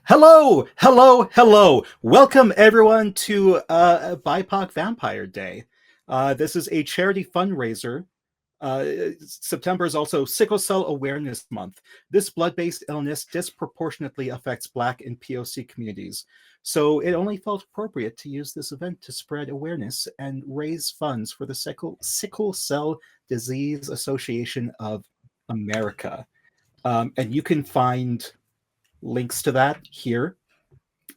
Hello, hello, hello. Welcome everyone to BIPOC Vampire Day. This is a charity fundraiser. September is also Sickle Cell Awareness Month. This blood-based illness disproportionately affects Black and POC communities. So it only felt appropriate to use this event to spread awareness and raise funds for the Sickle Cell Disease Association of America. And you can find links to that here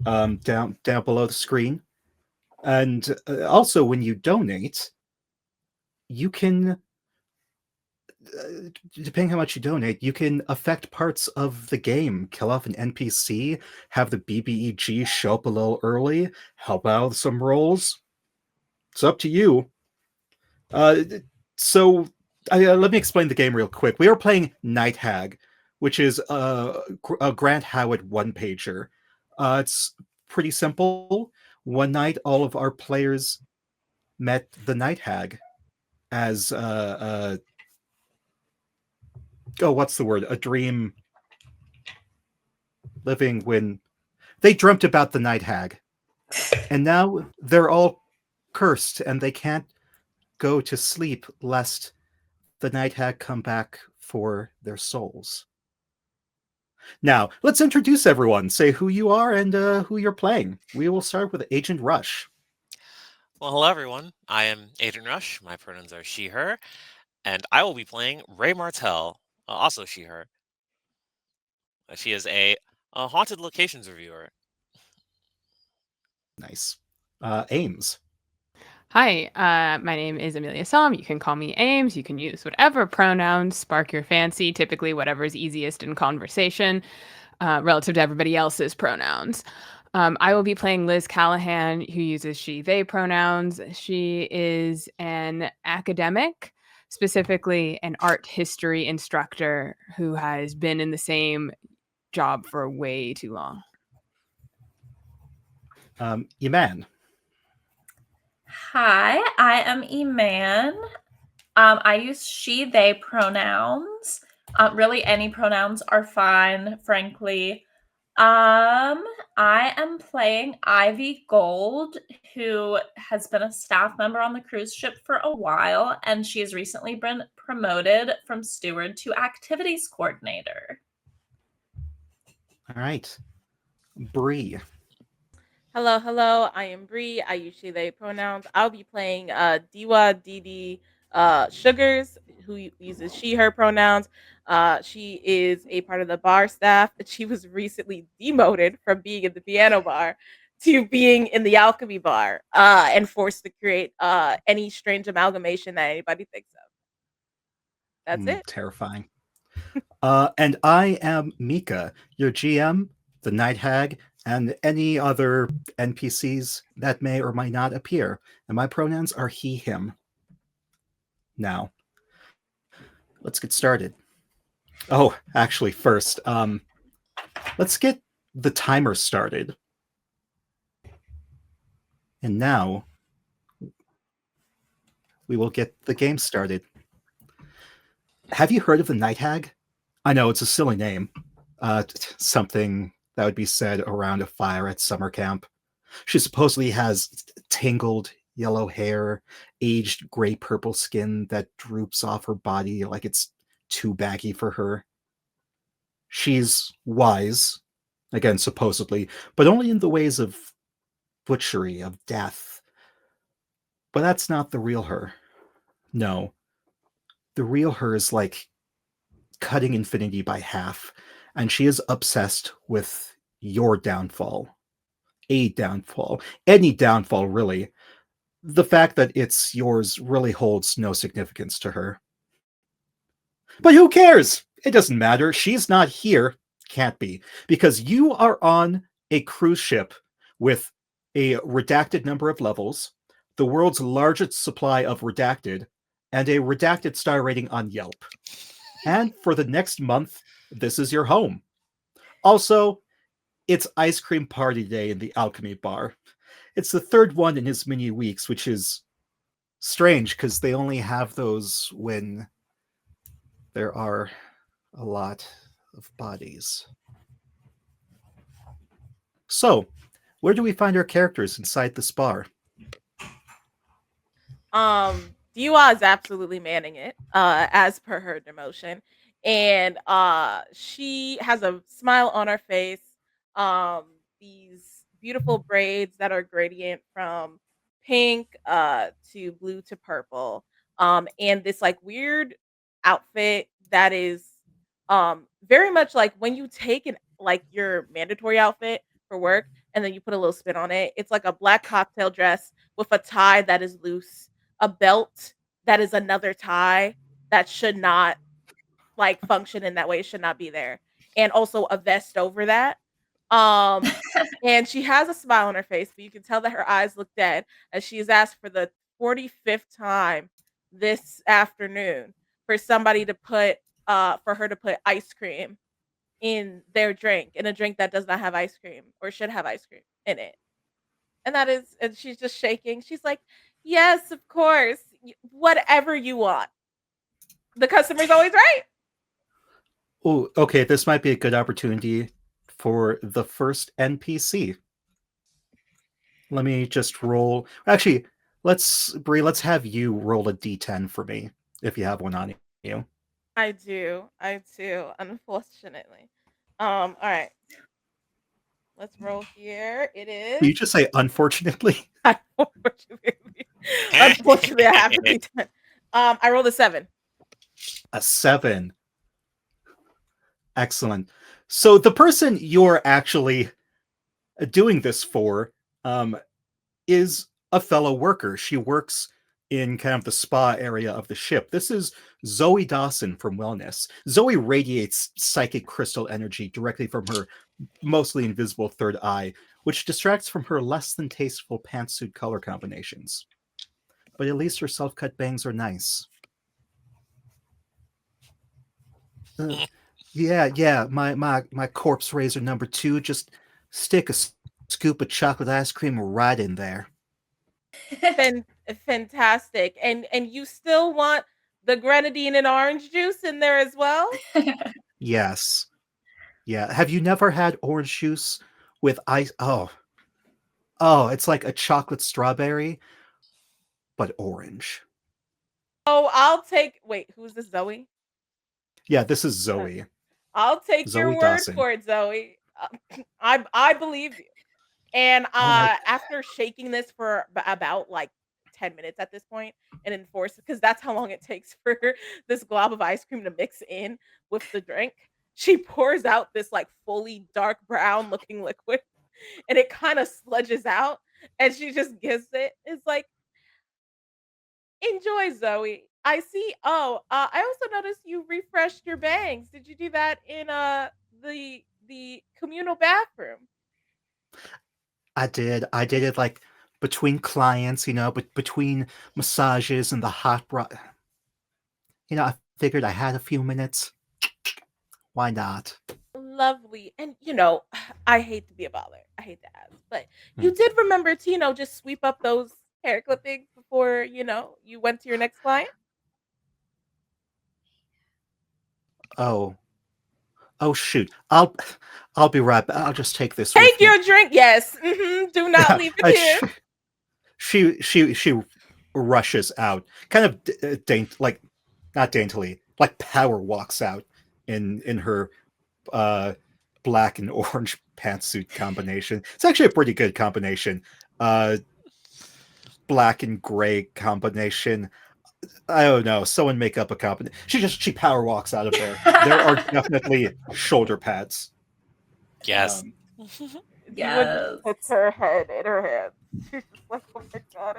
down below the screen. And also, when you donate, you can, depending how much you donate, you can affect parts of the game, kill off an NPC, have the BBEG show up a little early, help out with some rolls. It's up to you. So let me explain the game real quick. We are playing Night Hag, which is a Grant Howard one-pager. It's pretty simple. One night, all of our players met the Night Hag as what's the word? A dream living when they dreamt about the Night Hag, and now they're all cursed and they can't go to sleep lest the Night Hag come back for their souls. Now, let's introduce everyone. Say who you are and who you're playing. We will start with Agent Rush. Well, hello everyone. I am Agent Rush. My pronouns are she, her, and I will be playing Ray Martell, also she, her. She is a haunted locations reviewer. Nice. Ames. Hi, my name is Amelia. You can call me Ames. You can use whatever pronouns spark your fancy, typically whatever is easiest in conversation relative to everybody else's pronouns. I will be playing Liz Callahan, who uses she, they pronouns. She is an academic, specifically an art history instructor who has been in the same job for way too long. Iman. Hi, I am Iman. I use she, they pronouns. Really, any pronouns are fine, frankly. I am playing Ivy Gold, who has been a staff member on the cruise ship for a while, and she has recently been promoted from steward to activities coordinator. All right. Brie. Hello. I am Brie. I use she, they pronouns. I'll be playing Diwa Didi Sugars, who uses she, her pronouns. She is a part of the bar staff. She was recently demoted from being in the piano bar to being in the alchemy bar and forced to create any strange amalgamation that anybody thinks of. That's it. Terrifying. And I am Mika, your GM, the Night Hag, and any other NPCs that may or might not appear. And my pronouns are he, him. Now, let's get started. Oh, actually, first, let's get the timer started. And now, we will get the game started. Have you heard of the Night Hag? I know it's a silly name. Something that would be said around a fire at summer camp. She supposedly has tangled yellow hair, aged gray-purple skin that droops off her body like it's too baggy for her. She's wise, again, supposedly, but only in the ways of butchery, of death. But that's not the real her. No. The real her is like cutting infinity by half, and she is obsessed with your downfall. A downfall. Any downfall, really. The fact that it's yours really holds no significance to her. But who cares? It doesn't matter. She's not here. Can't be. Because you are on a cruise ship with a redacted number of levels, the world's largest supply of redacted, and a redacted star rating on Yelp. And for the next month, this is your home. Also, it's ice cream party day in the alchemy bar. It's the third one in as many weeks, which is strange because they only have those when there are a lot of bodies. So, where do we find our characters inside this bar? Diwa is absolutely manning it, as per her demotion. And she has a smile on her face. Um, these beautiful braids that are gradient from pink to blue to purple. And this like weird outfit that is very much like when you take an like your mandatory outfit for work and then you put a little spin on it. It's like a black cocktail dress with a tie that is loose, a belt that is another tie that should not like function in that way, it should not be there, and also a vest over that. Um, and she has a smile on her face, but you can tell that her eyes look dead as she is asked for the 45th time this afternoon for somebody to put for her to put ice cream in their drink, in a drink that does not have ice cream or should have ice cream in it. And that is, and she's just shaking. She's like, "Yes, of course. Whatever you want." The customer's always right. Oh, okay, this might be a good opportunity for the first NPC. Let me just roll. Actually, Brie, let's have you roll a d10 for me if you have one on you. I do. I do, unfortunately. All right. Let's roll here. It You is just say unfortunately. unfortunately. Unfortunately, I have to be done. I rolled a 7. A 7. Excellent. So the person you're actually doing this for is a fellow worker. She works in kind of the spa area of the ship. This is Zoe Dawson from Wellness. Zoe radiates psychic crystal energy directly from her mostly invisible third eye, which distracts from her less than tasteful pantsuit color combinations. But at least her self-cut bangs are nice. Yeah, my corpse razor number 2, just stick a scoop of chocolate ice cream right in there. Fantastic. And you still want the grenadine and orange juice in there as well? Yes. Yeah. Have you never had orange juice with ice? Oh, it's like a chocolate strawberry, but orange. Oh, I'll take. Wait, who's this, Zoe? Yeah, this is Zoe. I'll take your Zoe word Dawson. for it, Zoe. I believe you. And Oh my. after shaking this for about like 10 minutes at this point and enforce, because that's how long it takes for this glob of ice cream to mix in with the drink, she pours out this like fully dark brown looking liquid and it kind of sludges out and she just gives it. It's like, enjoy, Zoe. I see. Oh, I also noticed you refreshed your bangs. Did you do that in the communal bathroom? I did. I did it like between clients, but between massages and the hot bra. I figured I had a few minutes. Why not? Lovely. And I hate to be a bother. I hate to ask, but Hmm. you did remember to, just sweep up those hair clippings before, you went to your next client? Oh. Oh shoot. I'll be right back. I'll just take this Take with me. your drink. Yes. Do not leave it here. She rushes out, kind of like not daintily, like power walks out in her black and orange pantsuit combination. It's actually a pretty good combination. Black and gray combination. I don't know. Someone make up a combination. She power walks out of there. There are definitely shoulder pads. Yes. Diva just puts her head in her hands. She's just like, oh my god,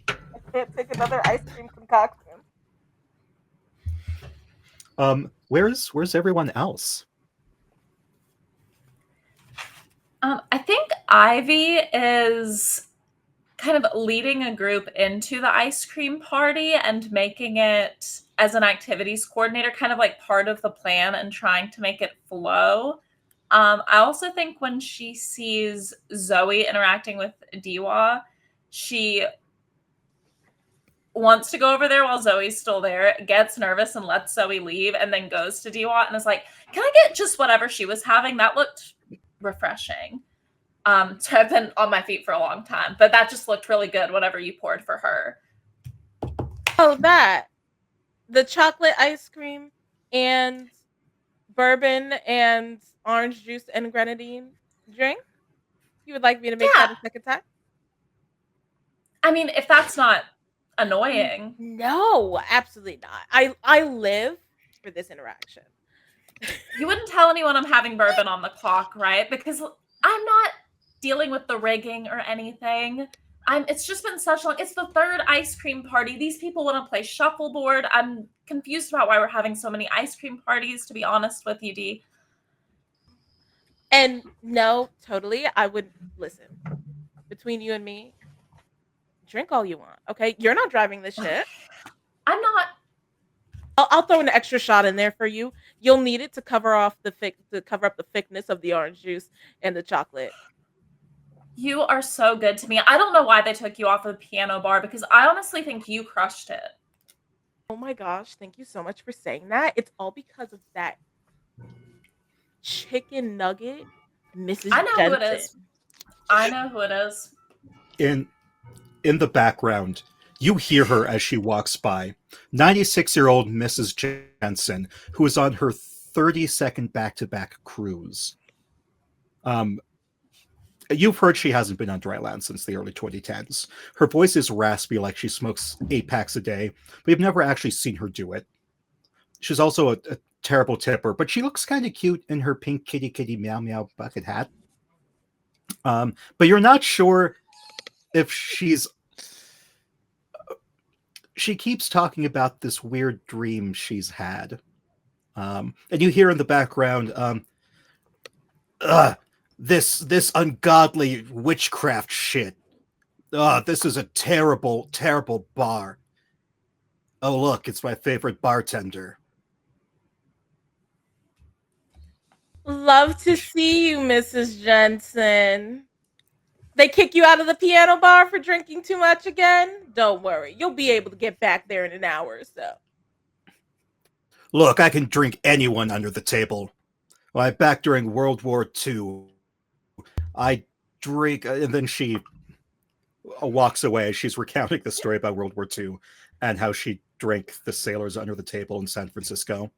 I can't take another ice cream concoction. Where's everyone else? I think Ivy is kind of leading a group into the ice cream party and making it as an activities coordinator, kind of like part of the plan and trying to make it flow. I also think when she sees Zoe interacting with Diwa, she wants to go over there while Zoe's still there, gets nervous and lets Zoe leave, and then goes to Dewat and is like, can I get just whatever she was having? That looked refreshing. So I've been on my feet for a long time, but that just looked really good, whatever you poured for her. Oh, that. The chocolate ice cream and bourbon and orange juice and grenadine drink? You would like me to make that a second time? I mean, if that's not annoying. No, absolutely not. I live for this interaction. You wouldn't tell anyone I'm having bourbon on the clock, right? Because I'm not dealing with the rigging or anything. It's just been such long. It's the third ice cream party. These people want to play shuffleboard. I'm confused about why we're having so many ice cream parties, to be honest with you, Dee. And no, totally. I would listen. Between you and me, drink all you want. Okay, you're not driving this shit. I'm not. I'll throw an extra shot in there for you. You'll need it to cover up the thickness of the orange juice and the chocolate. You are so good to me. I don't know why they took you off of the piano bar because I honestly think you crushed it. Oh my gosh, thank you so much for saying that. It's all because of that chicken nugget, Mrs. I know Jensen. who it is. I know who it is. In the background, you hear her as she walks by. 96-year-old Mrs. Jensen, who is on her 32nd back-to-back cruise. You've heard she hasn't been on dry land since the early 2010s. Her voice is raspy like she smokes 8 packs a day, but you've never actually seen her do it. She's also a terrible tipper, but she looks kind of cute in her pink kitty kitty meow meow bucket hat. But you're not sure if she keeps talking about this weird dream she's had. And you hear in the background, this ungodly witchcraft shit. This is a terrible, terrible bar. Oh, look, it's my favorite bartender. Love to see you, Mrs. Jensen. They kick you out of the piano bar for drinking too much again? Don't worry. You'll be able to get back there in an hour or so. Look, I can drink anyone under the table. Well, back during World War II, I drink, and then she walks away. She's recounting the story about World War II and how she drank the sailors under the table in San Francisco.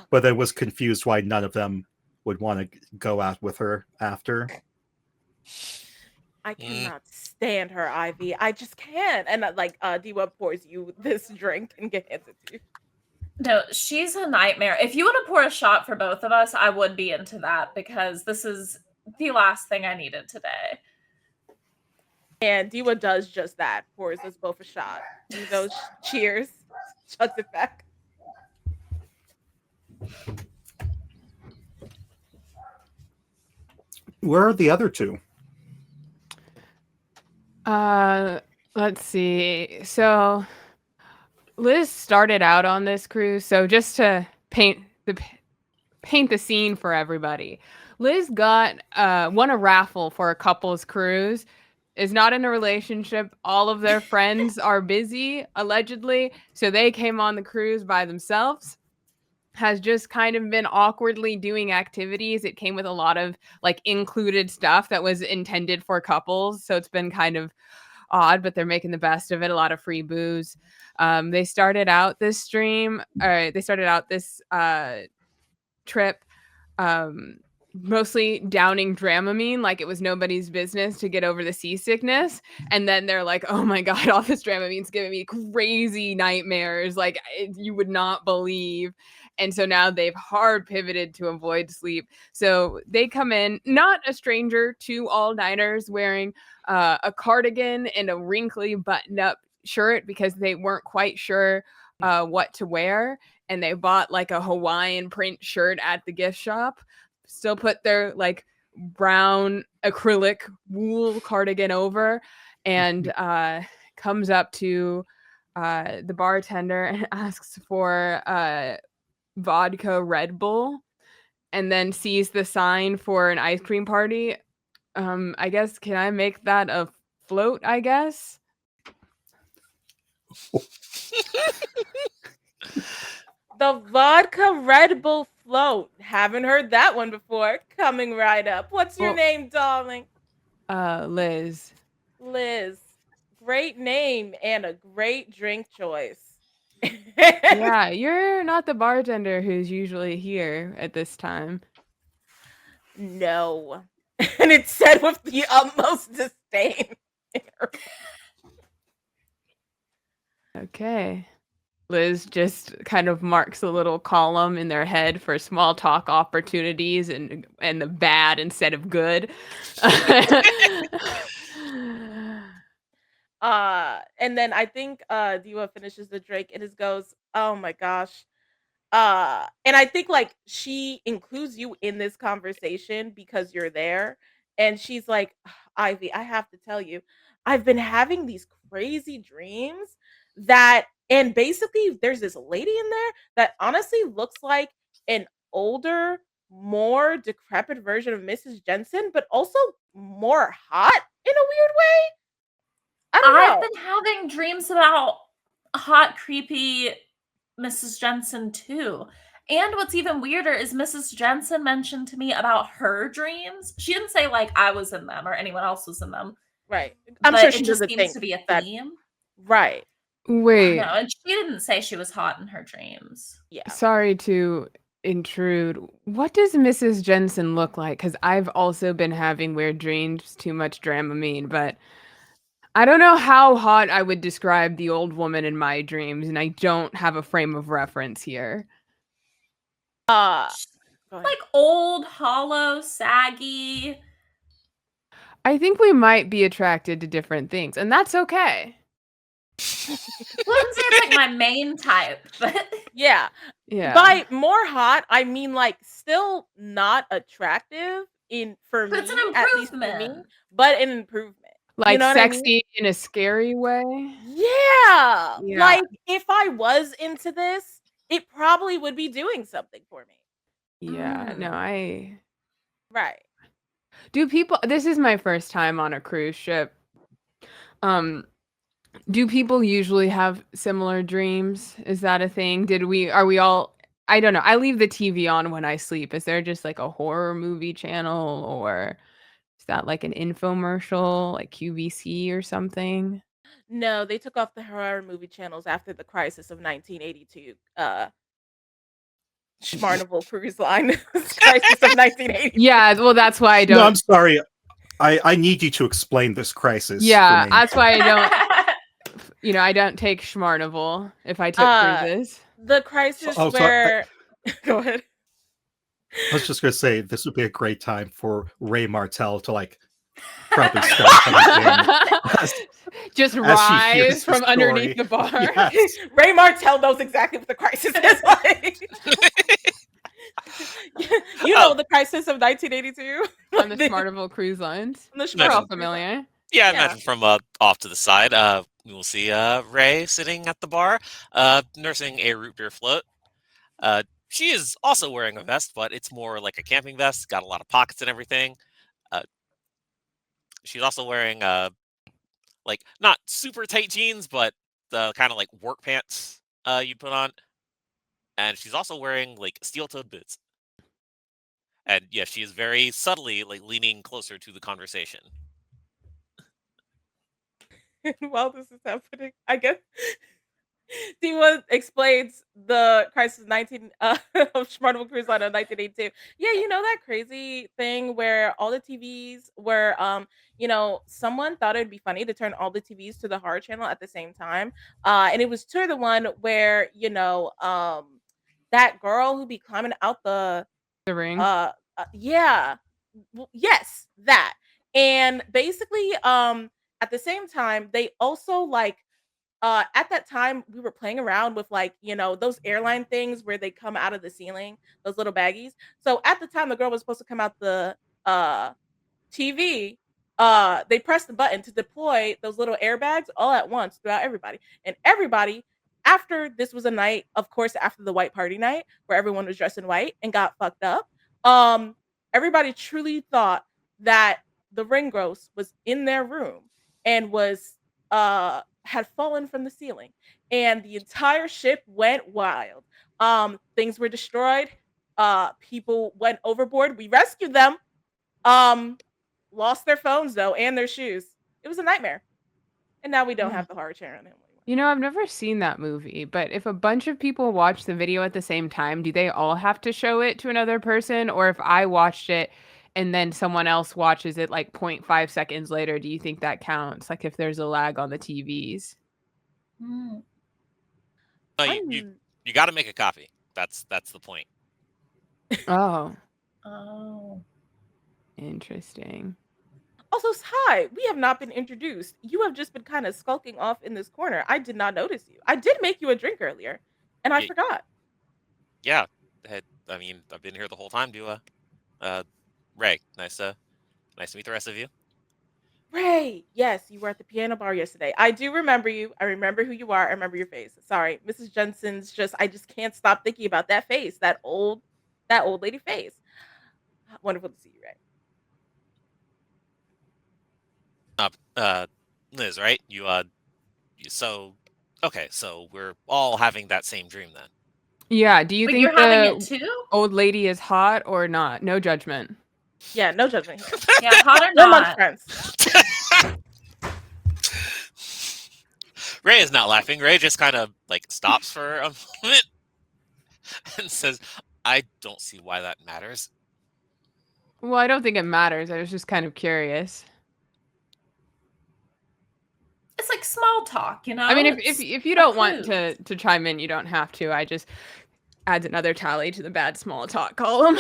But then was confused why none of them would want to go out with her after. I cannot stand her, Ivy. I just can't. And Diwa pours you this drink and hands it to you. No, she's a nightmare. If you want to pour a shot for both of us, I would be into that because this is the last thing I needed today. And Diwa does just that. Pours us both a shot. He goes, cheers. Shuts it back. Where are the other two? Let's see. So Liz started out on this cruise. So just to paint the scene for everybody, Liz won a raffle for a couple's cruise. Is not in a relationship. All of their friends are busy, allegedly. So they came on the cruise by themselves. Has just kind of been awkwardly doing activities. It came with a lot of included stuff that was intended for couples. So it's been kind of odd, but they're making the best of it. A lot of free booze. They started out this trip mostly downing Dramamine like it was nobody's business to get over the seasickness. And then they're like, oh my God, all this Dramamine's giving me crazy nightmares. You would not believe. And so now they've hard pivoted to avoid sleep. So they come in, not a stranger to all-nighters, wearing a cardigan and a wrinkly buttoned-up shirt because they weren't quite sure what to wear. And they bought a Hawaiian print shirt at the gift shop. Still put their brown acrylic wool cardigan over, and comes up to the bartender and asks for vodka Red Bull, and then sees the sign for an ice cream party. I guess, can I make that a float, I guess? The vodka Red Bull float. Haven't heard that one before. Coming right up. What's your Well- name, darling? Liz. Liz. Great name and a great drink choice. Yeah, you're not the bartender who's usually here at this time. No. And it's said with the utmost disdain. Okay. Liz just kind of marks a little column in their head for small talk opportunities and the bad instead of good. And then I think Diva finishes the drink and it goes, oh my gosh. And I think like she includes you in this conversation because you're there. And she's like, Ivy, I have to tell you, I've been having these crazy dreams that, and basically there's this lady in there that honestly looks like an older, more decrepit version of Mrs. Jensen, but also more hot in a weird way. I don't I've know. been having dreams about hot, creepy Mrs. Jensen too. And what's even weirder is Mrs. Jensen mentioned to me about her dreams. She didn't say like I was in them or anyone else was in them. Right. I'm but sure it she just doesn't seems think to be a that. theme. Right. Wait, No, and she didn't say she was hot in her dreams. Yeah. sorry to intrude. What does Mrs. Jensen look like? Because I've also been having weird dreams, too much Dramamine, but I don't know how hot I would describe the old woman in my dreams, and I don't have a frame of reference here. Go ahead. Like old, hollow, saggy. I think we might be attracted to different things, and that's okay. Wouldn't say it's like my main type, but Yeah. Yeah. By more hot, I mean like still not attractive for but me, it's an at least for me, improvement. but an improvement. Like know what I mean? sexy in a scary way. Yeah. Yeah. Like if I was into this, it probably would be doing something for me. Yeah. No, Mm. Right. do people this is my first time on a cruise ship. Do people usually have similar dreams? Is that a thing? Are we all I don't know. I leave the TV on when I sleep. Is there just like a horror movie channel or is that like an infomercial like QVC or something? No, they took off the horror movie channels after the crisis of 1982. Schmarnival Cruise Line. Crisis of 1982. Yeah, well that's why I don't No, I'm sorry. I need you to explain this crisis. Yeah, for me. that's why I don't I don't take Schmarnival if I took cruises. The crisis Oh, so where go ahead. I was just gonna say this would be a great time for Ray Martell to like probably start coming in. Just as she rise hears the from underneath story. the bar. Yes. Ray Martell knows exactly what the crisis is like. You know the crisis of 1982 On the Schmarnival cruise lines. On the We're all Schmarnival familiar. Yeah, I Yeah. imagine from off to the side, we will see Ray sitting at the bar, nursing a root beer float. She is also wearing a vest, but it's more like a camping vest. Got a lot of pockets and everything. She's also wearing like not super tight jeans, but the kind of like work pants you'd put on. And she's also wearing like steel-toed boots. And yeah, she is very subtly like leaning closer to the conversation. While this is happening, I guess Diva explains the crisis of 19 of Schmarnival Cruise Line of 1982. Yeah, you know that crazy thing where all the TVs were someone thought it'd be funny to turn all the TVs to the horror channel at the same time. And it was to the one where, that girl who be climbing out the ring. yeah. Yes, that. And basically at the same time they also like at that time we were playing around with like those airline things where they come out of the ceiling, those little baggies. So at the time the girl was supposed to come out the TV, they pressed the button to deploy those little airbags all at once throughout everybody. And everybody, after this was a night, of course, after the white party night where everyone was dressed in white and got fucked up, everybody truly thought that the ring gross was in their room and was had fallen from the ceiling, and the entire ship went wild. Things were destroyed. People went overboard. We rescued them. Lost their phones though and their shoes. It was a nightmare. And now we don't have the horror chair on him anymore. You know, I've never seen that movie, but if a bunch of people watch the video at the same time, do they all have to show it to another person? Or if I watched it and then someone else watches it like 0.5 seconds later, do you think that counts? Like if there's a lag on the TVs? Mm. No, you got to make a copy. That's the point. Oh, Oh. interesting. Also, hi, we have not been introduced. You have just been kind of skulking off in this corner. I did not notice you. I did make you a drink earlier, and I forgot. Yeah, I mean, I've been here the whole time. Ray, nice to meet the rest of you. Ray, yes, you were at the piano bar yesterday. I do remember you. I remember who you are. I remember your face. Sorry, Mrs. Jensen's I just can't stop thinking about that face, that old lady face. Wonderful to see you, Ray. Liz, right? So we're all having that same dream then. Yeah, do you But think you're having it too? old lady is hot or not? No judgment. Yeah, no judgment here. Yeah, hot or We're amongst not. friends. Ray is not laughing. Ray just kind of like stops for a moment and says, "I don't see why that matters." Well, I don't think it matters. I was just kind of curious. It's like small talk, you know? I mean, It's if you don't want clues. to chime in, you don't have to. I just adds another tally to the bad small talk column.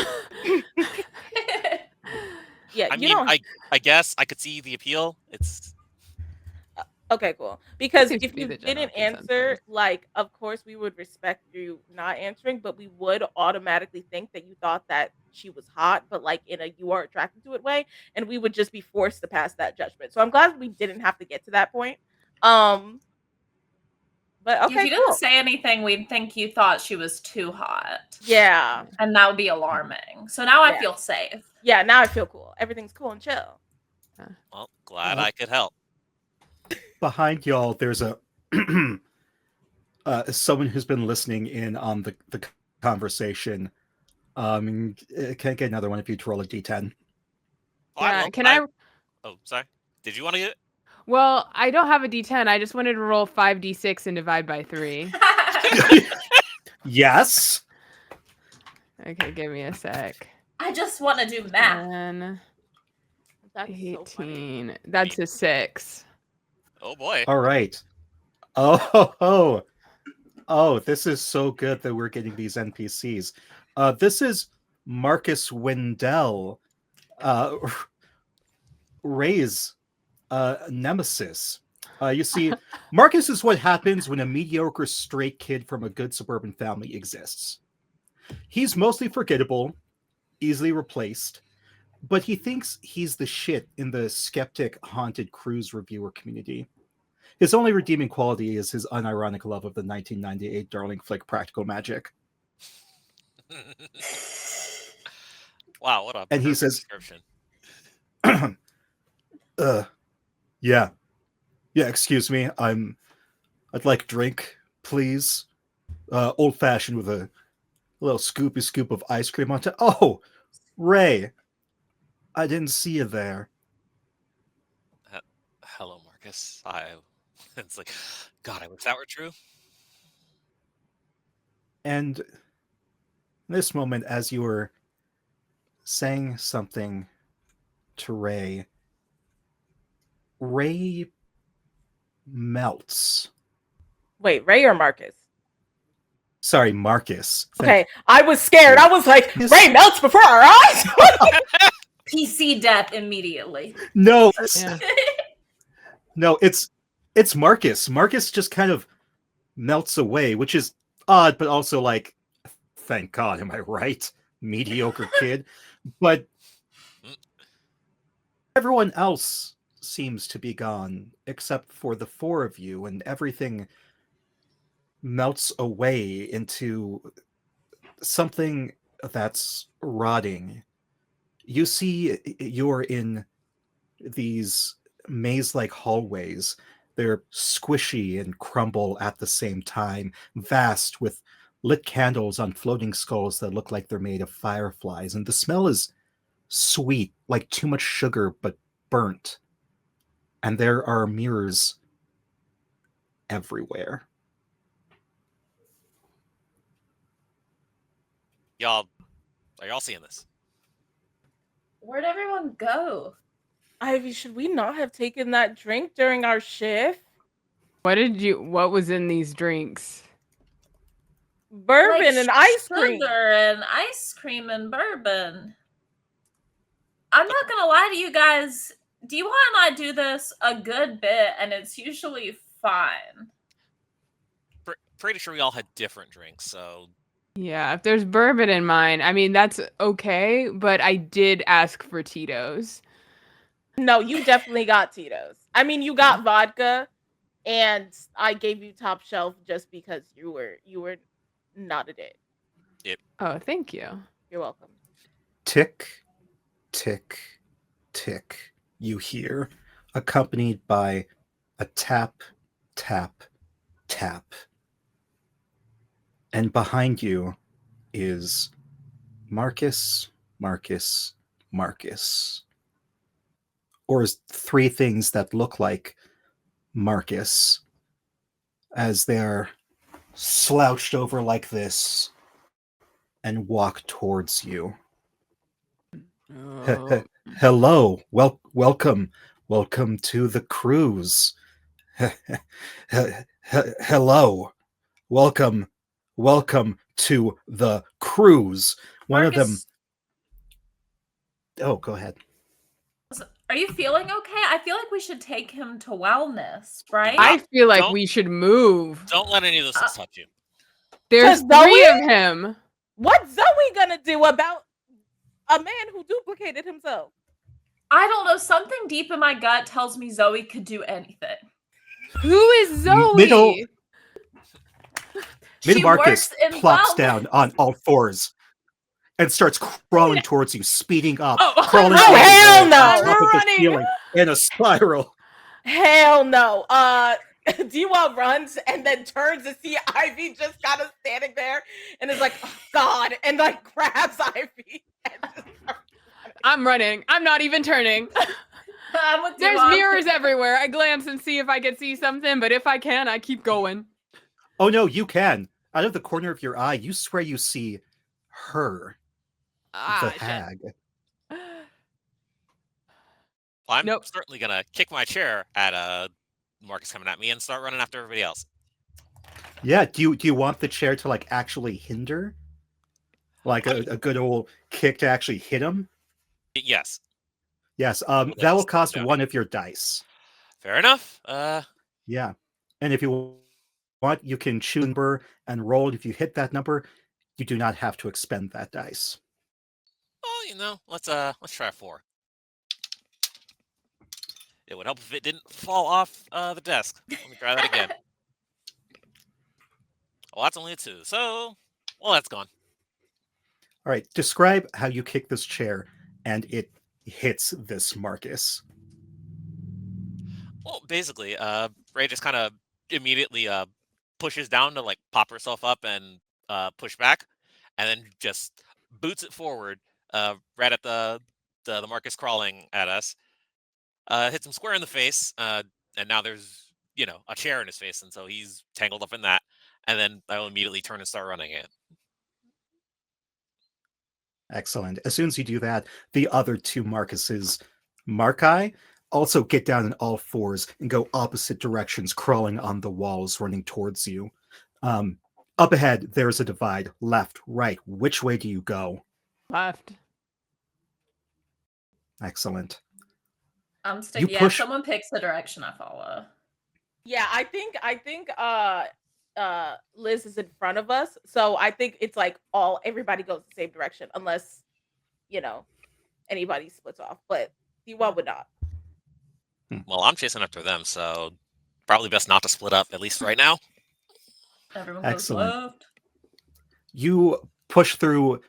Yeah, I you mean, don't. I guess I could see the appeal. It's Okay, cool. Because Seems to if be you the general didn't consensus. answer, like, of course we would respect you not answering, but we would automatically think that you thought that she was hot, but like in a you are attracted to it way, and we would just be forced to pass that judgment. So I'm glad we didn't have to get to that point. But If okay, you didn't cool. say anything, we'd think you thought she was too hot. Yeah. And that would be alarming. So now I Yeah. feel safe. Yeah, now I feel cool. Everything's cool and chill. well, glad I could help. Behind y'all, there's a someone who's been listening in on the conversation. Can I get another one of you to roll a d10? Oh, Can I? Oh, sorry. Did you want to get it? Well, I don't have a D10. I just wanted to roll 5d6 and divide by 3. Yes. Okay, give me a sec. I just want to do math. 10, That's so funny. 18. That's a 6. Oh boy. All right. Oh, this is so good that we're getting these NPCs. This is Marcus Wendell, Ray's nemesis. You see, Marcus is what happens when a mediocre straight kid from a good suburban family exists. He's mostly forgettable, easily replaced, but he thinks he's the shit in the skeptic haunted cruise reviewer community. His only redeeming quality is his unironic love of the 1998 darling flick Practical Magic. Wow, what a And he perfect says, description. Yeah, excuse me, I'd like a drink, please. Old fashioned with a little scoopy scoop of ice cream on top. Oh, Ray, I didn't see you there. Hello, Marcus. It's like, God, I wish that were true. And in this moment, as you were saying something to Ray melts. Wait, Ray or Marcus? Sorry, Marcus. Okay, I was scared. I was like, His- Ray melts before our eyes. PC death immediately. No, Yeah. no, it's Marcus. Marcus just kind of melts away, which is odd, but also like, thank God, am I right? Mediocre kid. But everyone else seems to be gone, except for the four of you, and everything melts away into something that's rotting. You see, you're in these maze-like hallways, They're squishy and crumble at the same time, vast with lit candles on floating skulls that look like they're made of fireflies. And the smell is sweet, like too much sugar, but burnt. And there are mirrors everywhere. Y'all, are y'all seeing this? Where'd everyone go? Ivy, should we not have taken that drink during our shift? What was in these drinks? Bourbon and ice cream. Sugar and ice cream and bourbon. I'm not gonna lie to you guys. Diwa and I do this a good bit, and it's usually fine. Pretty sure we all had different drinks, so Yeah, if there's bourbon in mine, I mean, that's okay, but I did ask for Tito's. No, you definitely got Tito's. I mean, you got vodka, and I gave you top shelf just because you were not a dick. Oh, thank you. You're welcome. Tick, tick, tick, you hear, accompanied by a tap, tap, tap. And behind you is Marcus, Marcus, Marcus. Or is three things that look like Marcus as they're slouched over like this and walk towards you. Hello, welcome to the cruise. Hello, welcome to the cruise. One Marcus, of them. Oh, go ahead. are you feeling okay? I feel like we should take him to wellness, right? I feel like Don't- we should move. don't let any of those things touch you. There's Zoe? 3 of him. What's Zoe gonna do about a man who duplicated himself? I don't know. Something deep in my gut tells me Zoe could do anything. Who is Zoe? Middle- She Mid-Marcus works in plops wellness. down on all fours and starts crawling towards you, speeding up, Oh, crawling oh, over hell the no! top of the Running. ceiling in a spiral. Hell no. Diwa runs and then turns to see Ivy just kind of standing there and is like, oh, God, and like grabs Ivy. And just I'm running. I'm not even turning. I'm with There's Diwa. mirrors everywhere. I glance and see if I can see something, but if I can, I keep going. Oh no, you can. Out of the corner of your eye, you swear you see her, the Shit. hag. Well, I'm Nope. certainly gonna kick my chair at Marcus coming at me and start running after everybody else. Yeah, do you want the chair to like actually hinder? Like a good old kick to actually hit him? Yes, Yes, that that will just cost down. 1 of your dice. fair enough. Yeah. And if you want, you can choose a number and roll. If you hit that number, you do not have to expend that dice. Well, let's try 4. It would help if it didn't fall off the desk. Let me try that again. Well, that's only a 2, so that's gone. All right, describe how you kick this chair and it hits this Marcus. Well, basically, Ray just kind of immediately pushes down to like pop herself up and push back, and then just boots it forward right at the Marcus crawling at us. Hits him square in the face, and now there's a chair in his face, and so he's tangled up in that. And then I'll immediately turn and start running it. Excellent. As soon as you do that, the other 2 Marcuses, Marci, also get down on all fours and go opposite directions, crawling on the walls, running towards you. Up ahead, there's a divide. Left, right. Which way do you go? Left. Excellent. I'm You sticking. Yeah, if push- someone picks the direction, I follow. yeah, I think Liz is in front of us, so I think it's like everybody goes the same direction unless anybody splits off, but Diwa would not. Well, I'm chasing after them, so probably best not to split up, at least right now. Everyone Excellent. goes left. You push through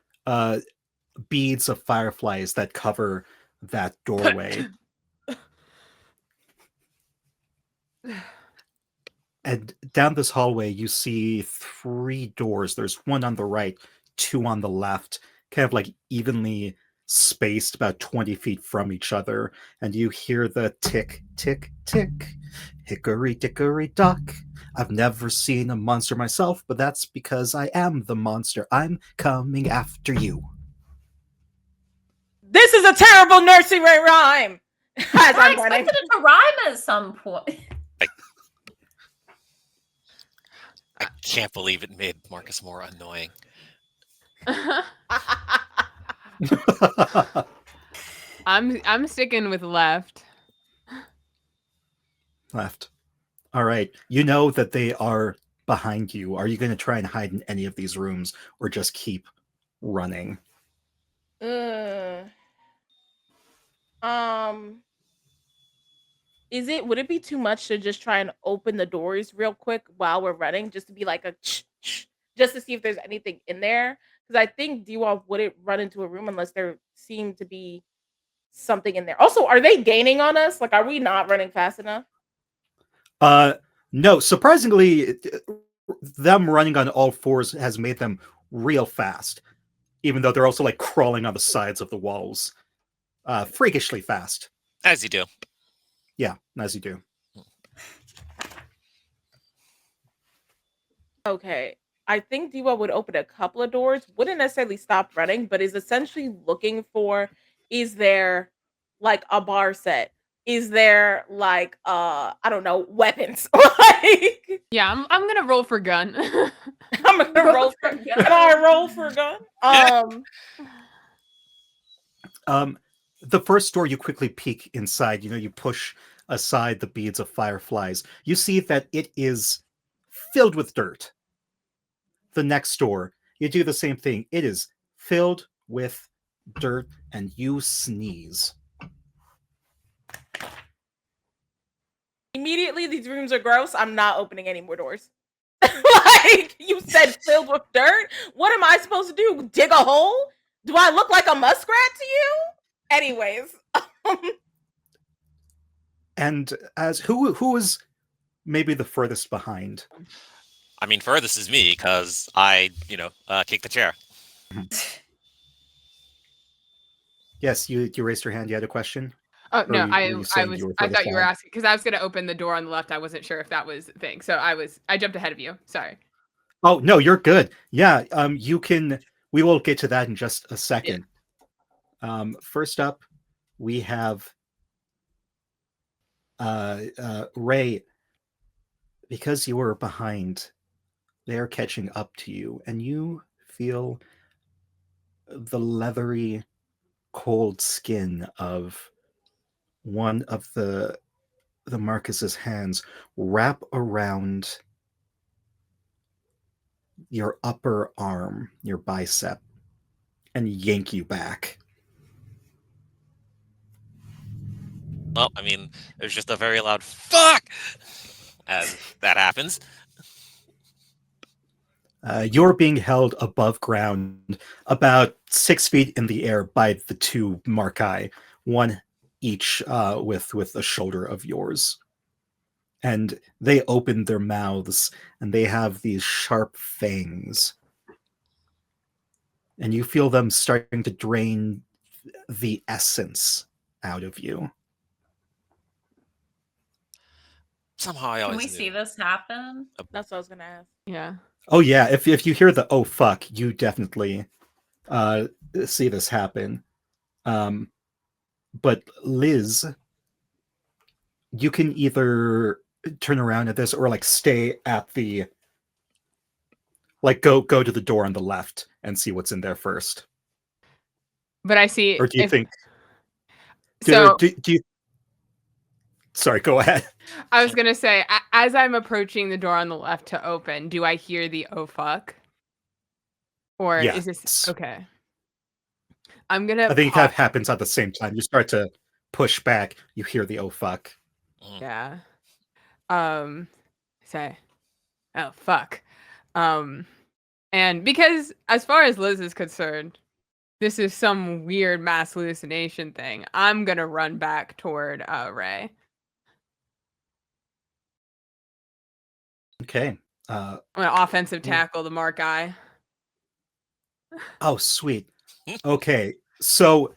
beads of fireflies that cover that doorway. And down this hallway, you see 3 doors. There's one on the right, 2 on the left, kind of like evenly spaced about 20 feet from each other. And you hear the tick, tick, tick, hickory dickory dock. I've never seen a monster myself, but that's because I am the monster. I'm coming after you. This is a terrible nursery rhyme. As I I'm running. expected it to rhyme at some point. I can't believe it made Marcus more annoying. I'm sticking with left. Left. All right. You know that they are behind you. Are you going to try and hide in any of these rooms or just keep running? Would it be too much to just try and open the doors real quick while we're running, just to be like a just to see if there's anything in there? Because I think Dewalt wouldn't run into a room unless there seemed to be something in there. Also, are they gaining on us? Like, are we not running fast enough? No, surprisingly, them running on all fours has made them real fast, even though they're also like crawling on the sides of the walls. Freakishly fast. As you do. Yeah, as you do. Okay. I think Diva would open a couple of doors, wouldn't necessarily stop running, but is essentially looking for, is there like a bar set? Is there like I don't know, weapons? Like, Yeah, I'm gonna roll for gun. I'm gonna roll for gun. Can I roll for gun? The first door, you quickly peek inside. You push aside the beads of fireflies. You see that it is filled with dirt. The next door, you do the same thing. It is filled with dirt, and you sneeze. Immediately, these rooms are gross. I'm not opening any more doors. Like, you said filled with dirt. What am I supposed to do? Dig a hole? Do I look like a muskrat to you? Anyways. And as who is maybe the furthest behind? I mean, furthest is me, because I, kicked the chair. Yes, you raised your hand. You had a question? Oh Or no, were you saying you were I thought you were furthest asking because I was gonna open the door on the left. I wasn't sure if that was the thing, so I jumped ahead of you. Sorry. Oh no, you're good. Yeah, we will get to that in just a second. First up, we have Ray. Because you were behind, they're catching up to you, and you feel the leathery, cold skin of one of the Marcus's hands wrap around your upper arm, your bicep, and yank you back. Well, I mean, there's just a very loud fuck as that happens. You're being held above ground, about 6 feet in the air by the 2 Markai, one each with a shoulder of yours. And they open their mouths, and they have these sharp fangs. And you feel them starting to drain the essence out of you. Somehow I Can always we knew. see this happen? That's what I was gonna ask. Yeah. Oh yeah, if you hear the oh fuck, you definitely see this happen. But Liz, you can either turn around at this or like stay at the go to the door on the left and see what's in there first. But I see. Or do you think? So do you? Sorry, go ahead. I was gonna say, as I'm approaching the door on the left to open, do I hear the oh fuck? Or Yes. is this okay? I'm gonna. I think that happens at the same time. You start to push back. You hear the oh fuck. Yeah. Say, oh fuck. And because as far as Liz is concerned, this is some weird mass hallucination thing. I'm gonna run back toward Ray. Okay. I'm an offensive Ooh. tackle, the mark guy. Oh, sweet. Okay. So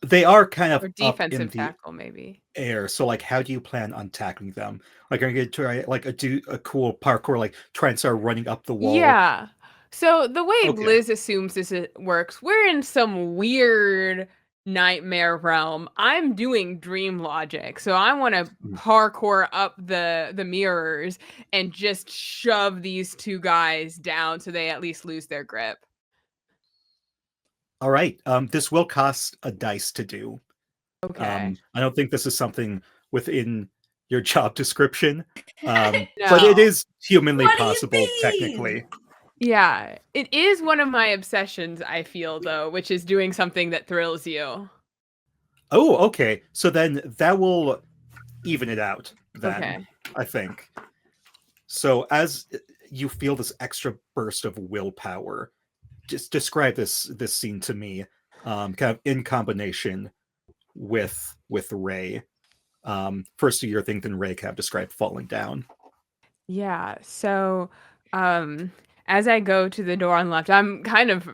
they are kind of Or up in defensive the tackle, maybe. air. So like, how do you plan on tackling them? Like, are you gonna try like do a cool parkour, like try and start running up the wall? Yeah. So the way Okay. Liz assumes this works, we're in some weird nightmare realm. I'm doing dream logic. So I want to Mm. parkour up the mirrors and just shove these two guys down so they at least lose their grip. All right. This will cost a dice to do. Okay. I don't think this is something within your job description. But it No. is humanly What do you possible, mean? technically. Yeah, it is one of my obsessions, I feel, though, which is doing something that thrills you. Oh, okay. So then that will even it out, then, Okay. I think. So as you feel this extra burst of willpower, just describe this scene to me, kind of in combination with Ray. First do your thing, then Ray kind of describe falling down. Yeah. So, as I go to the door on the left, I'm kind of,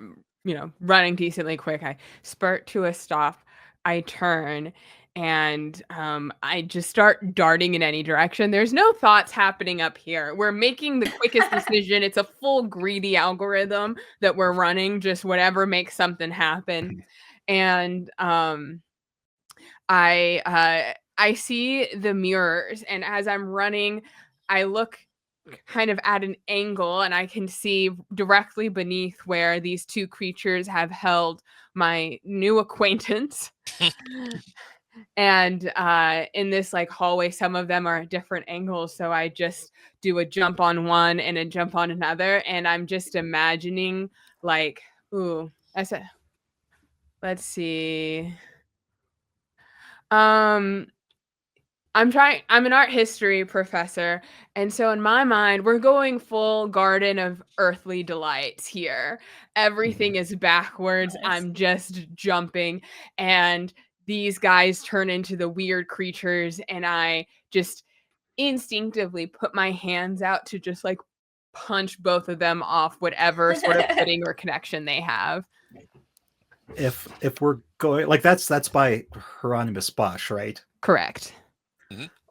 running decently quick. I spurt to a stop. I turn and I just start darting in any direction. There's no thoughts happening up here. We're making the quickest decision. It's a full greedy algorithm that we're running, just whatever makes something happen. And I see the mirrors, and as I'm running, I look kind of at an angle, and I can see directly beneath where these two creatures have held my new acquaintance. And in this like hallway, some of them are at different angles, so I just do a jump on one and a jump on another, and I'm just imagining like, ooh, let's see. I'm an art history professor, and so in my mind, we're going full garden of earthly delights here. Everything is backwards. Nice. I'm just jumping, and these guys turn into the weird creatures, and I just instinctively put my hands out to just like punch both of them off whatever sort of footing or connection they have. If we're going like that's by Hieronymus Bosch, right? Correct.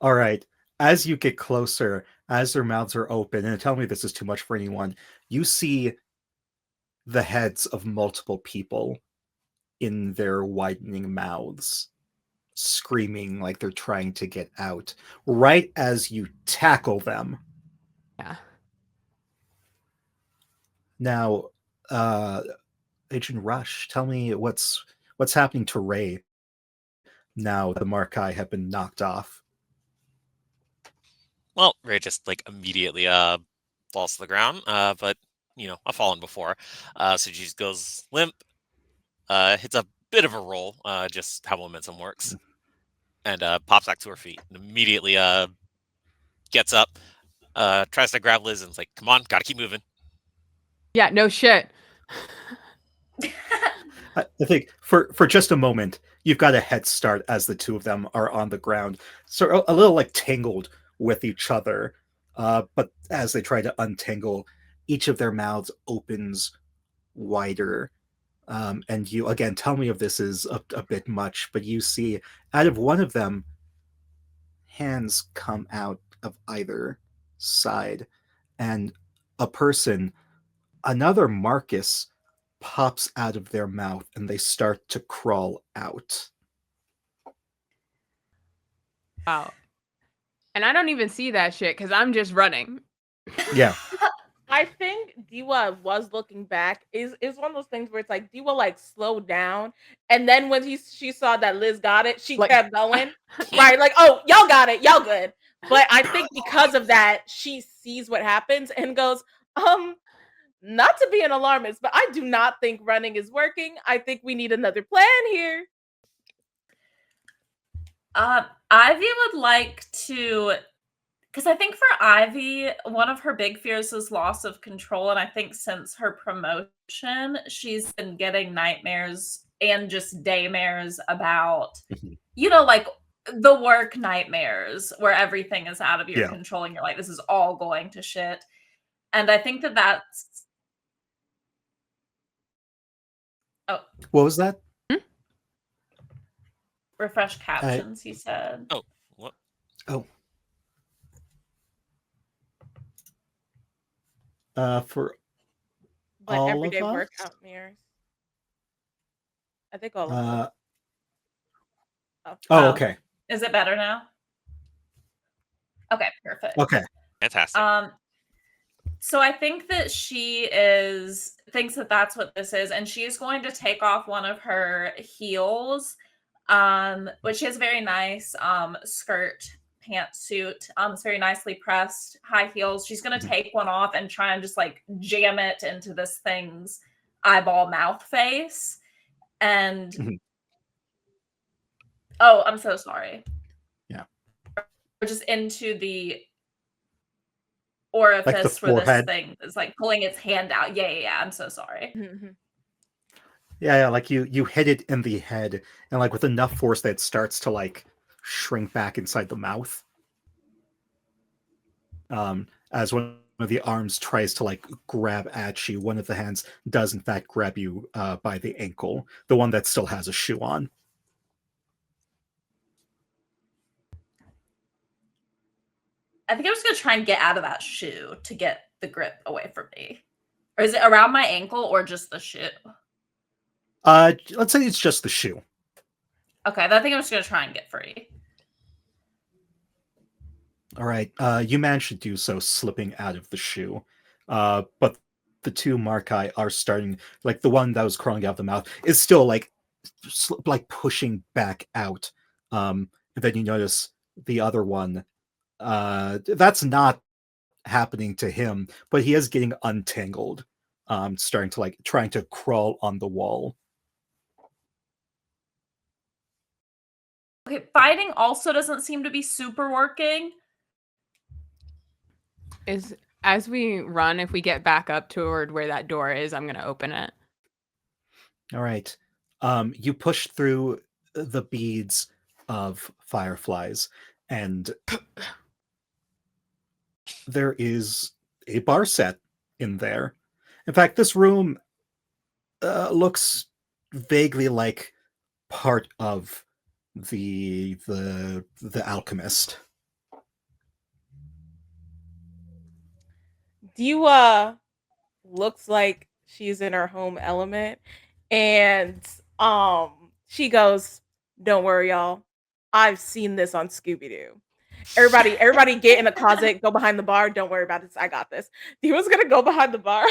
All right. As you get closer, as their mouths are open, and tell me this is too much for anyone, you see the heads of multiple people in their widening mouths, screaming like they're trying to get out, right as you tackle them. Yeah. Now, Agent Rush, tell me what's happening to Ray now the Markai have been knocked off. Well, Ray just like immediately falls to the ground. But I've fallen before. So she just goes limp, hits a bit of a roll, just how momentum works, and pops back to her feet. And immediately gets up, tries to grab Liz, and is like, "Come on, gotta keep moving." Yeah, no shit. I think for just a moment, you've got a head start as the two of them are on the ground, so a little like tangled with each other. But as they try to untangle, each of their mouths opens wider. And you, again, tell me if this is a bit much, but you see out of one of them, hands come out of either side, and a person, another Marcus, pops out of their mouth and they start to crawl out. Wow. And I don't even see that shit because I'm just running. Yeah. I think Diwa was looking back. Is one of those things where it's like Diwa like slowed down, and then when she saw that Liz got it, she Like- kept going. Right, like, oh, y'all got it, y'all good. But I think because of that, she sees what happens and goes, not to be an alarmist, but I do not think running is working. I think we need another plan here. Ivy would like to, because I think for Ivy, one of her big fears is loss of control. And I think since her promotion, she's been getting nightmares and just daymares about, like the work nightmares where everything is out of your Yeah. control and you're like, this is all going to shit. And I think that that's What was that? refresh captions, he said. Oh, what? Oh. For But all everyday of us? workout mirrors. I think all of us. Oh, okay. Is it better now? Okay, perfect. Okay. Fantastic. So I think that she thinks that that's what this is, and she's going to take off one of her heels, which she has a very nice skirt pantsuit. It's very nicely pressed, high heels. She's going to take one off and try and just like jam it into this thing's eyeball mouth face. And oh, I'm so sorry. Yeah. Or just into the orifice where this thing is like pulling its hand out. Yeah. I'm so sorry. Yeah, like you hit it in the head, and like with enough force that it starts to like shrink back inside the mouth. As one of the arms tries to like grab at you, one of the hands does in fact grab you by the ankle, the one that still has a shoe on. I think I'm just gonna try and get out of that shoe to get the grip away from me. Or is it around my ankle or just the shoe? Let's say it's just the shoe. Okay, I think I'm just gonna try and get free. All right, you managed to do so, slipping out of the shoe. But the two Markai are starting, like the one that was crawling out of the mouth is still like pushing back out. And then you notice the other one. That's not happening to him, but he is getting untangled. Starting to trying to crawl on the wall. Okay, fighting also doesn't seem to be super working. As we run, if we get back up toward where that door is, I'm gonna open it. All right. You push through the beads of fireflies, and there is a bar set in there. In fact, this room looks vaguely like part of the alchemist. Diwa looks like she's in her home element, and she goes, "Don't worry, y'all. I've seen this on Scooby-Doo. Everybody get in the closet, go behind the bar. Don't worry about this. I got this." Diwa's gonna go behind the bar.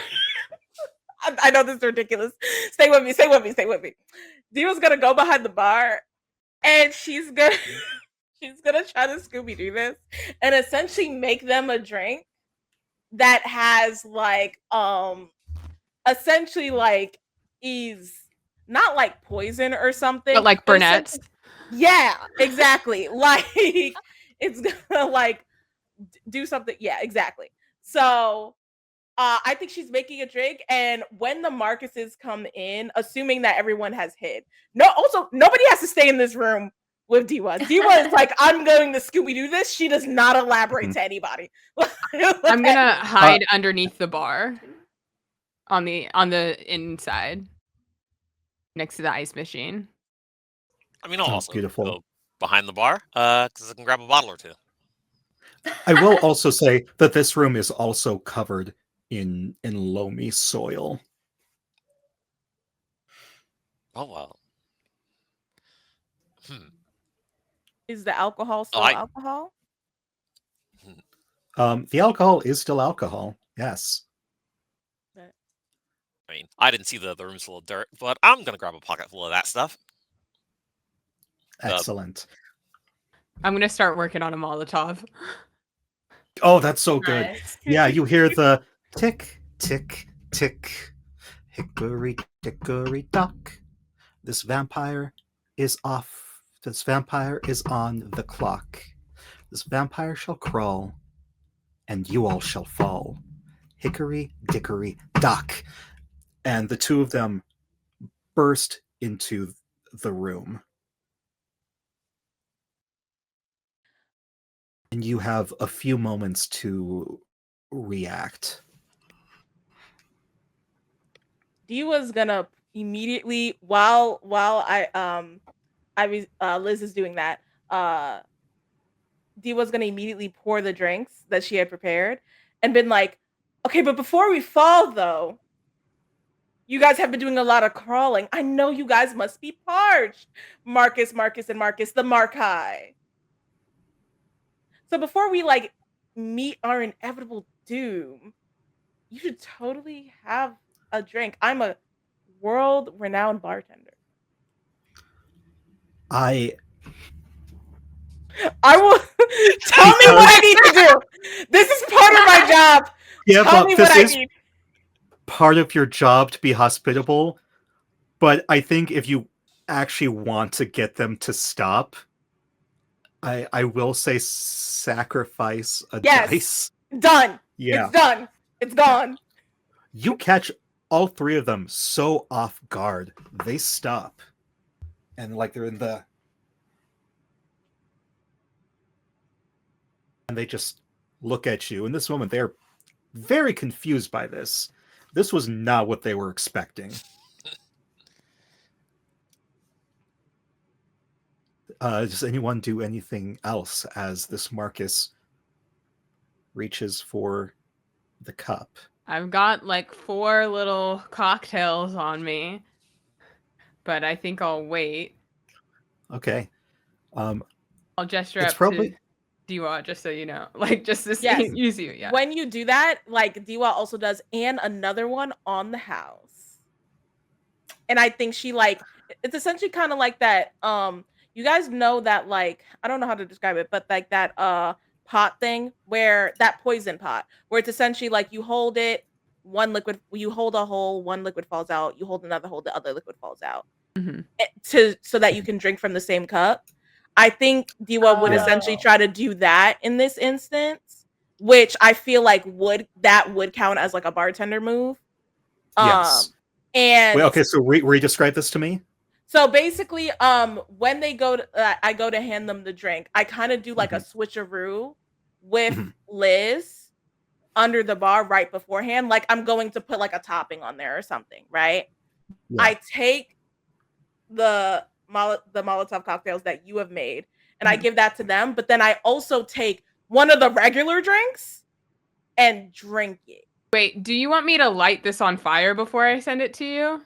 I know this is ridiculous. Stay with me. Diwa's gonna go behind the bar, and she's gonna try to Scooby-Doo this and essentially make them a drink that has like essentially like is not like poison or something, but like Burnett's. Yeah, exactly. Like it's gonna like do something. Yeah, exactly. So I think she's making a drink, and when the Marcuses come in, assuming that everyone has hid. Also nobody has to stay in this room with Diwa. Diwa is like, I'm going to Scooby-Doo this. She does not elaborate to anybody. I'm gonna hide underneath the bar on the inside next to the ice machine. I mean, I'll also beautiful. go behind the bar because I can grab a bottle or two. I will also say that this room is also covered in loamy soil. Oh, wow. Is the alcohol still alcohol? The alcohol is still alcohol, yes. I mean, I didn't see the room's full of dirt, but I'm going to grab a pocket full of that stuff. Excellent. I'm going to start working on a Molotov. Oh, that's so good. Nice. Yeah, you hear the tick, tick, tick. Hickory, dickory, dock. This vampire is off. This vampire is on the clock. This vampire shall crawl, and you all shall fall. Hickory, dickory, dock. And the two of them burst into the room. And you have a few moments to react. Diwa's gonna immediately while Liz is doing that. Diwa's gonna immediately pour the drinks that she had prepared and been like, okay, but before we fall though, you guys have been doing a lot of crawling. I know you guys must be parched. Marcus, Marcus, and Marcus, the Markai. So before we like meet our inevitable doom, you should totally have a drink. I'm a world-renowned bartender. I I will tell me what I need to do. This is part of my job. Yeah, Tell but me this what I is need. part of your job to be hospitable. But I think if you actually want to get them to stop, I will say sacrifice a Yes. dice. Done. Yeah. It's done. It's gone. You catch all three of them so off guard. They stop. And like they're in the... And they just look at you. In this moment, they're very confused by this. This was not what they were expecting. Does anyone do anything else as this Marcus reaches for the cup? I've got like 4 little cocktails on me, but I think I'll wait. Okay. I'll gesture It's up probably... to Diwa just so you know, like just to Yes. use you. Yeah. When you do that, like Diwa also does, and another one on the house. And I think she like it's essentially kind of like that. You guys know that like I don't know how to describe it, but like that pot thing where that poison pot where it's essentially like you hold it, one liquid, you hold a hole, one liquid falls out, you hold another hole, the other liquid falls out. Mm-hmm. So that you can drink from the same cup. I think Diwa would essentially try to do that in this instance, which I feel like would count as like a bartender move. Yes. And wait, okay, so re-describe this to me. So basically, when they go to, I go to hand them the drink. I kind of do like a switcheroo with Liz under the bar right beforehand. Like I'm going to put like a topping on there or something, right? Yeah. I take the Molotov cocktails that you have made, and I give that to them. But then I also take one of the regular drinks and drink it. Wait, do you want me to light this on fire before I send it to you?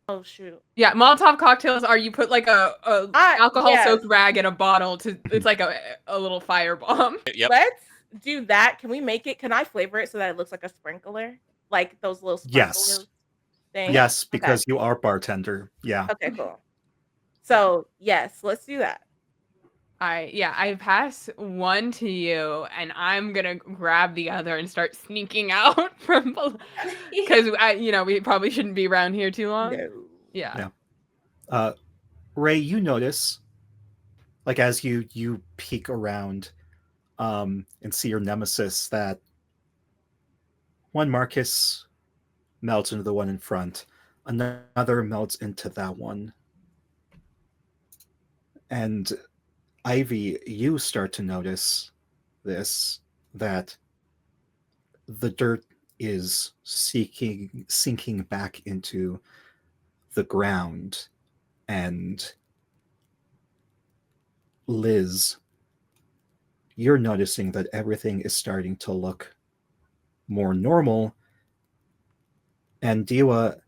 Oh shoot! Yeah, Molotov cocktails are you put like a alcohol soaked rag in a bottle to it's like a little fire bomb. Yep. Let's do that. Can we make it? Can I flavor it so that it looks like a sprinkler, like those little sprinklers things? Yes, because you are bartender. Yeah. Okay, cool. So yes, let's do that. I pass one to you, and I'm gonna grab the other and start sneaking out from because we probably shouldn't be around here too long. No. Yeah. Ray, you notice, like as you peek around, and see your nemesis, that one Marcus melts into the one in front, another melts into that one, and Ivy, you start to notice this, that the dirt is sinking back into the ground, and Liz, you're noticing that everything is starting to look more normal, and Diwa,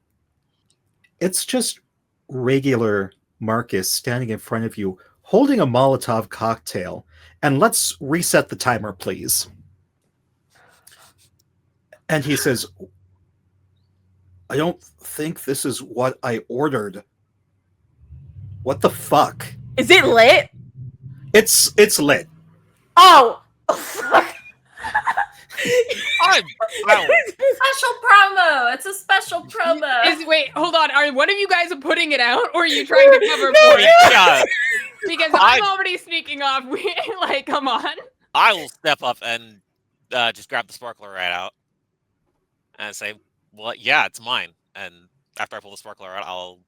it's just regular Marcus standing in front of you holding a Molotov cocktail. And let's reset the timer, please. And he says, I don't think this is what I ordered. What the fuck? Is it lit? It's lit. Oh, fuck. Special promo. It's a special promo. Wait, hold on. Are one of you guys putting it out, or are you trying to cover for it? Yeah. Because I'm already sneaking off. Like, come on. I will step up and just grab the sparkler right out and say, well, yeah, it's mine. And after I pull the sparkler out, I'll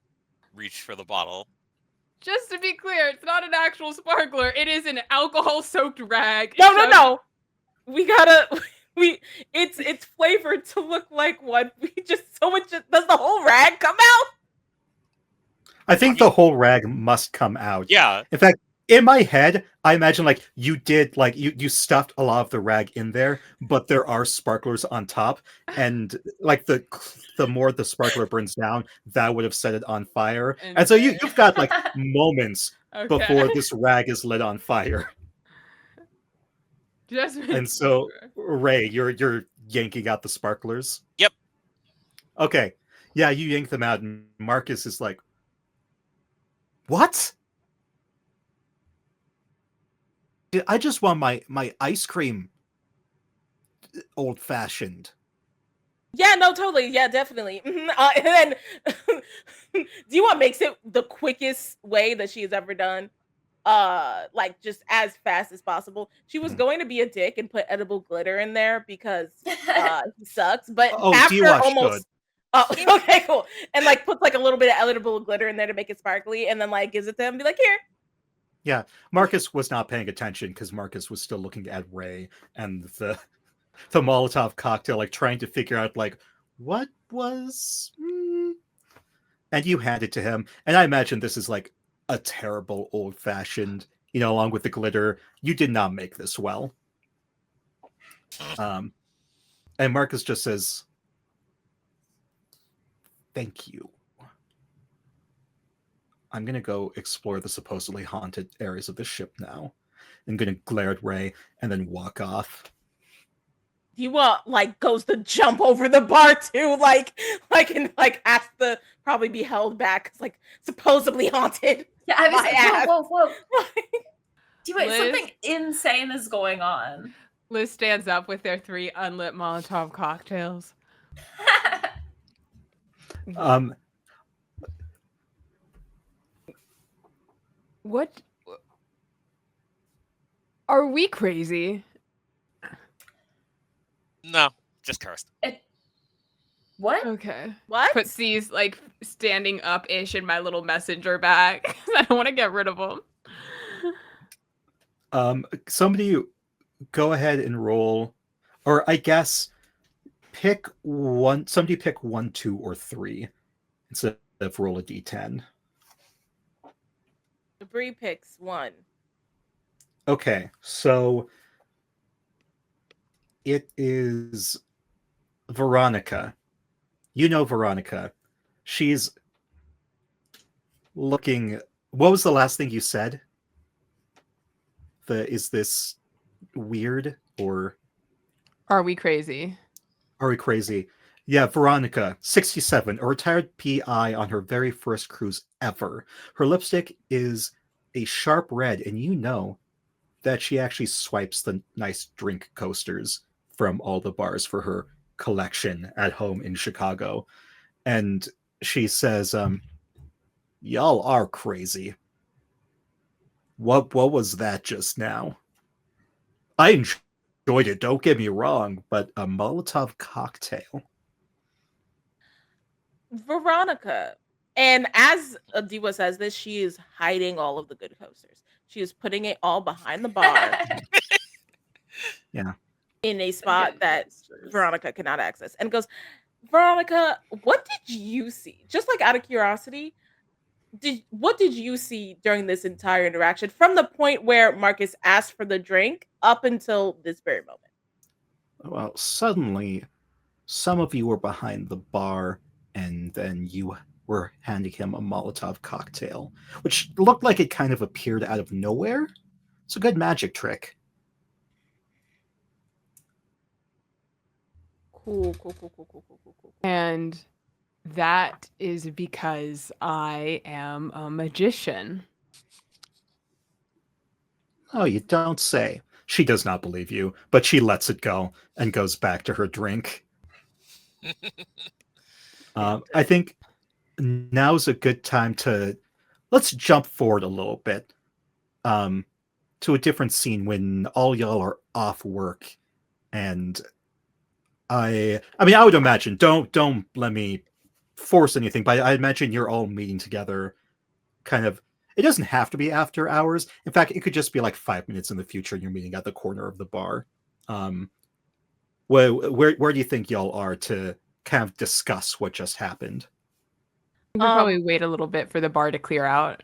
reach for the bottle. Just to be clear, it's not an actual sparkler. It is an alcohol-soaked rag. No. We gotta. It's flavored to look like one. Does the whole rag come out? I think the whole rag must come out. Yeah. In fact, in my head, I imagine like you did, like you stuffed a lot of the rag in there, but there are sparklers on top, and like the more the sparkler burns down, that would have set it on fire. And so you've got like moments before this rag is lit on fire. And so, Ray, you're yanking out the sparklers. Yep. Okay. Yeah, you yank them out, and Marcus is like, "What? I just want my ice cream old fashioned." Yeah, no, totally. Yeah, definitely. And then Diwa makes it the quickest way that she has ever done. Like just as fast as possible. She was going to be a dick and put edible glitter in there because he sucks. But after almost okay, cool. And like puts like a little bit of edible glitter in there to make it sparkly, and then like gives it to him and be like, here. Yeah, Marcus was not paying attention because Marcus was still looking at Ray and the Molotov cocktail, like trying to figure out like what was. And you hand it to him, and I imagine this is like a terrible old fashioned, along with the glitter. You did not make this well. And Marcus just says, "Thank you. I'm going to go explore the supposedly haunted areas of the ship now." I'm going to glare at Ray and then walk off. Diwa like goes to jump over the bar too, and has to probably be held back. It's like supposedly haunted. Yeah, I was like, whoa. Diwa, something insane is going on. Liz stands up with their 3 unlit Molotov cocktails. What? Are we crazy? No, just cursed. What? Okay. What? Put C's like standing up-ish in my little messenger bag. I don't want to get rid of them. Somebody go ahead and roll, or I guess pick one. Somebody pick 1, 2, or 3 instead of roll a d10. Brie picks 1. Okay, so it is Veronica. You know Veronica. She's looking. What was the last thing you said? Is this weird, or Are we crazy? are we crazy? Yeah, Veronica, 67, a retired PI on her very first cruise ever. Her lipstick is a sharp red, and you know that she actually swipes the nice drink coasters from all the bars for her collection at home in Chicago. And she says, "Y'all are crazy. What was that just now? I enjoyed it, don't get me wrong, but a Molotov cocktail." Veronica. And as Diwa says this, she is hiding all of the good coasters. She is putting it all behind the bar. Yeah. In a spot that Veronica cannot access. And goes, Veronica, what did you see? Just like out of curiosity, what did you see during this entire interaction from the point where Marcus asked for the drink up until this very moment? Well, suddenly, some of you were behind the bar, and then you were handing him a Molotov cocktail, which looked like it kind of appeared out of nowhere. It's a good magic trick. Cool. And that is because I am a magician. Oh, you don't say. She does not believe you, but she lets it go and goes back to her drink. I think now's a good time to let's jump forward a little bit to a different scene when all y'all are off work, and I mean I would imagine don't let me force anything, but I imagine you're all meeting together kind of It doesn't have to be after hours. In fact, it could just be like 5 minutes in the future and you're meeting at the corner of the bar. Where do you think y'all are to kind of discuss what just happened? We could probably wait a little bit for the bar to clear out.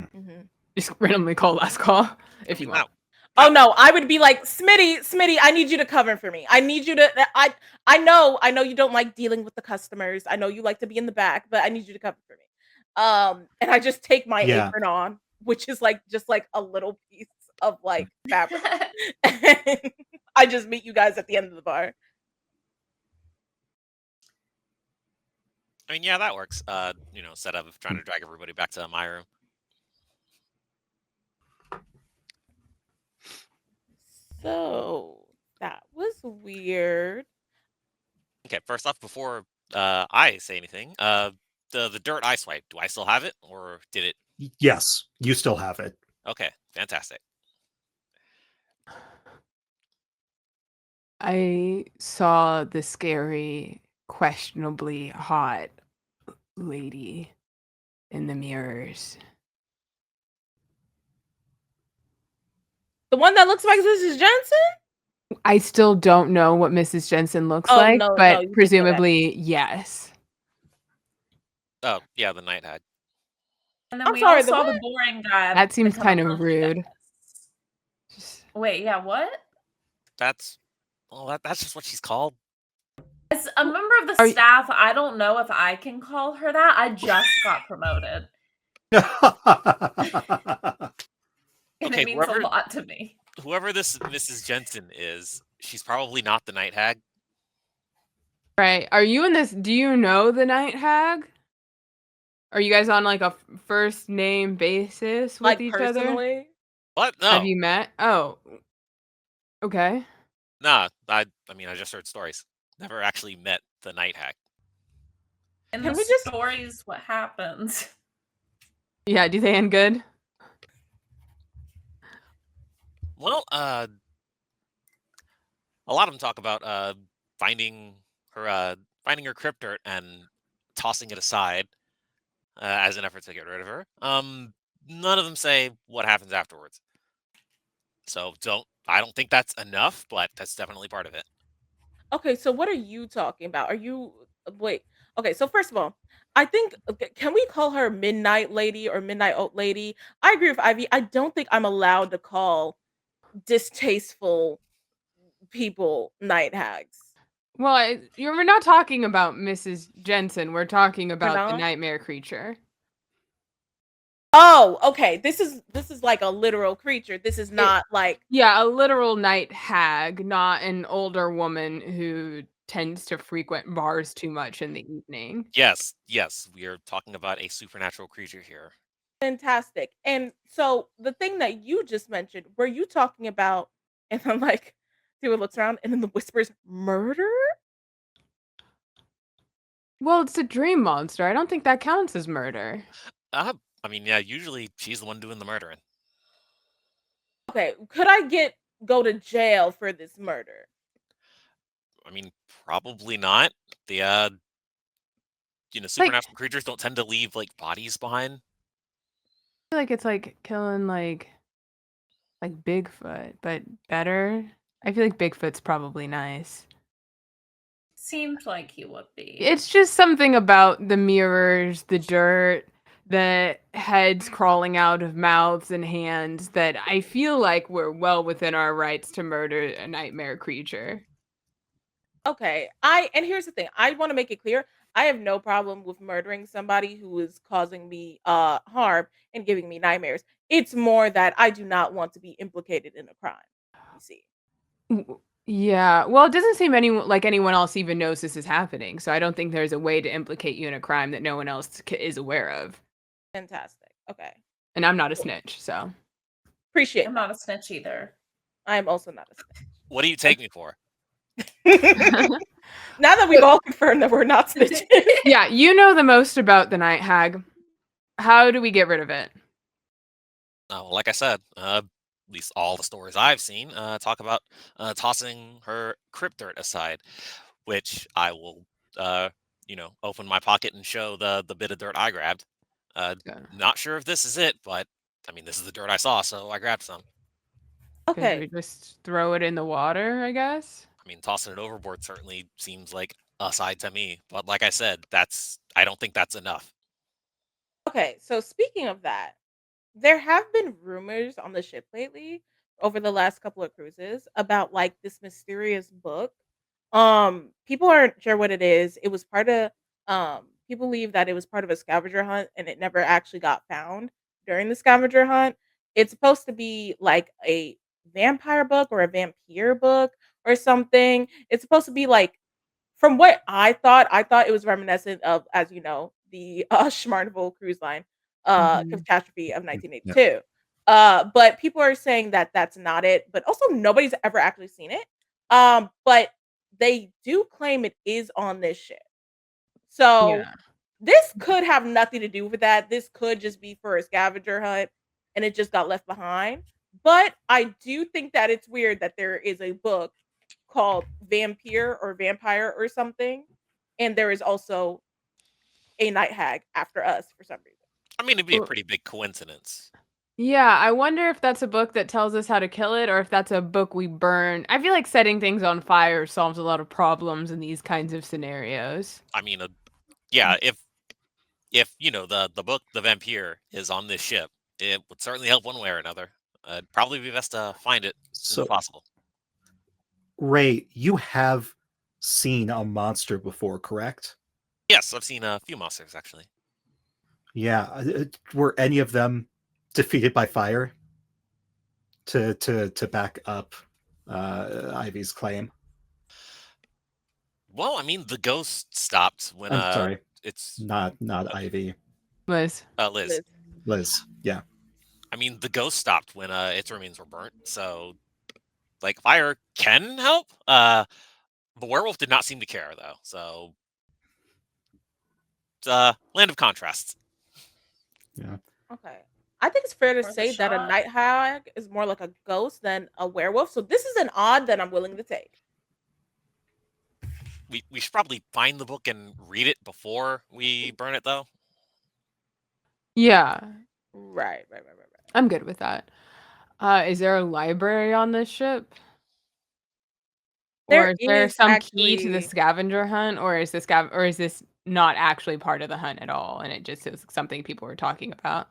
Mhm. Just randomly call last call if you want. Oh no, I would be like, Smitty, I need you to cover for me. I need you to I know you don't like dealing with the customers. I know you like to be in the back, but I need you to cover for me. And I just take my Yeah. apron on, which is like just like a little piece of like fabric. And I just meet you guys at the end of the bar. I mean, yeah, that works. Instead of trying to drag everybody back to my room. So that was weird. Okay, first off, before I say anything, the dirt I swiped, do I still have it, or did it? Yes, you still have it. Okay, fantastic. I saw the scary, questionably hot lady in the mirrors. The one that looks like Mrs. Jensen? I still don't know what Mrs. Jensen looks Oh, like, no, but you just said that. presumably, yes. Oh, yeah, the night hag. And then I'm we sorry, all the saw what? the boring guy. That seems become kind a of monkey rude. dentist. Wait, yeah, what? That's just what she's called. As a member of the staff, I don't know if I can call her that. I just got promoted. And Okay, it means a lot to me. Whoever this Mrs. Jensen is, she's probably not the night hag. Right. Are you in this? Do you know the night hag? Are you guys on like a first name basis with Like each personally? other? What? No. Have you met? Oh. Okay. Nah, I mean, I just heard stories. Never actually met the night hag. In Can the we just- stories, what happens? Yeah, do they end good? Well, a lot of them talk about finding her crypt dirt and tossing it aside as an effort to get rid of her. None of them say what happens afterwards. So I don't think that's enough, but that's definitely part of it. Okay, so what are you talking about? Are you wait? Okay, so first of all, I think can we call her Midnight Lady or Midnight Oat Lady? I agree with Ivy. I don't think I'm allowed to call distasteful people night hags. Well, we're not talking about Mrs. Jensen. We're talking about the not? nightmare creature. Oh, okay. This is like a literal creature. This is not like Yeah, a literal night hag, not an older woman who tends to frequent bars too much in the evening. Yes, we are talking about a supernatural creature here. fantastic. And so the thing that you just mentioned, were you talking about? And I'm like, Dua looks around and then the whispers, murder? Well, it's a dream monster. I don't think that counts as murder. I mean, yeah, usually she's the one doing the murdering. Okay, could I go to jail for this murder? I mean, probably not. The supernatural creatures don't tend to leave like bodies behind. I feel like it's like killing like Bigfoot, but better. I feel like Bigfoot's probably nice. Seemed like he would be. It's just something about the mirrors, the dirt, the heads crawling out of mouths and hands that I feel like we're well within our rights to murder a nightmare creature. Okay, and here's the thing. I want to make it clear. I have no problem with murdering somebody who is causing me harm and giving me nightmares. It's more that I do not want to be implicated in a crime. You see. Yeah, well, it doesn't seem anyone else even knows this is happening, so I don't think there's a way to implicate you in a crime that no one else is aware of. Fantastic. Okay. And I'm not a snitch, so. Appreciate I'm that. not a snitch either. I am also not a snitch. What do you take me for? Now that we've all confirmed that we're not snitches. Yeah, you know the most about the night hag. How do we get rid of it? Like I said, at least all the stories I've seen talk about tossing her crypt dirt aside, which I will, open my pocket and show the bit of dirt I grabbed. Okay. Not sure if this is it, but I mean, this is the dirt I saw, so I grabbed some. Could Okay. we just throw it in the water, I guess? I mean, tossing it overboard certainly seems like a side to me, but like I said, I don't think that's enough. Okay. So speaking of that, there have been rumors on the ship lately over the last couple of cruises about like this mysterious book. People aren't sure what it is. It was part of people believe that it was part of a scavenger hunt and it never actually got found during the scavenger hunt. It's supposed to be like a vampire book or a vampire book or something. It's supposed to be like from what I thought it was reminiscent of, as you know, the, Schmarnville cruise line, Mhm. catastrophe of Yeah. 1982. But people are saying that that's not it, but also nobody's ever actually seen it. But they do claim it is on this ship. So, Yeah. this could have nothing to do with that. This could just be for a scavenger hunt, and it just got left behind. But I do think that it's weird that there is a book called Vampire or Vampire or something, and there is also a night hag after us for some reason. I mean, it'd be a Well, pretty big coincidence. yeah, I wonder if that's a book that tells us how to kill it or if that's a book we burn. I feel like setting things on fire solves a lot of problems in these kinds of scenarios. I mean, yeah, if the book The Vampire is on this ship, it would certainly help one way or another. It'd probably be best to find it as soon as So, possible. Ray, you have seen a monster before, correct? Yes, I've seen a few monsters actually. Yeah. Were any of them defeated by fire to back up Ivy's claim? Well, I mean, the ghost stopped when I'm sorry, it's not uh, Ivy, Liz. Liz. Liz. Liz. Yeah. I mean, the ghost stopped when its remains were burnt. So, like, fire can help. The werewolf did not seem to care though. So, it's land of contrasts. Yeah. Okay. I think it's fair to Worth a say that a shot. night hag is more like a ghost than a werewolf. So this is an odd that I'm willing to take. We should probably find the book and read it before we burn it though. Yeah, Right. I'm good with that. Is there a library on this ship? Or There is there is some key to the actually scavenger hunt, or is this not actually part of the hunt at all, and it just is something people were talking about?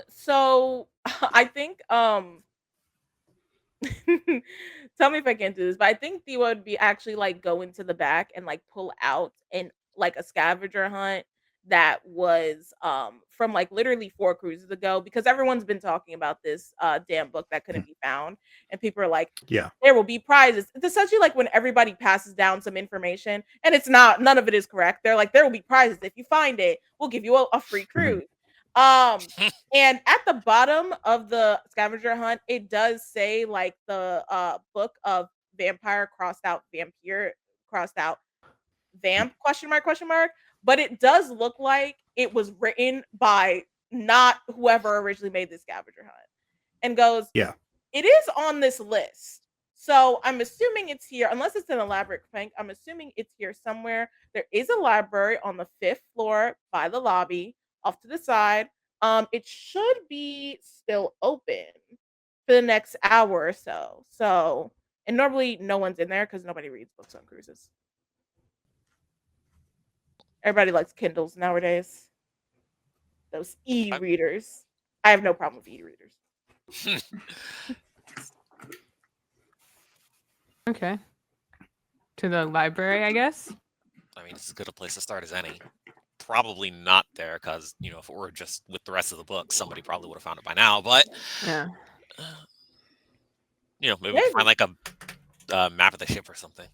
so I think tell me if I can't do this, but I think Thea would be actually like go into the back and like pull out and like a scavenger hunt that was from like literally 4 cruises ago because everyone's been talking about this damn book that couldn't be found and people are like Yeah. there will be prizes. It's essentially like when everybody passes down some information and it's not none of it is correct. They're like there will be prizes if you find it. We'll give you a free Mhm. cruise. Um and at the bottom of the scavenger hunt, it does say like the book of vampire crossed out vampire crossed out vamp question mark. But it does look like it was written by not whoever originally made this scavenger hunt and goes, Yeah. it is on this list. So I'm assuming it's here, unless it's an elaborate prank. I'm assuming it's here somewhere. There is a library on the 5th floor by the lobby, off to the side. It should be still open for the next hour or so. So, and normally no one's in there because nobody reads books on cruises. Everybody likes Kindles nowadays. Those I- e-readers. I have no problem with e-readers. Okay. To the library, I guess? I mean, it's as good a place to start as any. Probably not there because if it were just with the rest of the book, somebody probably would have found it by now. But Yeah. maybe we can find like a map of the ship or something.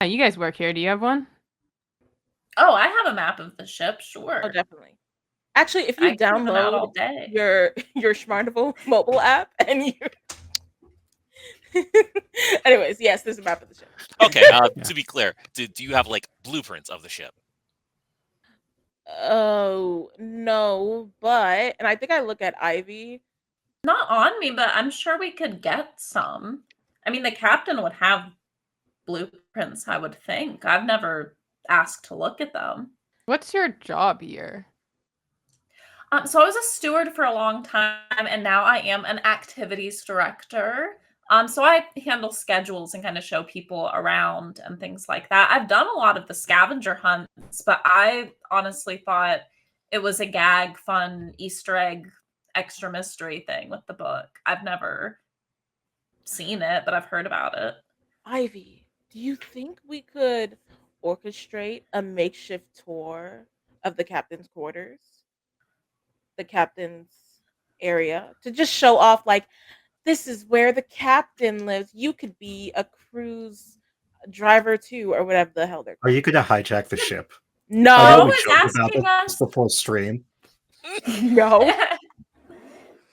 You guys work here. Do you have one? Oh, I have a map of the ship, Oh, sure. definitely. Actually, if I you keep them out download all day. your Schmarnville mobile app and you anyways, yes, there's a map of the ship. Okay. Yeah. To be clear, do you have like blueprints of the ship? Oh no, but and I think I look at Ivy. Not on me, but I'm sure we could get some. I mean, the captain would have blueprints, I would think. I've never asked to look at them. What's your job here? So I was a steward for a long time, and now I am an activities director. So I handle schedules and kind of show people around and things like that. I've done a lot of the scavenger hunts, but I honestly thought it was a gag, fun Easter egg, extra mystery thing with the book. I've never seen it, but I've heard about it. Ivy, do you think we could orchestrate a makeshift tour of the captain's quarters, the captain's area, to just show off, like, this is where the captain lives. You could be a cruise driver too, or whatever the hell they're Are called. you going to hijack the ship? I No, know we always joked about asking this us- before stream. no.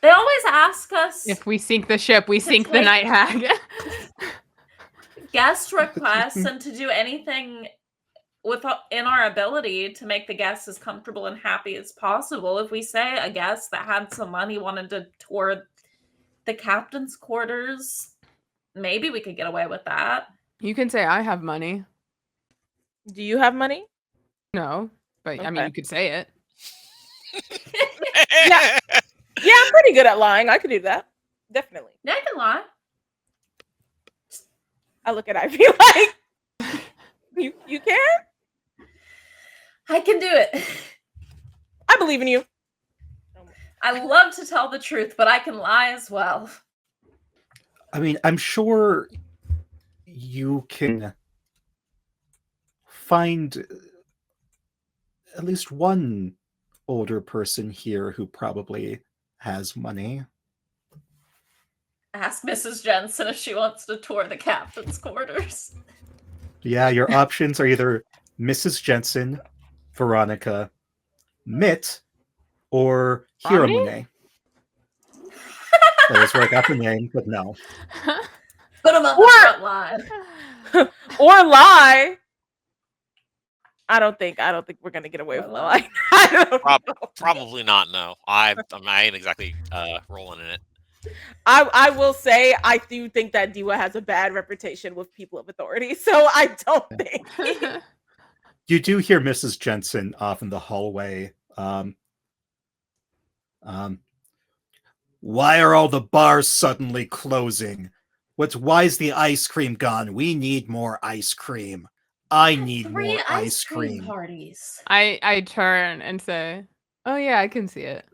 They always ask us If we sink the ship, we To sink the take- night hag. guest requests and to do anything in our ability to make the guests as comfortable and happy as possible. If we say a guest that had some money wanted to tour the captain's quarters, maybe we could get away with that. You can say I have money. Do you have money? No, but I mean, Okay. you could say it. Yeah. Yeah, I'm pretty good at lying. I could do that. Definitely. Yeah, I can lie. I look at Ivy like, you can? I can do it. I believe in you. I love to tell the truth, but I can lie as well. I mean, I'm sure you can find at least one older person here who probably has money. Ask Mrs. Jensen if she wants to tour the captain's quarters. Yeah, your options are either Mrs. Jensen, Veronica, Mitt, or Romney? Hiramune. That is where I got the name, but no. Put them on the front line. Or lie. I don't think we're gonna get away with lying. I don't know. Probably not. No, I ain't exactly rolling in it. I will say I do think that Diwa has a bad reputation with people of authority, so I don't think. You do hear Mrs. Jensen off in the hallway. Why are all the bars suddenly closing? Why is the ice cream gone? We need more ice cream. I need Three more ice cream. parties. I turn and say, "Oh yeah, I can see it."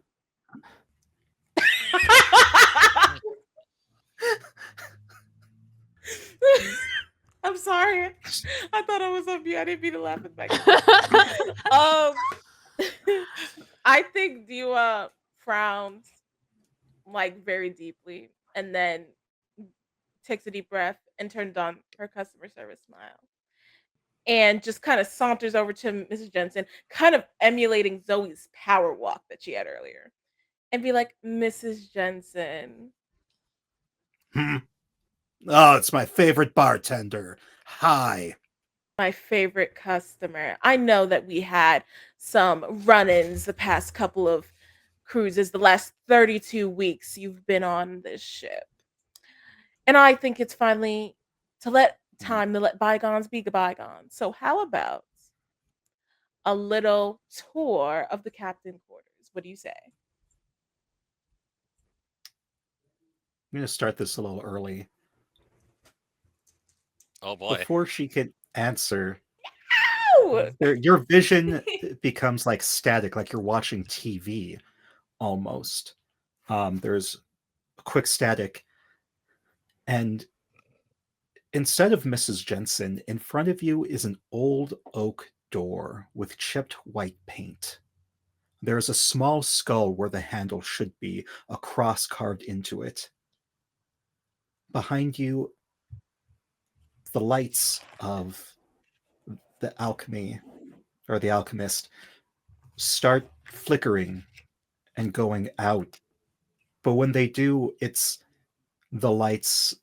I'm sorry. I thought I was on mute. I didn't mean to laugh at back. I think Diwa frowns like very deeply and then takes a deep breath and turns on her customer service smile and just kind of saunters over to Mrs. Jensen, kind of emulating Zoe's power walk that she had earlier, and be like, Mrs. Jensen. Oh, it's my favorite bartender. Hi. My favorite customer. I know that we had some run-ins the past couple of cruises, the last 32 weeks you've been on this ship. And I think it's finally time to let bygones be bygones. So how about a little tour of the captain quarters? What do you say? I'm going to start this a little early. Oh boy. Before she can answer, Ow! your vision becomes like static, like you're watching TV almost. There's a quick static, and instead of Mrs. Jensen, in front of you is an old oak door with chipped white paint. There is a small skull where the handle should be, a cross carved into it. Behind you, the lights of the alchemy, or the alchemist, start flickering and going out. But when they do, it's the lights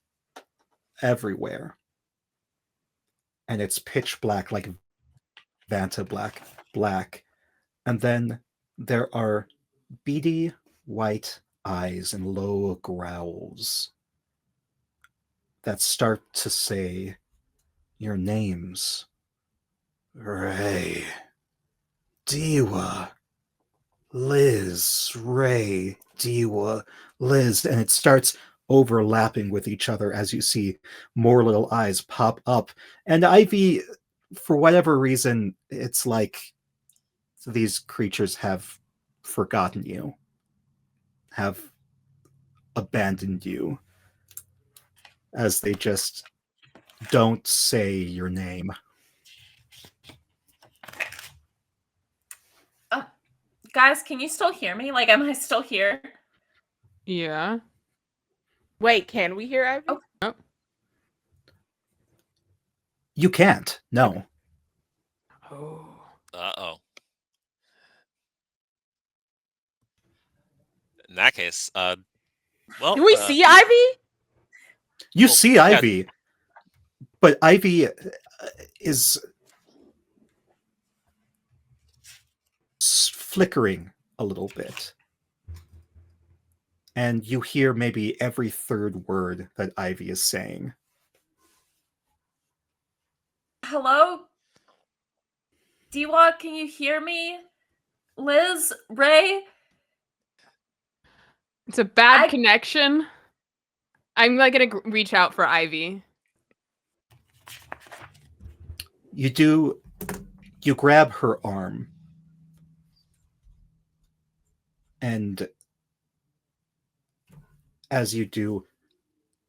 everywhere. And it's pitch black, like Vanta black. And then there are beady white eyes and low growls that start to say your names. Ray. Diwa. Liz, Ray, Diwa, Liz, and it starts overlapping with each other as you see more little eyes pop up. And Ivy, for whatever reason, it's like these creatures have forgotten you, have abandoned you, as they just don't say your name. Guys, can you still hear me? Like, am I still here? Yeah. Wait, can we hear Ivy? Oh. Oh. You can't, no. Oh. Uh-oh. In that case, well, Do we see Ivy? You Well, see yeah. Ivy, but Ivy is flickering a little bit. And you hear maybe every third word that Ivy is saying. Hello? Diwa, can you hear me? Liz? Ray? It's a bad I- connection. I'm like gonna reach out for Ivy. You grab her arm. And as you do,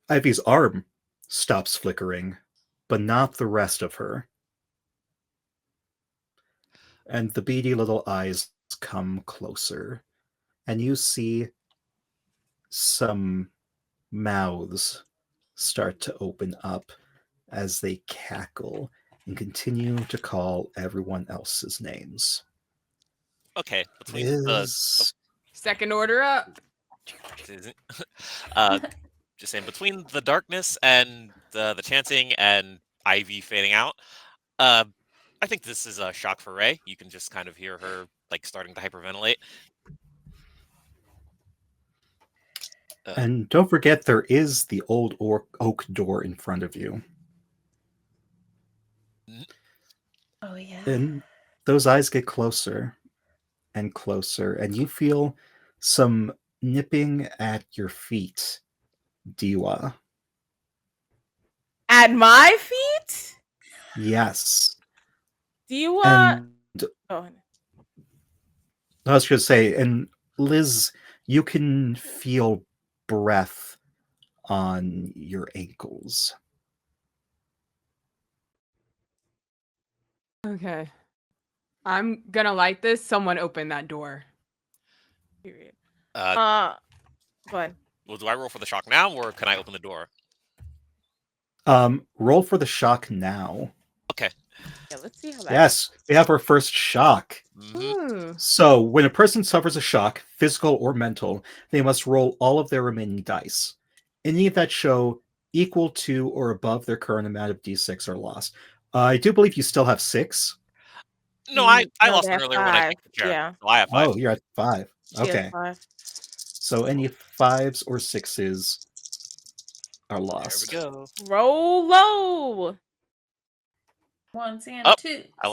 Ivy's arm stops flickering, but not the rest of her. And the beady little eyes come closer, and you see some mouths start to open up as they cackle and continue to call everyone else's names. okay. Between Liz. Second order up. Just saying, between the darkness and the chanting and Ivy fading out, I think this is a shock for Ray. You can just kind of hear her like starting to hyperventilate. And don't forget, there is the old oak door in front of you. Oh, yeah. And those eyes get closer and closer, and you feel some nipping at your feet, Diwa. At my feet? Yes. Do you want? And Oh, I was going to say, and Liz, you can feel breath on your ankles. Okay. I'm gonna light this. Someone open that door. period. Go ahead. Well, do I roll for the shock now, or can I open the door? Roll for the shock now. Okay. Yeah, let's see how that. Yes, we have our first shock. Mm-hmm. Ooh. So, when a person suffers a shock, physical or mental, they must roll all of their remaining dice. Any that show equal to or above their current amount of d6 are lost. I do believe you still have 6. No, I No, lost they one have earlier when I 5. kicked the chair. Yeah. So I have 5. Oh, you're at 5. She has Okay. 5. So, any 5s or 6s are There lost. we go. Roll low. 1s and Oh, 2s. I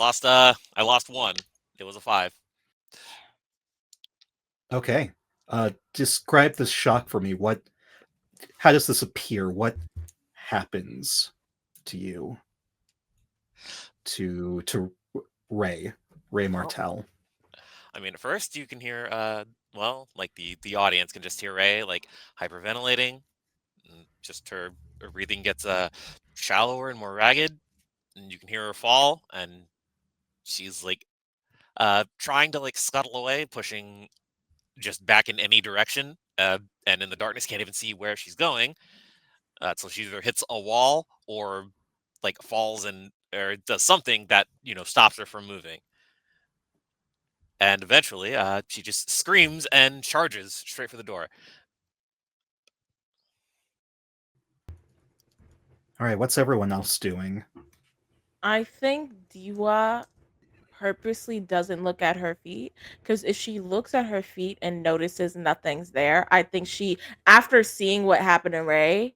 lost 1. It was a 5. Okay. Describe this shock for me. How does this appear? What happens to you? To Ray Martell. I mean, at first you can hear, well, like the audience can just hear Ray like hyperventilating. And just her breathing gets shallower and more ragged, and you can hear her fall, and she's like trying to like scuttle away, pushing just back in any direction, and in the darkness can't even see where she's going. So she either hits a wall or like falls and or does something that stops her from moving. And eventually, she just screams and charges straight for the door. All right, what's everyone else doing? I think Diwa purposely doesn't look at her feet, because if she looks at her feet and notices nothing's there, I think she, after seeing what happened to Ray,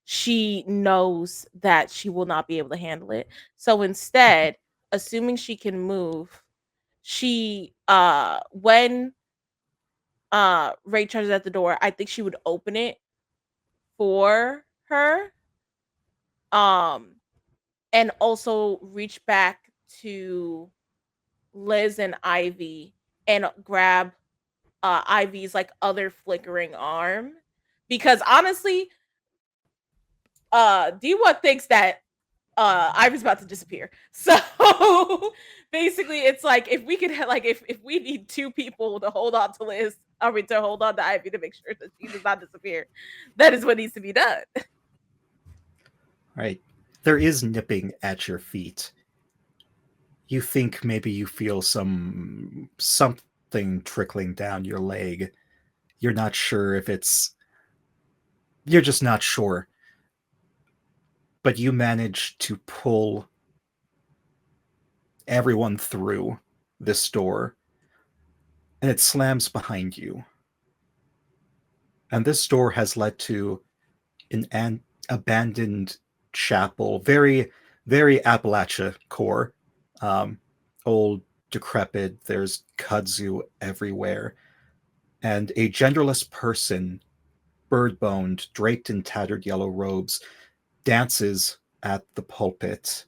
she knows that she will not be able to handle it. So instead, assuming she can move, she when Ray charges at the door, I think she would open it for her. And also reach back to Liz and Ivy and grab Ivy's like other flickering arm. Because honestly, D1 thinks that Ivy's about to disappear. So basically it's like if we could like if we need two people to hold on to Liz, I mean to hold on to Ivy to make sure that she does not disappear, that is what needs to be done. Right. There is nipping at your feet. You think maybe you feel something trickling down your leg. You're not sure if it's... You're just not sure. But you manage to pull everyone through this door, and it slams behind you. And this door has led to an abandoned chapel, very, very Appalachia core. Old, decrepit, there's kudzu everywhere. And a genderless person, bird-boned, draped in tattered yellow robes, dances at the pulpit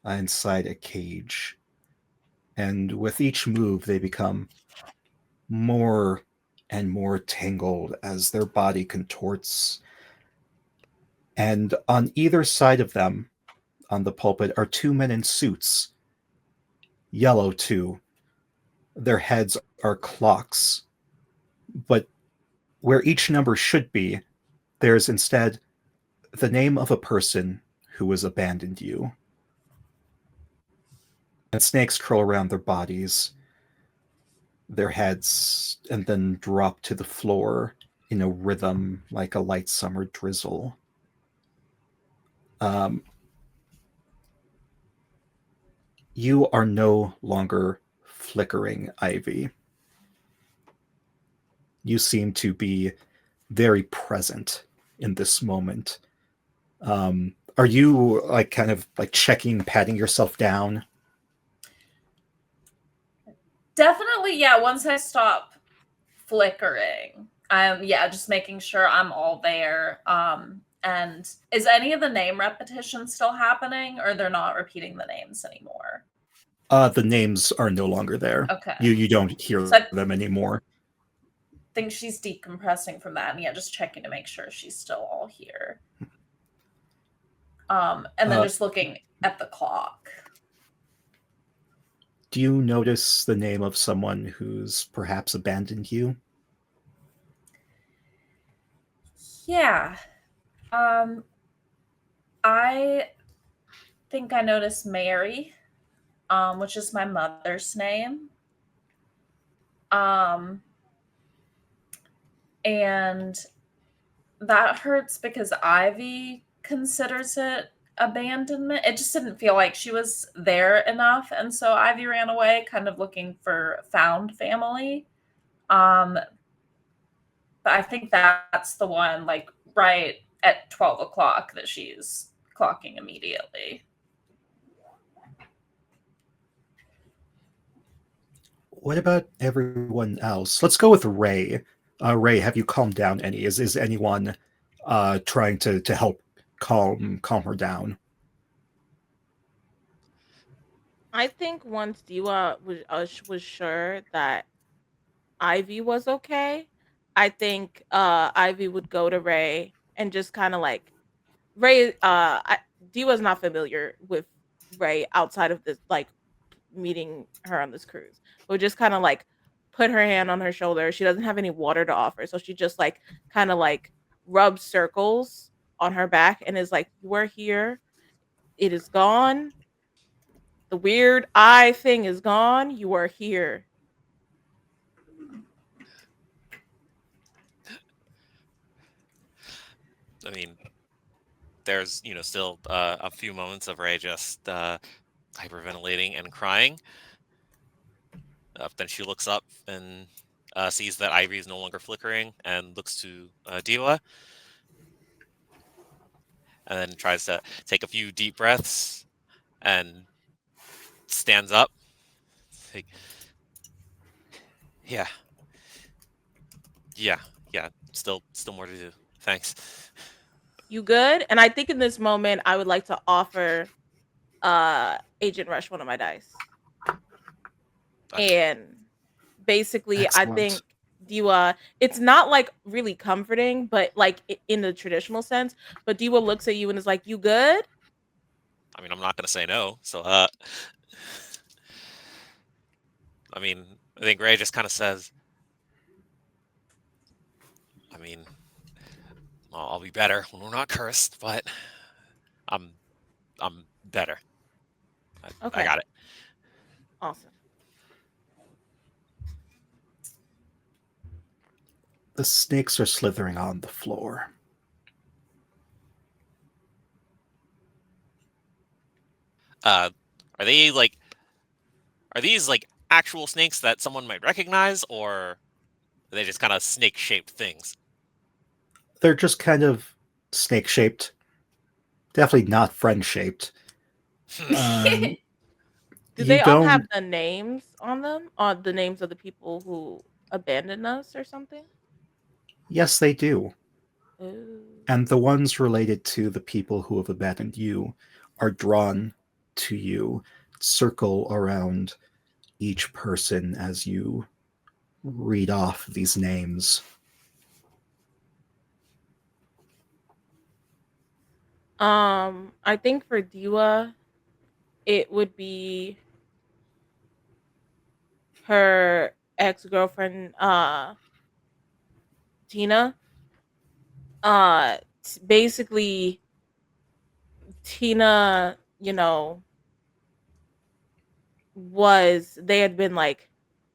inside a cage. And with each move, they become more and more tangled as their body contorts. And on either side of them, on the pulpit, are two men in suits. Yellow, too. Their heads are clocks. But where each number should be, there's instead the name of a person who has abandoned you. And snakes curl around their bodies, their heads, and then drop to the floor in a rhythm like a light summer drizzle. You are no longer flickering, Ivy. You seem to be very present in this moment. Are you like kind of like checking, patting yourself down? Definitely, yeah. Once I stop flickering, yeah, just making sure I'm all there. And is any of the name repetition still happening, or they're not repeating the names anymore? The names are no longer there. Okay. You don't hear So them anymore. think she's decompressing from that, and yeah, just checking to make sure she's still all here. And then just looking at the clock. Do you notice the name of someone who's perhaps abandoned you? Yeah. I think I noticed Mary, which is my mother's name. And that hurts because Ivy considers it abandonment. It just didn't feel like she was there enough. And so Ivy ran away, kind of looking for found family. But I think that's the one, like right at 12 o'clock, that she's clocking immediately. What about everyone else? Let's go with Ray. Ray, have you calmed down any? Is anyone trying to help calm her down? I think once Diwa was sure that Ivy was okay, I think Ivy would go to Ray and just kind of like Ray. Diwa's not familiar with Ray outside of this, like meeting her on this cruise. Would just kind of like put her hand on her shoulder. She doesn't have any water to offer, so she just like kind of like rubs circles on her back and is like, "You are here. It is gone. The weird eye thing is gone. You are here." I mean, there's still a few moments of Ray just hyperventilating and crying. Then she looks up and sees that Ivy is no longer flickering and looks to Diwa, and then tries to take a few deep breaths and stands up. Like, yeah, Yeah, still more to do. Thanks. You good? And I think in this moment, I would like to offer Agent Rush one of my dice. And basically, I Excellent. think Diwa, it's not like really comforting, but like in the traditional sense. But Diwa looks at you and is like, "You good?" I mean, I'm not gonna say no. So, I mean, I think Ray just kind of says, I mean, I'll be better when we're not cursed, but I'm better. I Okay, got it. awesome. The snakes are slithering on the floor. Are they like, are these like actual snakes that someone might recognize, or are they just kind of snake-shaped things? They're just kind of snake-shaped. Definitely not friend-shaped. Um, Do you they all have don't... the names on them? Or the names of the people who abandoned us or something? Yes, they do. Ooh. And the ones related to the people who have abandoned you are drawn to you, circle around each person as you read off these names. I think for Diwa, it would be her ex-girlfriend, Tina. Basically, Tina, they had been like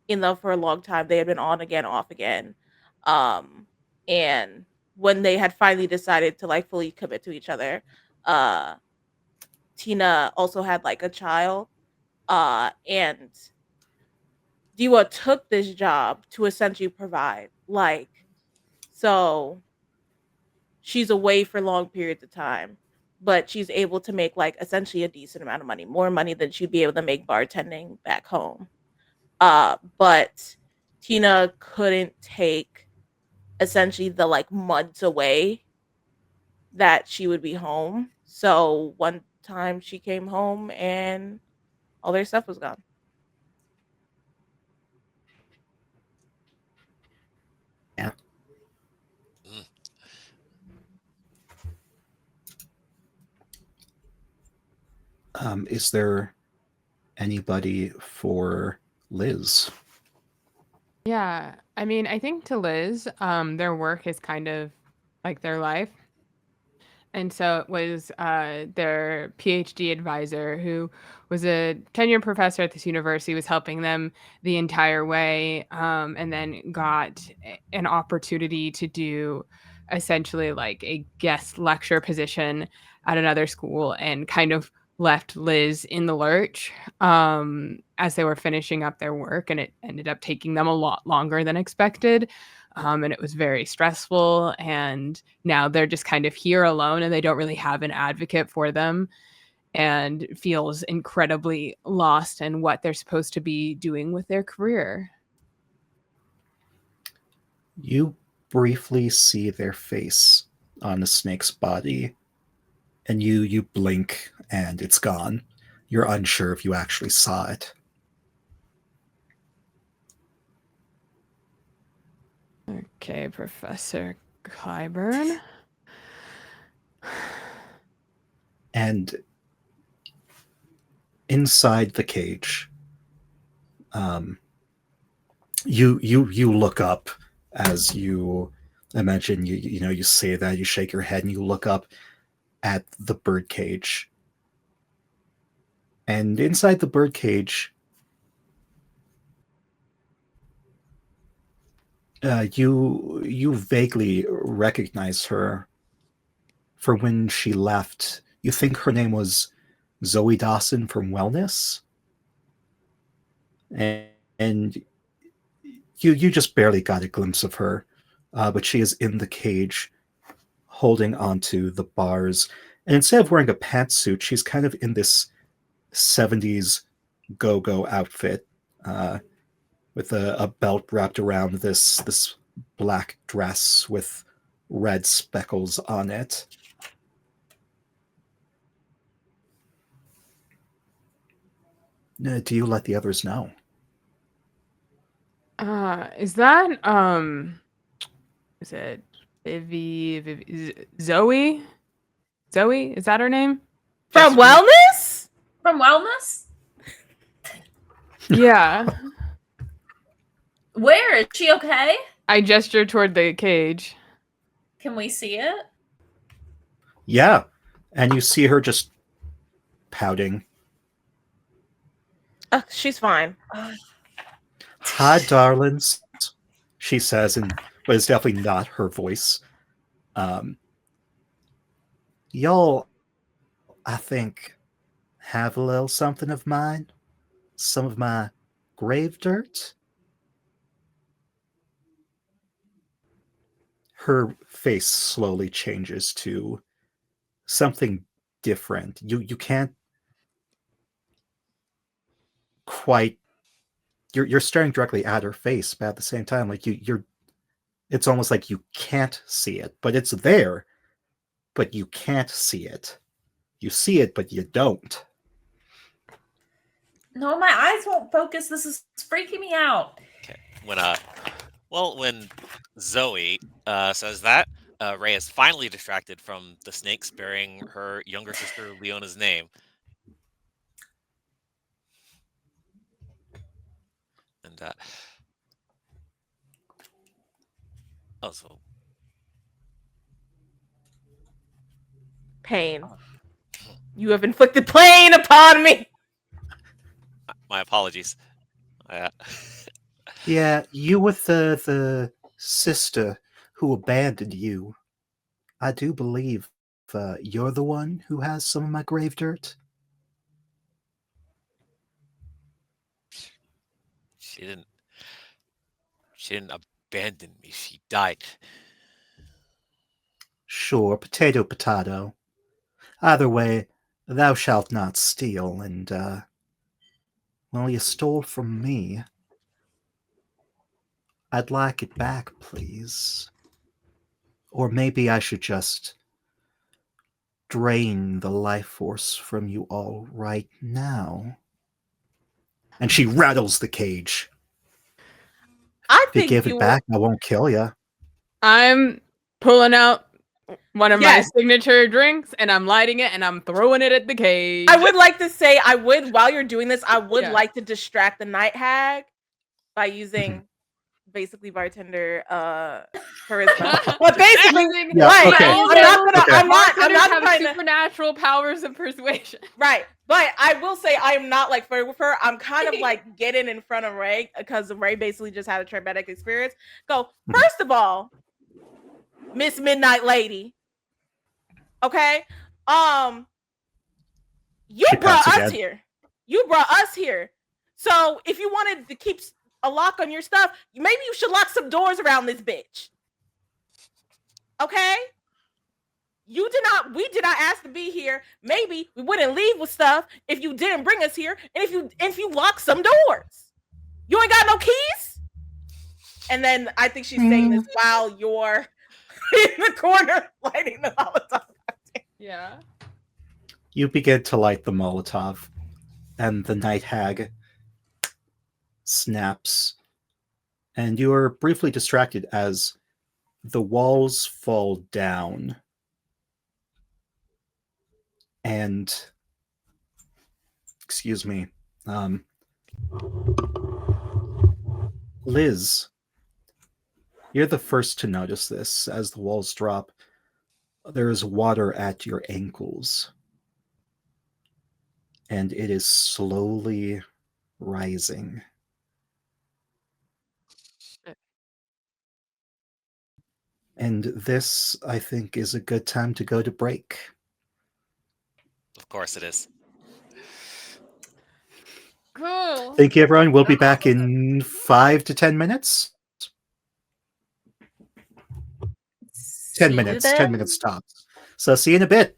in love for a long time. They had been on again, off again. Um, and when they had finally decided to like fully commit to each other, uh, Tina also had like a child. And Diwa took this job to essentially provide. So she's away for long periods of time, but she's able to make like essentially a decent amount of money, more money than she'd be able to make bartending back home. But Tina couldn't take essentially the like months away that she would be home. So one time she came home and all their stuff was gone. Yeah. Mm. Is there anybody for Liz? Yeah, I mean, I think to Liz, their work is kind of like their life. And so it was their PhD advisor, who was a tenured professor at this university, was helping them the entire way, and then got an opportunity to do essentially like a guest lecture position at another school, and kind of left Liz in the lurch as they were finishing up their work. And it ended up taking them a lot longer than expected. And it was very stressful. And now they're just kind of here alone, and they don't really have an advocate for them, and feels incredibly lost in what they're supposed to be doing with their career. You briefly see their face on the snake's body, and you blink and it's gone. You're unsure if you actually saw it. Okay, Professor Clyburn. And inside the cage, you look up as you imagine you say that, you shake your head and you look up at the bird cage. And inside the bird cage, you vaguely recognize her for when she left. You think her name was Zoe Dawson from Wellness, and you just barely got a glimpse of her, but she is in the cage, holding onto the bars. And instead of wearing a pantsuit, she's kind of in this 70s go-go outfit, with a belt wrapped around this black dress with red speckles on it. Do you let the others know? Is that is it Zoe? Zoe? Is that her name? From Just- Wellness? From Wellness? Yeah. Where? Is she okay? I gesture toward the cage. Can we see it? Yeah. And you see her just pouting. She's fine. Hi, darlings, she says, but it's definitely not her voice. Y'all, I think, have a little something of mine. Some of my grave dirt. Her face slowly changes to something different. You can't quite. You're staring directly at her face, but at the same time, like you're. It's almost like you can't see it, but it's there, but you can't see it. You see it, but you don't. No, my eyes won't focus. This is freaking me out. Okay. When Zoe says that, Ray is finally distracted from the snakes bearing her younger sister Leona's name. And so Pain. You have inflicted pain upon me. my apologies. Yeah, you with the sister who abandoned you. I do believe you're the one who has some of my grave dirt. She didn't abandon me. She died. Sure, potato, potato. Either way, thou shalt not steal, and, well, you stole from me. I'd like it back, please. Or maybe I should just drain the life force from you all right now. And she rattles the cage. I If you think give you it back, I won't kill you. I'm pulling out one of Yes. my signature drinks and I'm lighting it and I'm throwing it at the cage. I would like to say while you're doing this, I would Yeah. like to distract the night hag by using basically bartender charisma. But basically, Yeah, right. okay. I'm not have trying to supernatural powers of persuasion. right. But I will say I am not like flirting with her. I'm kind of like getting in front of Ray because Ray basically just had a traumatic experience. Go, first of all, Miss Midnight Lady. Okay. You She brought pouts us again. here. You brought us here. So if you wanted to keep a lock on your stuff, maybe you should lock some doors around this bitch. Okay? We did not ask to be here. Maybe we wouldn't leave with stuff if you didn't bring us here, and if you lock some doors. You ain't got no keys? And then I think she's saying this while you're in the corner lighting the Molotov. Yeah. You begin to light the Molotov, and the night hag snaps, and you are briefly distracted as the walls fall down, and excuse me, Liz, you're the first to notice this. As the walls drop, there is water at your ankles, and it is slowly rising. And this, I think, is a good time to go to break. Of course it is. Cool. Thank you, everyone. We'll be back in 5 to 10 minutes. 10 minutes. 10 minutes tops. So see you in a bit.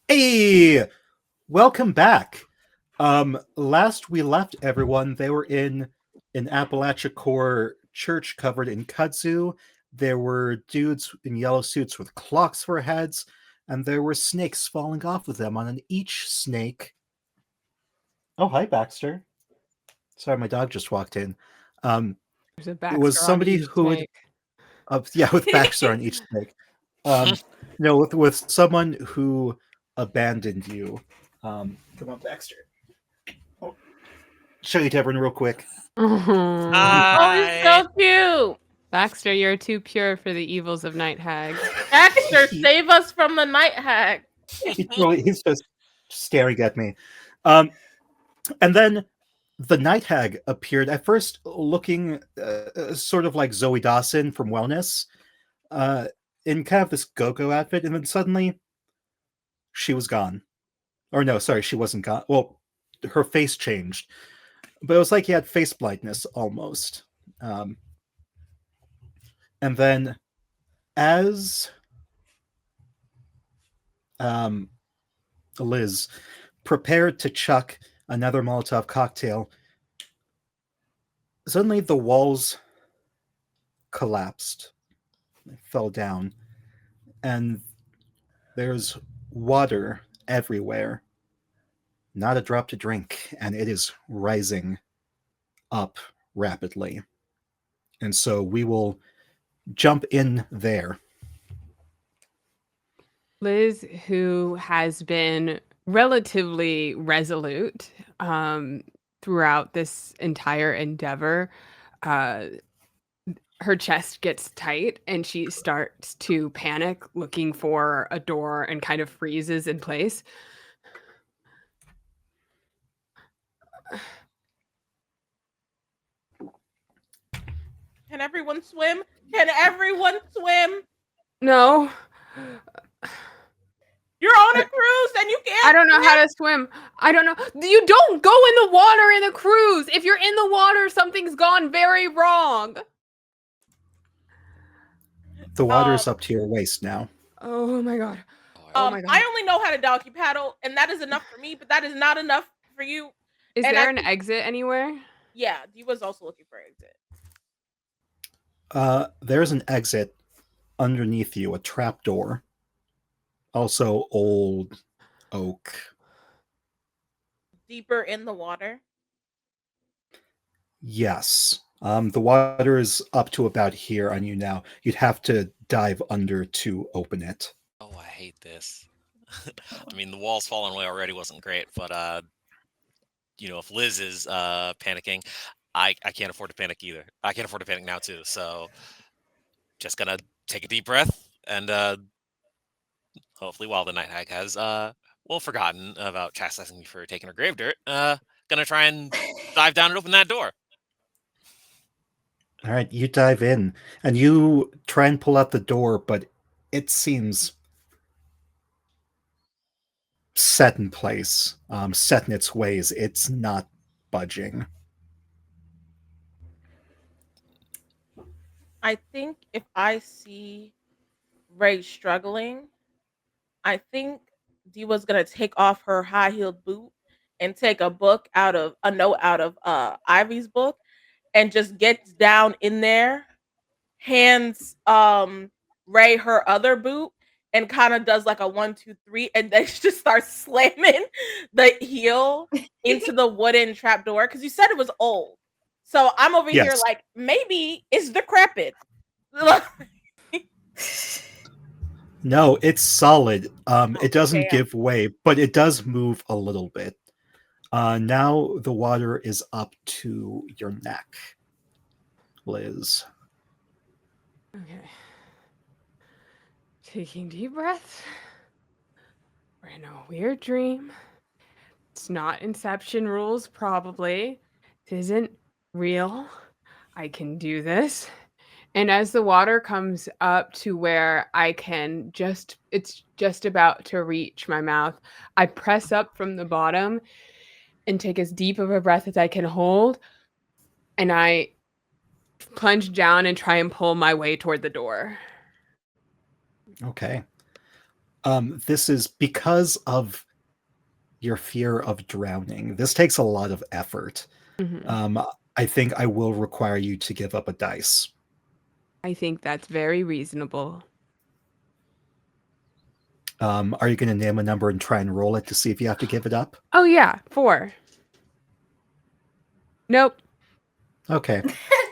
Hey, welcome back. Last we left everyone, they were in an Appalachia church covered in kudzu. There were dudes in yellow suits with clocks for heads, and there were snakes falling off of them. On each snake. Oh, hi, Baxter. Sorry, my dog just walked in. There's a It Baxter was on somebody each who would, snake. with Baxter on each snake. No, with someone who abandoned you. Come on, Baxter. Oh, show you to everyone real quick. Oh, Oh, he's so cute. Baxter, you're too pure for the evils of night hags. Baxter, save us from the night hag. He's just staring at me. And then the night hag appeared at first looking sort of like Zoe Dawson from Wellness, in kind of this go-go outfit, and then suddenly she was gone. Or no, sorry, she wasn't gone. Well, her face changed, but it was like he had face blindness almost. And then as Liz prepared to chuck another Molotov cocktail, suddenly the walls collapsed, fell down, and there's water everywhere. Not a drop to drink, and it is rising up rapidly. And so we will jump in there. Liz, who has been relatively resolute throughout this entire endeavor, her chest gets tight and she starts to panic, looking for a door, and kind of freezes in place. Can everyone swim? Can everyone swim? No. You're on a cruise and you can't. I don't know how to swim. I don't know. You don't go in the water in a cruise. If you're in the water, something's gone very wrong. The water is up to your waist now. Oh my god. Oh my god. I only know how to donkey paddle, and that is enough for me, but that is not enough for you. Is there an exit anywhere? Yeah, he was also looking for an exit. There's an exit underneath you, a trap door. Also old oak. Deeper in the water? Yes. The water is up to about here on you now. You'd have to dive under to open it. Oh, I hate this. I mean, the walls falling away already wasn't great, but if Liz is panicking, I can't afford to panic either. I can't afford to panic now too. So just gonna take a deep breath and hopefully, while the night hag has forgotten about chastising me for taking her grave dirt, gonna try and dive down and open that door. All right, you dive in and you try and pull out the door, but it seems set in place, set in its ways. It's not budging. I think if I see Ray struggling, I think Diva's gonna take off her high-heeled boot and take a note out of Ivy's book and just gets down in there, hands Ray her other boot, and kind of does like a 1, 2, 3, and then she just starts slamming the heel into the wooden trap door because you said it was old. So I'm over here like, maybe it's decrepit. No, it's solid. It doesn't give way, but it does move a little bit. Now the water is up to your neck, Liz. Okay. Taking deep breaths. We're in a weird dream. It's not Inception rules, probably. It isn't real. I can do this. And as the water comes up to where I can it's just about to reach my mouth, I press up from the bottom and take as deep of a breath as I can hold. And I plunge down and try and pull my way toward the door. Okay. This is because of your fear of drowning. This takes a lot of effort. Mhm. I think I will require you to give up a dice. I think that's very reasonable. Are you going to name a number and try and roll it to see if you have to give it up? Oh yeah, 4. Nope. Okay.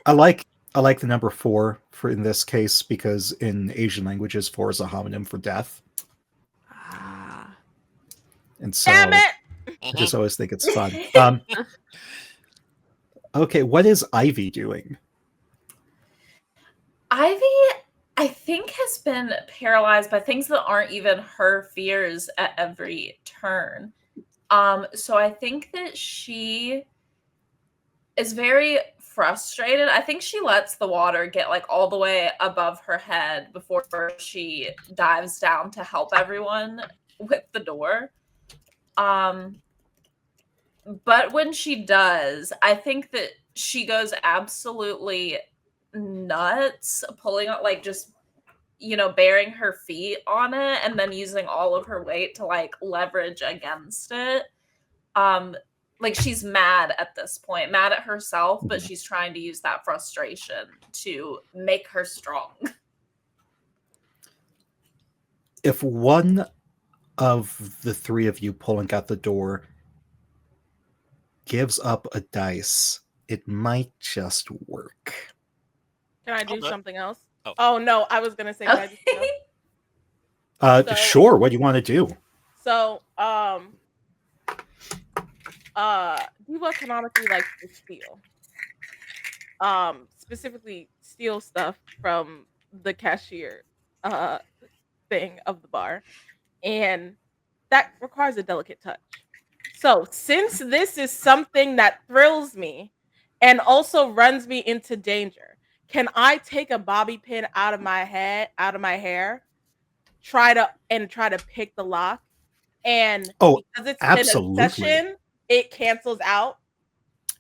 I like the number 4 for in this case because in Asian languages 4 is a homonym for death. Ah. And so Damn it! I just always think it's fun. Okay, what is Ivy doing? Ivy, I think, has been paralyzed by things that aren't even her fears at every turn. So I think that she is very frustrated. I think she lets the water get like all the way above her head before she dives down to help everyone with the door. But when she does, I think that she goes absolutely nuts, pulling out like just bearing her feet on it and then using all of her weight to like leverage against it. Like she's mad at this point, mad at herself, but she's trying to use that frustration to make her strong. If one of the 3 of you pulling out the door gives up a dice, it might just work. Can I do do it. something else? Oh. Oh no, I was gonna say can I do something else? Sure, what do you want to do? So, Diva canonically likes to steal. Specifically steal stuff from the cashier thing of the bar. And that requires a delicate touch. So, since this is something that thrills me and also runs me into danger, can I take a bobby pin out of my hair, try to pick the lock? And Oh, because it's been a absolutely. session, it cancels out.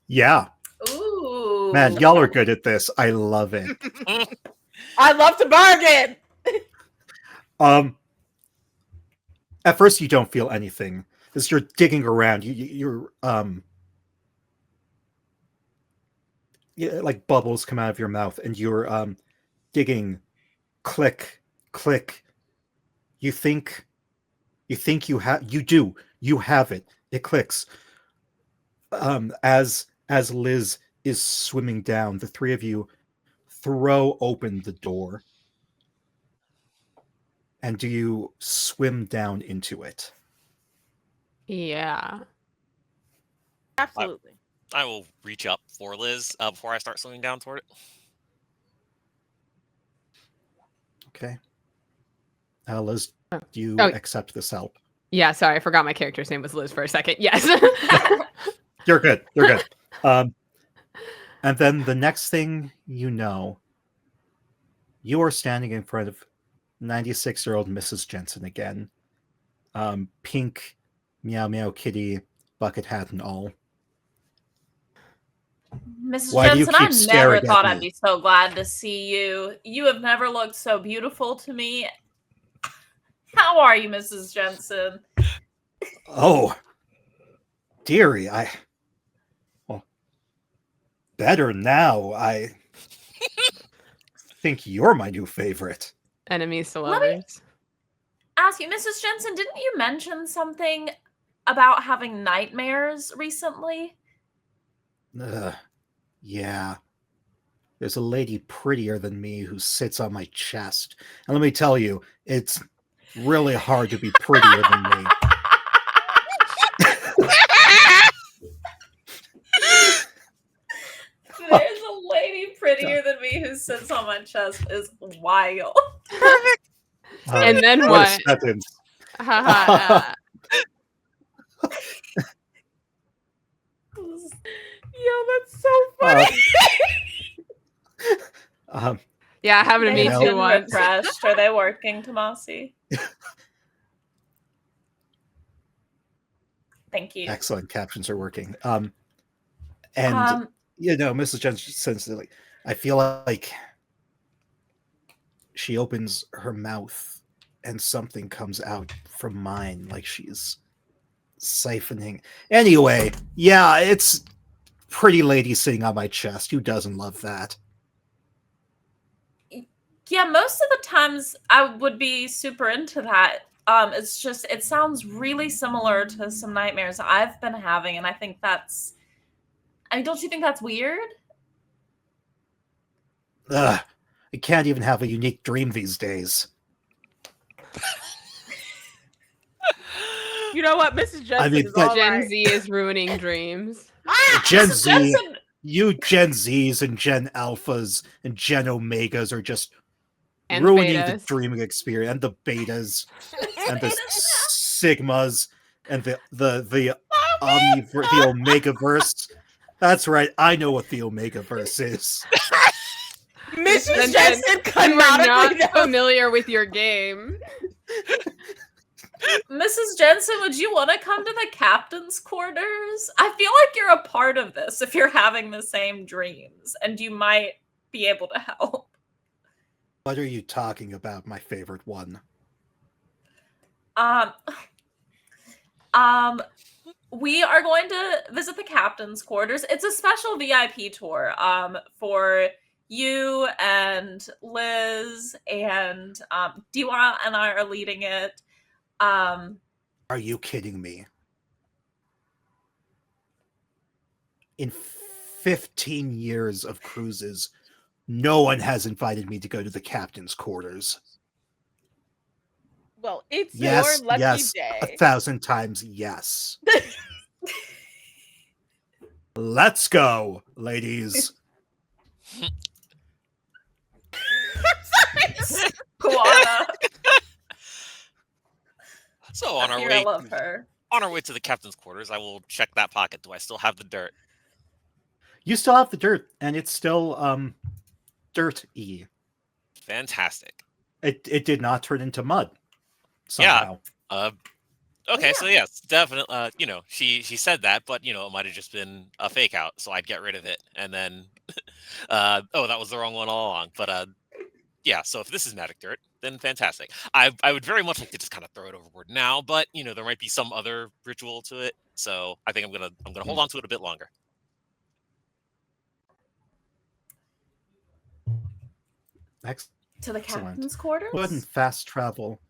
Yeah. Ooh. Man, y'all are good at this. I love it. I love to bargain. At first you don't feel anything. As you're digging around, you're like bubbles come out of your mouth and you're digging, click, click. You think you have it. It clicks. As Liz is swimming down, the 3 of you throw open the door. And do you swim down into it? Yeah. Absolutely. I will reach up for Liz before I start swimming down toward it. Okay. Liz, do you accept this help? Yeah, sorry, I forgot my character's name was Liz for a second. Yes. You're good. You're good. And then the next thing you know, you are standing in front of 96-year-old Mrs. Jensen again. Pink, meow meow kitty, bucket hat and all. Mrs. Why do you Jensen, keep I never staring thought at I'd me? be so glad to see you. You have never looked so beautiful to me. How are you, Mrs. Jensen? Oh, dearie, well, better now. I think you're my new favorite. Enemies to Let me- lovers. Ask you, Mrs. Jensen, didn't you mention something about having nightmares recently? Yeah. There's a lady prettier than me who sits on my chest. And let me tell you, it's really hard to be prettier than me. There's a lady prettier than me who sits on my chest is wild. And then what? what? A sentence. Haha. Yo, that's so funny. Yeah, happened to me They've too been once. refreshed. Are they working, Tomasi? Thank you. Excellent. Captions are working. And Mrs. Jensen, like, I feel like she opens her mouth and something comes out from mine like she's siphoning. Anyway, yeah, it's pretty lady sitting on my chest. Who doesn't love that? Yeah, most of the times I would be super into that. It's just it sounds really similar to some nightmares I've been having, and I think that's. I mean, don't you think that's weird? Ugh, I can't even have a unique dream these days. You know what, Mrs. Jensen mean, is that- all Gen right. Z is ruining dreams. Gen Mrs. Z, Jensen- you Gen Zs and Gen Alphas and Gen Omegas are just And ruining betas. the dreaming experience, and the betas and the Betas. sigmas and the Omega verse. That's right. I know what the Omega verse is. Mrs. Jensen, Jensen You are canonically not knows. familiar with your game. Mrs. Jensen, would you want to come to the captain's quarters? I feel like you're a part of this if you're having the same dreams, and you might be able to help. What are you talking about, my favorite one? Um, we are going to visit the captain's quarters. It's a special VIP tour, for you and Liz, and Diwa and I are leading it. Are you kidding me? In 15 years of cruises, no one has invited me to go to the captain's quarters. Well, it's Yes, your lucky yes, day. 1,000 times yes. Let's go, ladies. Kuana, So on our I way, love her. on our way to the captain's quarters, I will check that pocket. Do I still have the dirt? You still have the dirt, and it's still dirt-y. Fantastic. It did not turn into mud somehow. Okay, so yes, definitely. She said that, but it might have just been a fake out, so I'd get rid of it, and then, that was the wrong one all along. But yeah. So if this is magic dirt, then fantastic. I would very much like to just kind of throw it overboard now, but there might be some other ritual to it, so I think I'm gonna hold on to it a bit longer. Excellent. To the captain's quarters? Go ahead and fast travel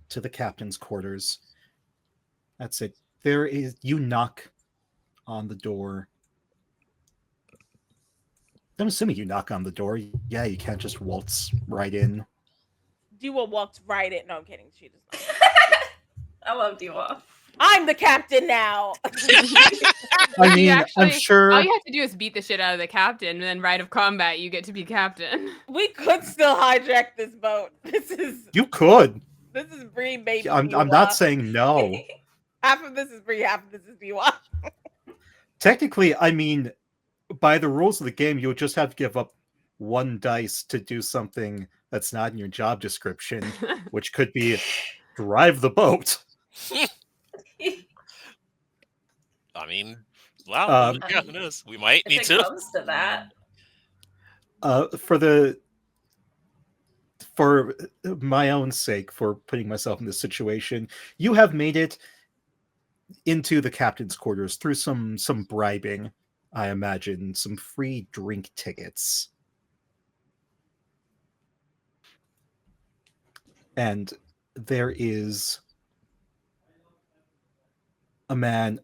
to the captain's quarters. That's it. You knock on the door. I'm assuming you knock on the door. Yeah, you can't just waltz right in. Diwa walked right in. No, I'm kidding. She does not. I love Diwa. I'm the captain now. I mean, I'm sure. All you have to do is beat the shit out of the captain, and then right of combat, you get to be captain. We could still hijack this boat. This is You could. Brie, baby. I'm Diwa. not saying no. Half of this is Brie, half of this is Diwa. Technically, I mean, by the rules of the game, you would just have to give up one dice to do something that's not in your job description, which could be drive the boat. I mean, wow. Yeah, who I knows? We might If need it to. comes to that. For my own sake, for putting myself in this situation, you have made it into the captain's quarters through some bribing, I imagine, some free drink tickets. And there is a man,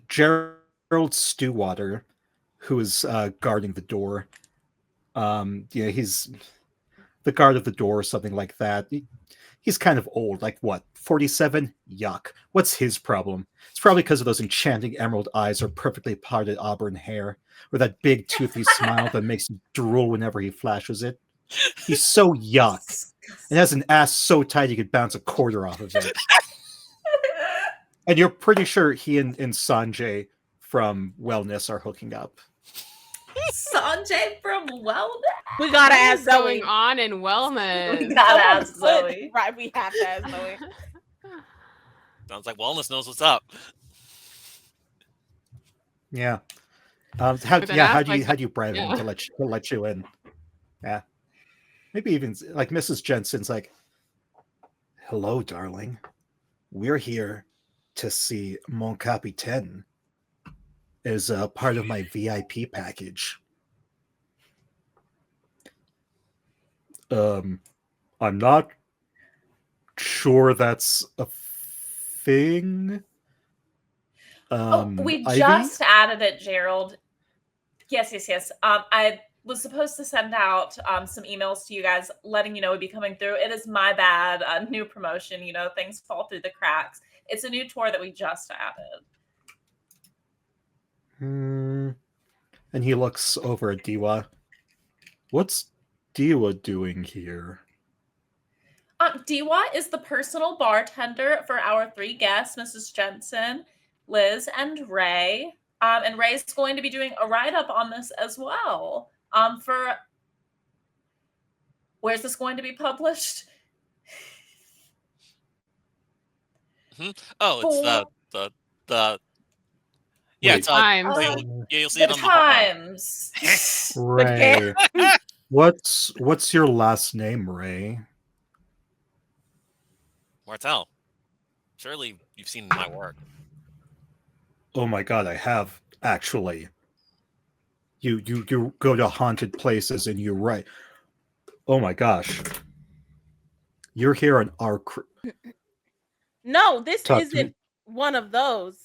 Gerald Stewwater, who is guarding the door. He's the guard of the door or something like that. He's kind of old, like what, 47? Yuck. What's his problem? It's probably because of those enchanting emerald eyes or perfectly parted auburn hair, or that big toothy smile that makes you drool whenever he flashes it. He's so yuck, and has an ass so tight you could bounce a quarter off of it. And you're pretty sure he and Sanjay from Wellness are hooking up. Sanjay from Wellness? We gotta What ask is Zoe. going on in wellness? We gotta ask Someone Zoe. Right, we have to ask Zoe. Sounds like Wellness knows what's up. Yeah. How With an ass do like you that, bribe him yeah. to let you in? Yeah. maybe even like Mrs. Jensen's like, "Hello, darling. We're here to see Mon Capitaine as a part of my VIP package. I'm not sure that's a thing. We Ivy? just added it, Gerald. Yes. I was supposed to send out some emails to you guys letting you know it'd be coming through. It is my bad. New promotion, things fall through the cracks. It's a new tour that we just added. And he looks over at Diwa. What's Diwa doing here? Diwa is the personal bartender for our 3 guests, Mrs. Jensen, Liz, and Ray. And Ray's going to be doing a write-up on this as well. Where's this going to be published? Oh, it's the yeah, Wait. it's Times. you'll see The it on Times. Ray. What's your last name, Ray? Martel. Surely you've seen my work. Oh my god, I have actually. You go to haunted places and you write. Oh my gosh. You're here on our crew. No, this Talk to isn't me. one of those.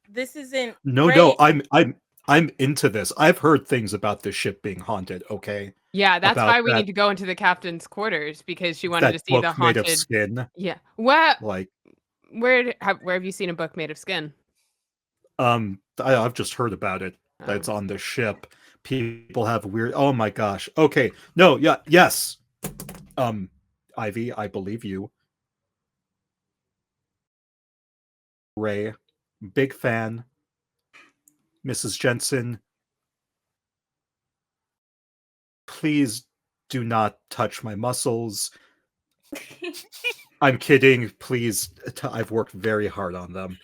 This isn't. No, Ray. I'm into this. I've heard things about this ship being haunted, okay? Yeah, that's About why we that- need to go into the captain's quarters because she wanted to That see the book made of haunted. skin. Yeah. What? Like, Where have you seen a book made of skin? I've just heard about it. That's on the ship. People have weird. Oh my gosh. Okay. No. Yeah. Yes. Ivy, I believe you. Ray, big fan. Mrs. Jensen, please do not touch my muscles. I'm kidding. Please. I've worked very hard on them.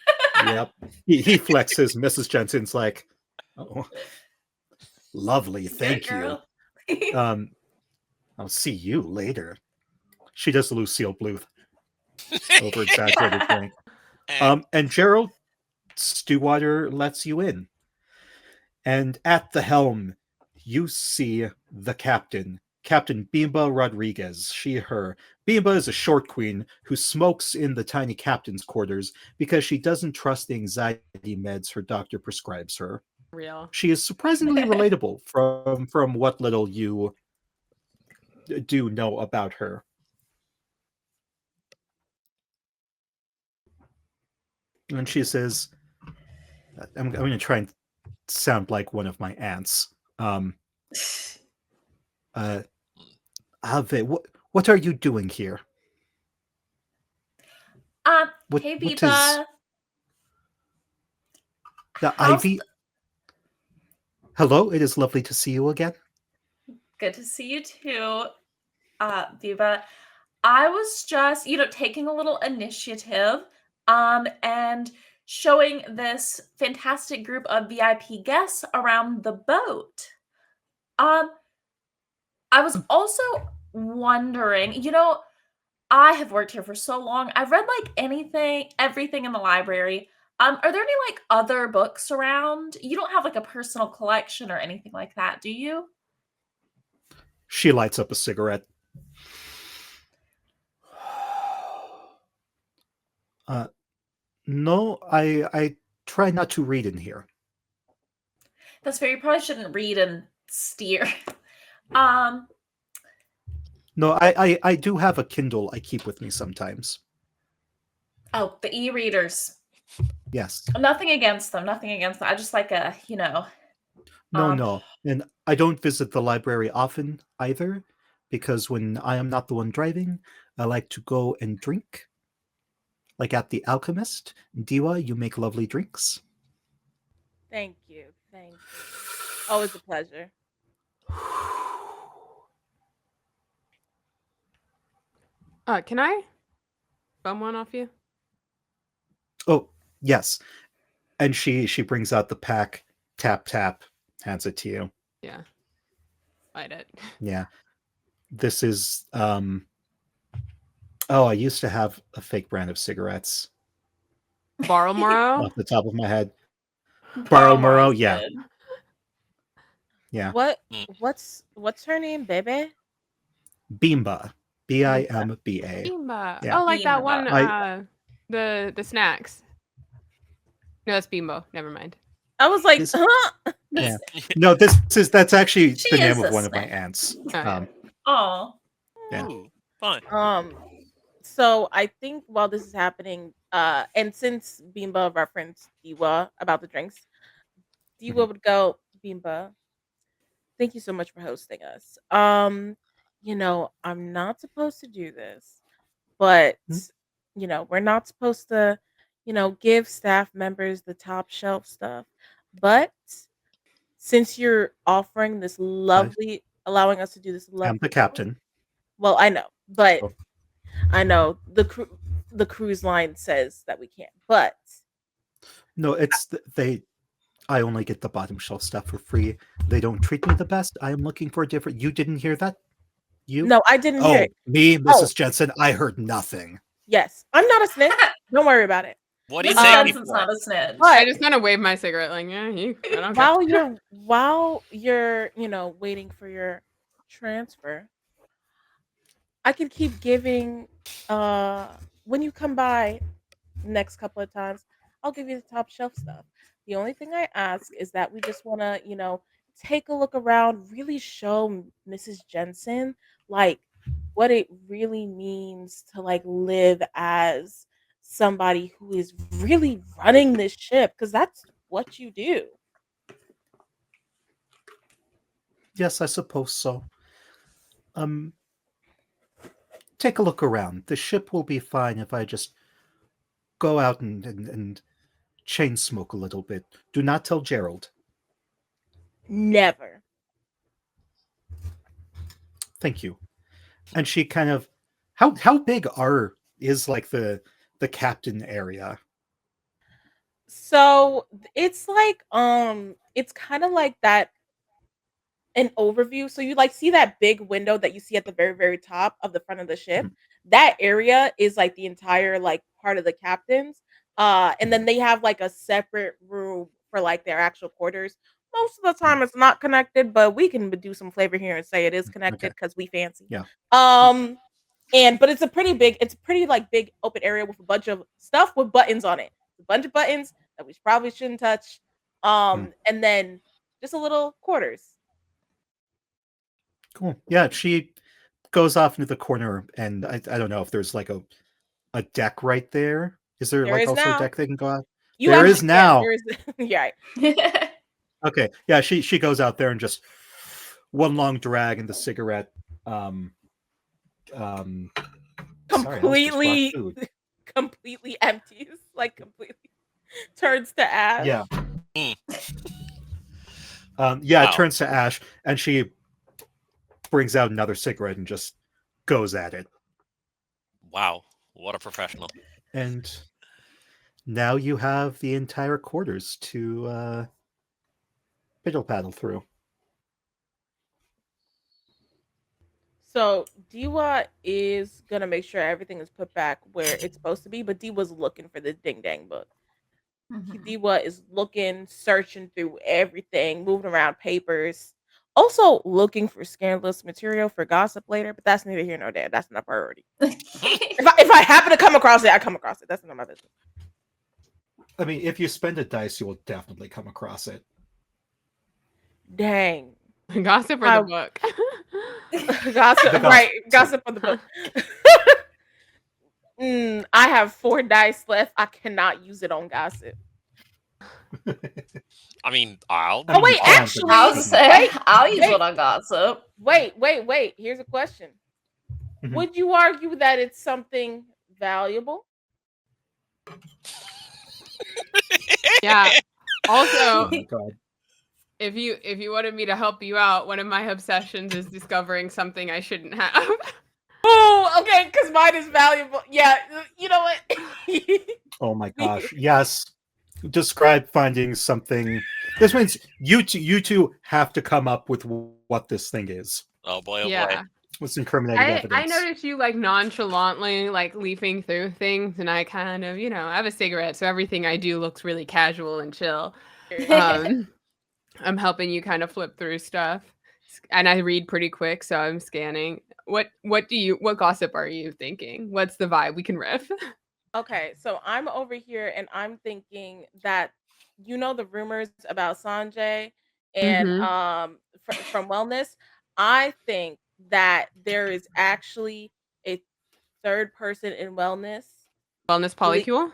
Yep. He flexes. Mrs. Jensen's like, oh, lovely. Thank you. I'll see you later. She does Lucille Bluth. Over exaggerated drink. And Gerald Stewwater lets you in. And at the helm, you see the captain, Captain Bimba Rodriguez. She, her. Bimba is a short queen who smokes in the tiny captain's quarters because she doesn't trust the anxiety meds her doctor prescribes her. Real. She is surprisingly relatable from what little you do know about her. And she says, I'm going to try and sound like one of my aunts. Ave, what are you doing here? Hey, Biba. Ivy? Hello, it is lovely to see you again. Good to see you too, Biba. I was just, taking a little initiative, and showing this fantastic group of VIP guests around the boat. I was also wondering, I have worked here for so long. I've read everything in the library. Are there any other books around? You don't have a personal collection or anything like that, do you? She lights up a cigarette. No, I try not to read in here. That's fair. You probably shouldn't read and steer. No, I do have a Kindle I keep with me sometimes. Oh, the e-readers. Yes. Nothing against them. Nothing against them. I just like No. And I don't visit the library often either, because when I am not the one driving, I like to go and drink. Like at the Alchemist. Diwa, you make lovely drinks. Thank you. Always a pleasure. Can I bum one off you? Oh, yes. And she brings out the pack, tap, hands it to you. Yeah. Light it. Yeah. This is oh, I used to have a fake brand of cigarettes Barrelmoro? off the top of my head. Borrow Barrelmoro, is yeah. good. Yeah. What's her name, baby? Bimba. Bimba. Bimba. Yeah. Oh, like that one, I- the snacks. No, that's Bimbo. Never mind. I was like, This- huh? Yeah. No, that's actually She the name is of a one of my snack. aunts. Oh, yeah. Oh, Yeah. Ooh, fun. So I think while this is happening, and since Bimba referenced Diwa about the drinks, Diwa would go, Bimba, thank you so much for hosting us. I'm not supposed to do this, but Hmm? we're not supposed to, give staff members the top shelf stuff. But since you're offering this lovely, allowing us to do this I'm lovely, the captain. well, I know, but Oh. I know the cruise line says that we can't, but No, it's they. I only get the bottom shelf stuff for free. They don't treat me the best. I am looking for a different. You didn't hear that? You? no, I didn't hear Oh, it. me, Mrs. Oh. Jensen. I heard nothing. Yes, I'm not a snitch. Don't worry about it. What do you Mrs. say? Jensen's not a snitch. I just kind of wave my cigarette like, yeah, I don't care. While you're waiting for your transfer, I could keep giving. When you come by next couple of times, I'll give you the top shelf stuff. The only thing I ask is that we just want to, take a look around, really show Mrs. Jensen like what it really means to like live as somebody who is really running this ship, because that's what you do. Yes, I suppose so. Take a look around. The ship will be fine if I just go out and chain smoke a little bit. Do not tell Gerald. Never. Thank you. And she kind of how big is like the captain area? So it's like it's kind of like that, an overview. So you like see that big window that you see at the very, very top of the front of the ship. That area is like the entire like part of the captains. And then they have like a separate room for like their actual quarters. Most of the time it's not connected, but we can do some flavor here and say it is connected Okay. because we fancy. Yeah. But it's a pretty like big open area with a bunch of stuff with buttons on it. A bunch of buttons that we probably shouldn't touch. And then just a little quarters. Cool. Yeah, she goes off into the corner, and I don't know if there's like a deck right there. Is there There like is also now. a deck they can go out? You There actually is now. Yeah, there is. Yeah. Okay. Yeah, she goes out there and just one long drag in the cigarette. Completely empties, like completely turns to ash. Yeah. Mm. Yeah, Wow. it turns to ash, and she brings out another cigarette and just goes at it. Wow, what a professional. And now you have the entire quarters to piddle paddle through. So Diwa is gonna make sure everything is put back where it's supposed to be, but Diwa's looking for the ding dang book. Diwa is looking, searching through everything, moving around papers, also looking for scandalous material for gossip later. But that's neither here nor there. That's not a priority. If I happen to come across it, I come across it. That's not my business. I mean, if you spend a dice, you will definitely come across it. Dang. Gossip or the book? Gossip, The right? gossip. Gossip on the book. I have 4 dice left. I cannot use it on gossip. I mean, I'll. Oh wait, you can, but actually, you I'll shouldn't. say I'll use wait. it on gossip. Wait. Here's a question. Mhm. Would you argue that it's something valuable? Yeah. Oh Also, my god. if you wanted me to help you out, one of my obsessions is discovering something I shouldn't have. Oh, okay, because mine is valuable. Yeah, you know what? Oh my gosh. Yes. Describe finding something. This means you two have to come up with what this thing is. Oh boy, oh boy. Yeah. What's incriminating I evidence? noticed you like nonchalantly like leafing through things, and I kind of, I have a cigarette, so everything I do looks really casual and chill. I'm helping you kind of flip through stuff, and I read pretty quick, so I'm scanning. What gossip are you thinking? What's the vibe? We can riff. Okay, so I'm over here and I'm thinking that the rumors about Sanjay and Mm-hmm. from wellness. I think that there is actually a third person in wellness, Wellness le- polycule.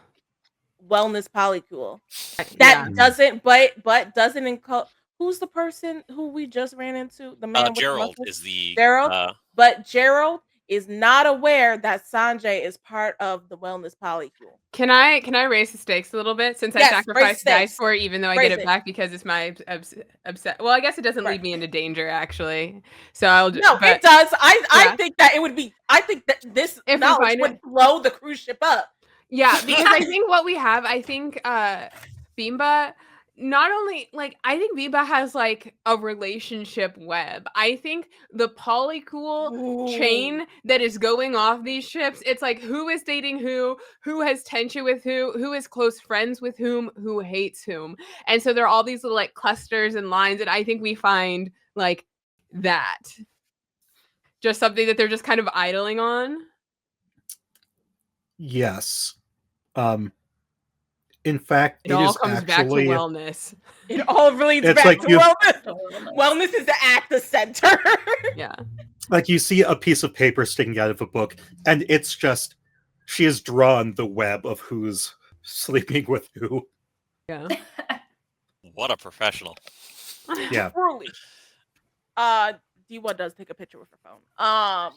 wellness polycule Yeah. that doesn't but doesn't include who's the person who we just ran into, the man with the Gerald muscles? is the Gerald. But Gerald is not aware that Sanjay is part of the wellness polycule. Can I raise the stakes a little bit since I Yes, raise sacrificed dice stakes. for it, even though I Raise get it it. back because it's my upset. Well, I guess it doesn't Right. lead me into danger actually. So I'll No, but it does. I yeah. think that it would be. I think that this If we knowledge find would it- blow the cruise ship up. Yeah, because I think what we have, Bimba, not only I think Bimba has like a relationship web. I think the polycool chain that is going off these ships, it's like who is dating who has tension with who is close friends with who hates whom. And so there are all these little like clusters and lines, and I think we find like that. Just something that they're just kind of idling on. Yes. In fact, It all is comes actually back to wellness. It all relates It's back like to you- wellness. Wellness is at the center. Yeah. like you see a piece of paper sticking out of a book, and it's just she has drawn the web of who's sleeping with who. Yeah. What a professional. Yeah. Truly. D1 does take a picture with her phone.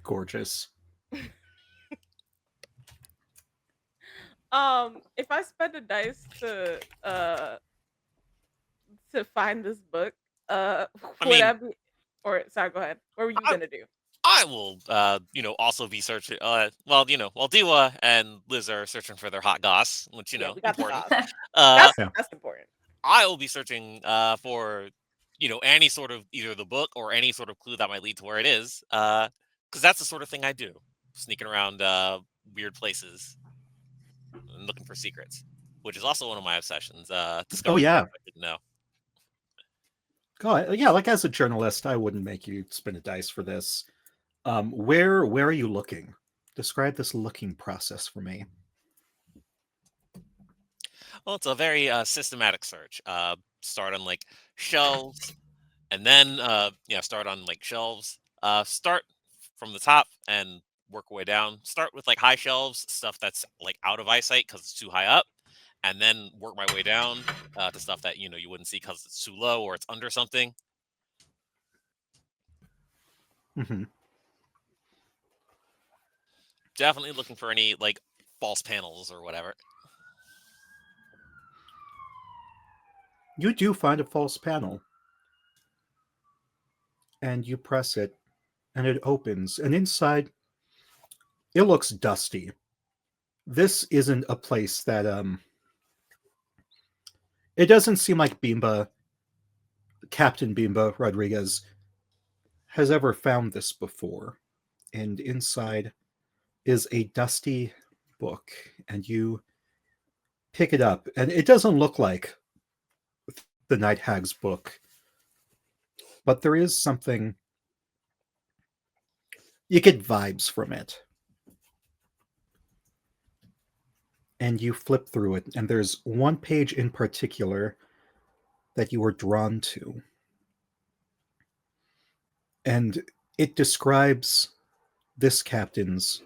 Gorgeous. If I spend a dice to find this book, sorry, go ahead. What were you gonna do? I will, also be searching. While Diwa and Liz are searching for their hot goss, which We got the important. goss. Yeah. That's important. I will be searching for any sort of either the book or any sort of clue that might lead to where it is, because that's the sort of thing I do, sneaking around weird places and looking for secrets, which is also one of my obsessions. Discovering yeah. stuff I didn't know. God, yeah, like as a journalist, I wouldn't make you spin a dice for this. Where are you looking? Describe this looking process for me. Well, it's a very systematic search. Start on like shelves, and then start on like shelves. Start from the top and work our way down. Start with like high shelves, stuff that's like out of eyesight because it's too high up, and then work my way down to stuff that you wouldn't see because it's too low or it's under something. Mm-hmm. Definitely looking for any like false panels or whatever. You do find a false panel, and you press it, and it opens, and inside it looks dusty. This isn't a place that it doesn't seem like Captain Bimba Rodriguez has ever found this before. And inside is a dusty book, and you pick it up, and it doesn't look like the Night Hag's book, but there is something. You get vibes from it. And you flip through it, and there's one page in particular that you are drawn to. And it describes this captain's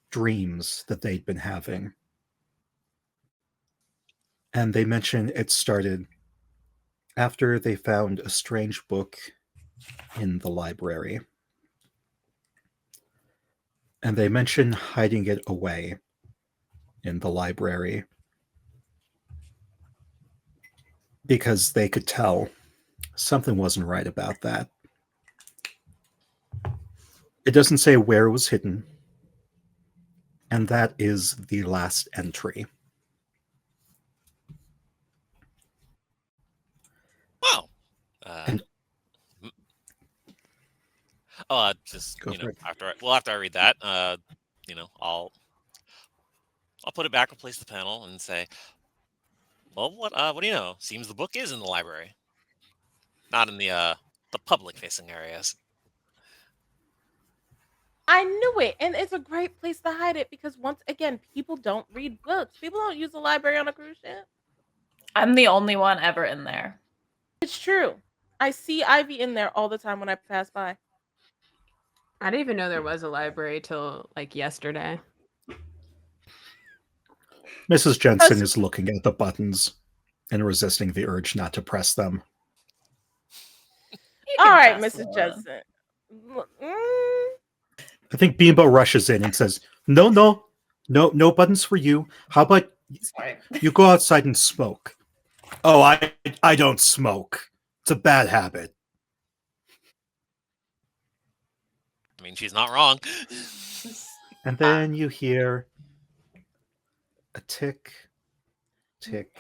dreams that they'd been having. And they mention it started after they found a strange book in the library. And they mention hiding it away in the library because they could tell something wasn't right about that. It doesn't say where it was hidden. And that is the last entry. Wow, And- Just Go for it. after I read that, I'll put it back, replace the panel, and say, well, what do you know? Seems the book is in the library, not in the public-facing areas. I knew it, and it's a great place to hide it because once again, people don't read books. People don't use the library on a cruise ship. I'm the only one ever in there. It's true. I see Ivy in there all the time when I pass by. I didn't even know there was a library till like yesterday. Mrs. Jensen is looking at the buttons and resisting the urge not to press them. You All can right, press Mrs. one. Jensen. I think Bimbo rushes in and says, no buttons for you. How about Sorry. you go outside and smoke? Oh, I don't smoke. It's a bad habit. I mean, she's not wrong. And then you hear a tick, tick,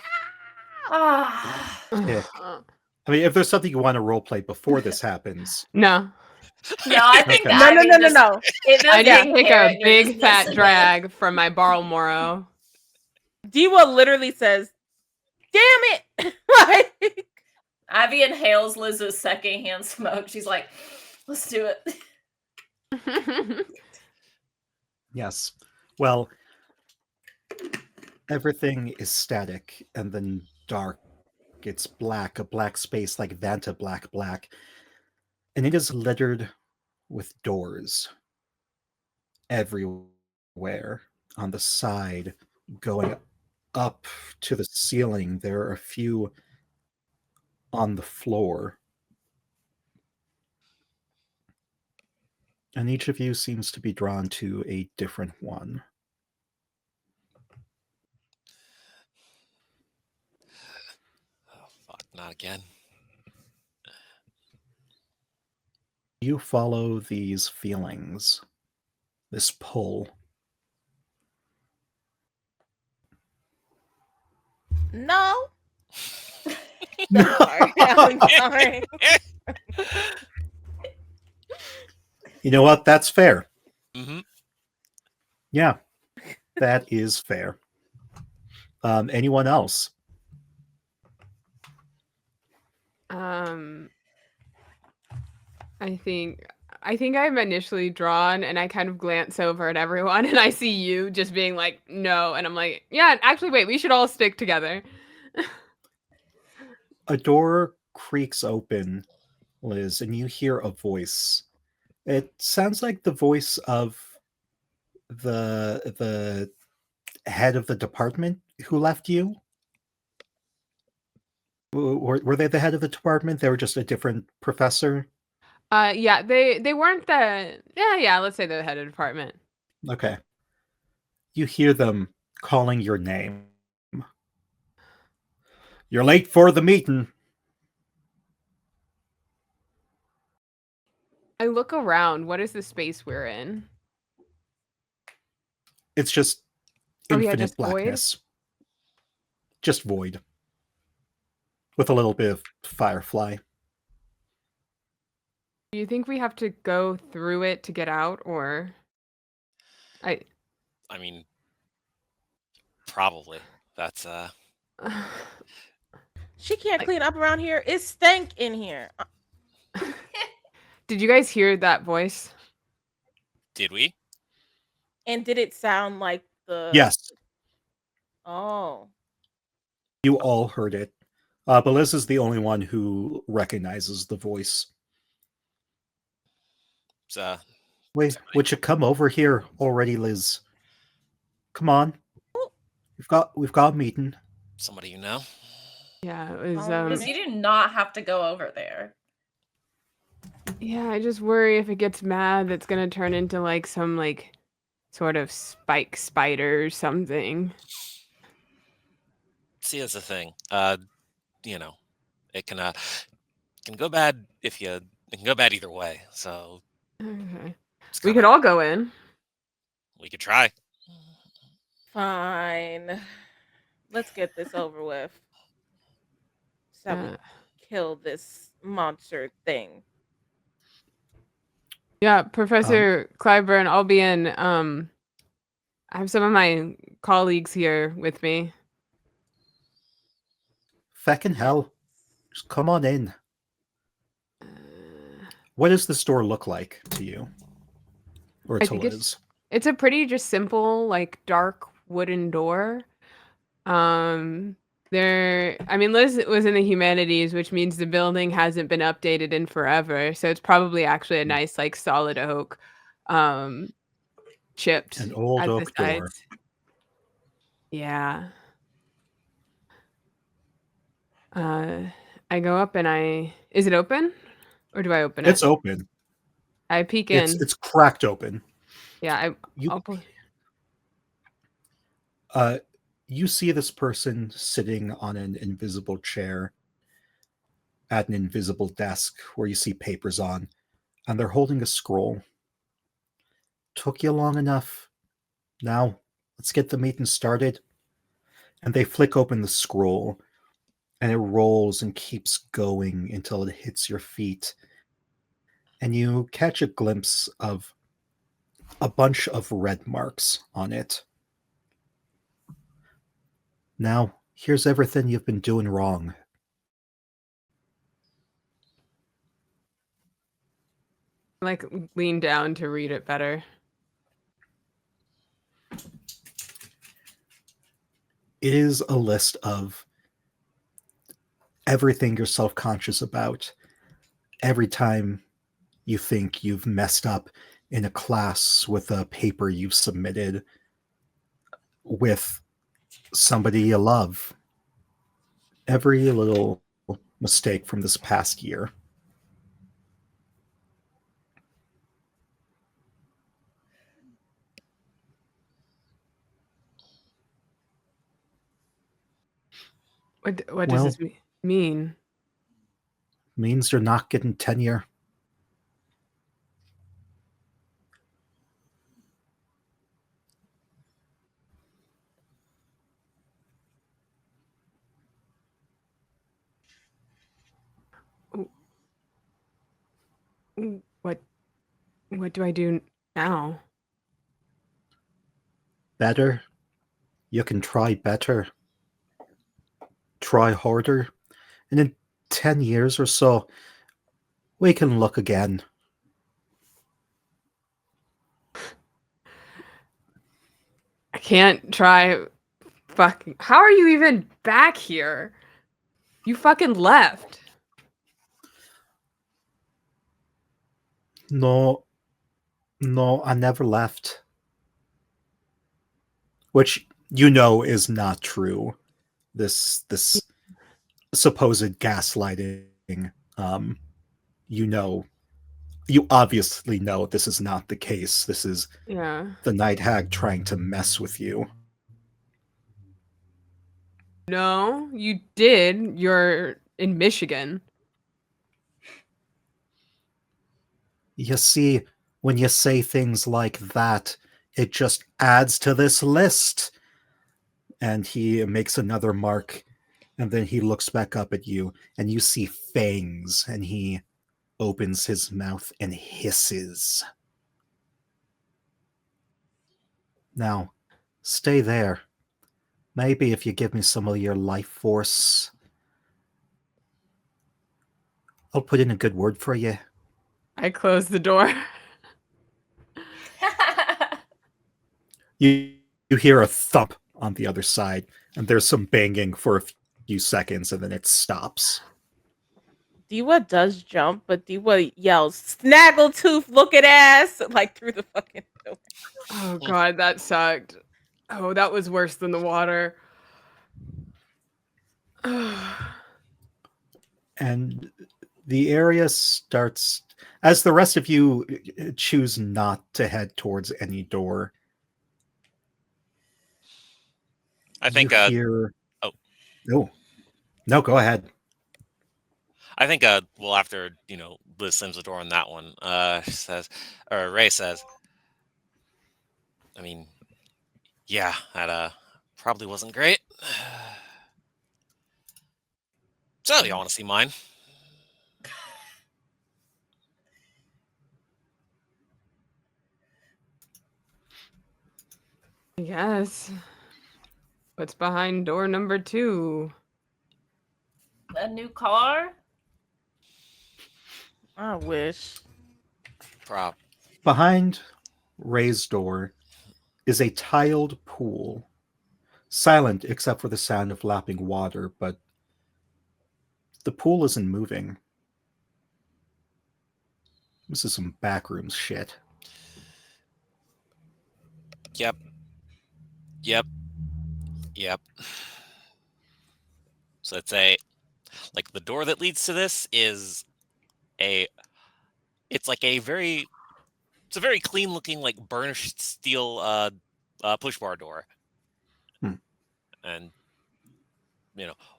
Ah. tick. I mean, if there's something you want to roleplay before this happens. No. No, I think Okay. that No. It feels I like just take a Karen, you're big just fat missing it. drag from my Barlmoro. Diwa literally says, "Damn it!" Like, Abby inhales Liz's secondhand smoke. She's like, let's do it. Yes. Well, everything is static and then dark. It's black, a black space like Vanta black. And it is littered with doors everywhere. On the side, going up to the ceiling, there are a few on the floor. And each of you seems to be drawn to a different one. Oh, fuck, not again. You follow these feelings, this pull. no. Sorry. I'm sorry. You know what? That's fair. Mm-hmm. Yeah, that is fair. Anyone else? I think I'm initially drawn and I kind of glance over at everyone and I see you just being like, no. And I'm like, yeah, actually, wait, we should all stick together. A door creaks open, Liz, and you hear a voice. It sounds like the voice of the head of the department who left you. Were they the head of the department? They were just a different professor? Yeah, they weren't the let's say the head of department. Okay. You hear them calling your name. You're late for the meeting. I look around. What is the space we're in? It's just Oh, yeah, infinite just void? blackness. Just void. With a little bit of firefly. Do you think we have to go through it to get out, or I mean, probably. That's She can't clean up around here. It's stank in here. Did you guys hear that voice? Did we? And did it sound like the? Yes, Oh. you all heard it. But Liz is the only one who recognizes the voice. It's Wait, would you come over here already, Liz? Come on. We've got a meeting. somebody you know. Yeah, it was. Because you do not have to go over there. Yeah, I just worry if it gets mad, that's gonna turn into like some like sort of spike spider or something. See, that's the thing. It can go bad it can go bad either way. So Okay. it's We kinda- could all go in. we could try. Fine. Let's get this over with. So we Uh, kill this monster thing. Yeah, Professor Clyburn, I'll be in. I have some of my colleagues here with me. Feckin' hell. Just come on in. What does this door look like to you? Or I to think Liz? it's a pretty just simple, like dark wooden door. Liz was in the humanities, which means the building hasn't been updated in forever. So it's probably actually a nice, like solid oak, chipped An old at the oak door. sides. Yeah. I go up and is it open? Or do I open it? It's open. I peek in. It's cracked open. Yeah, You I'll pull. you see this person sitting on an invisible chair at an invisible desk where you see papers on, and they're holding a scroll. Took you long enough. Now, let's get the meeting started. And they flick open the scroll, and it rolls and keeps going until it hits your feet. And you catch a glimpse of a bunch of red marks on it. Now, here's everything you've been doing wrong. Like lean down to read it better. It is a list of everything you're self conscious about. Every time you think you've messed up in a class with a paper you've submitted with somebody you love. Every little mistake from this past year. What does this mean? Means you're not getting tenure. What do I do now? Better. You can try better. Try harder. And in 10 years or so, we can look again. I can't try fucking. How are you even back here? You fucking left. No, I never left. Which you know is not true. This supposed gaslighting. Um, you obviously know this is not the case. This is Yeah. the night hag trying to mess with you. No, you did. You're in Michigan. You see, when you say things like that, it just adds to this list. And he makes another mark, and then he looks back up at you, and you see fangs, and he opens his mouth and hisses. Now, stay there. Maybe if you give me some of your life force, I'll put in a good word for you. I closed the door. You hear a thump on the other side, and there's some banging for a few seconds, and then it stops. Diwa does jump, but Diwa yells, "Snaggletooth looking ass!" like through the fucking door. Oh god, that sucked. Oh, that was worse than the water. And the area starts as the rest of you choose not to head towards any door. I think. You hear. Oh. No, go ahead. I think. Well, after Liz slams the door on that one, Ray says, I mean, yeah, that probably wasn't great. So, y'all want to see mine? Yes. What's behind door number 2? A new car? I wish. Prop. Behind Ray's door is a tiled pool, silent except for the sound of lapping water, but the pool isn't moving. This is some backrooms shit. Yep. Yep. Yep. So it's like the door that leads to this is it's a very clean looking like burnished steel push bar door. And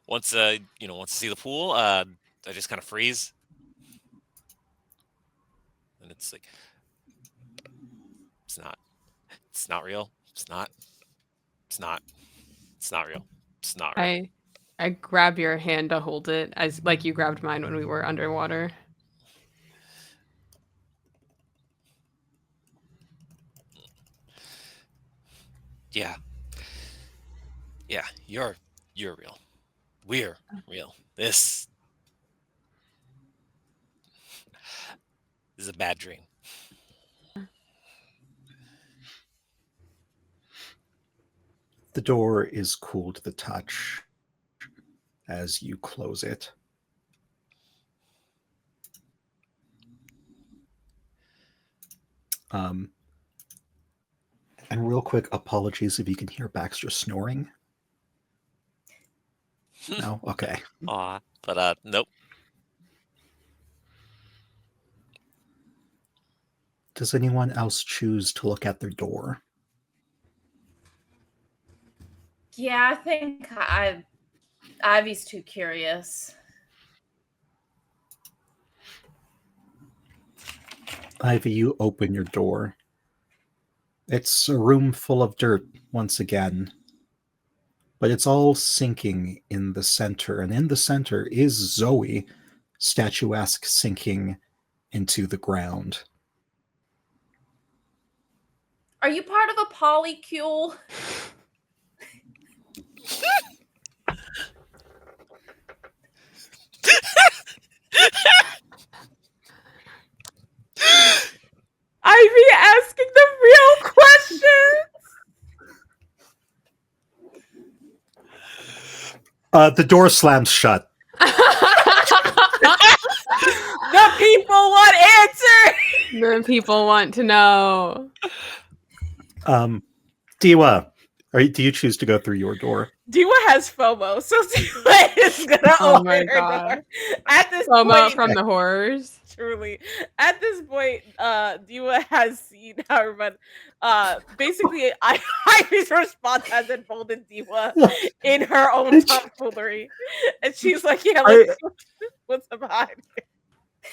once once you see the pool, I just kind of freeze. And it's like it's not real. It's not real. It's not real. I grab your hand to hold it as like you grabbed mine when we were underwater. Yeah. Yeah, you're real. We're real. This is a bad dream. The door is cool to the touch as you close it. And real quick, apologies if you can hear Baxter snoring. No? Okay. Aw, but nope. Does anyone else choose to look at their door? Yeah, I think Ivy's too curious. Ivy, you open your door. It's a room full of dirt once again, but it's all sinking in the center, and in the center is Zoe, statuesque, sinking into the ground. Are you part of a polycule? Ivy asking the real questions. The door slams shut. The people want answers. The people want to know. Diwa, do you choose to go through your door? Diwa has FOMO, so Diwa is gonna Oh open my her God. door. At this FOMO point, from the horrors. truly, at this point, Diwa has seen how everyone. Basically, Ivy's response has emboldened Diwa in her own tomfoolery, and she's like, "Yeah, what's behind?"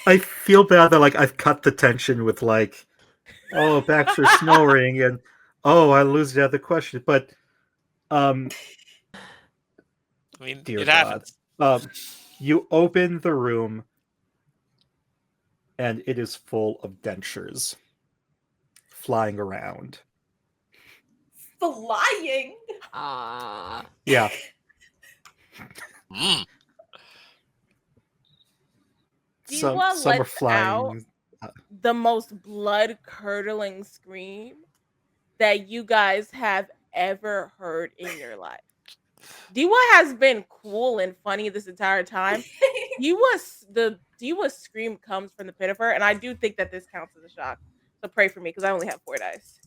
I feel bad that I've cut the tension with oh, Baxter snoring and I lose the other question, but I mean, dear it God. happens. You open the room and it is full of dentures flying around. Flying? Yeah. Some are lets flying. The most blood-curdling scream that you guys have ever heard in your life. Diwa has been cool and funny this entire time. Diwa's scream comes from the pit of her, and I do think that this counts as a shock. So pray for me because I only have 4 dice.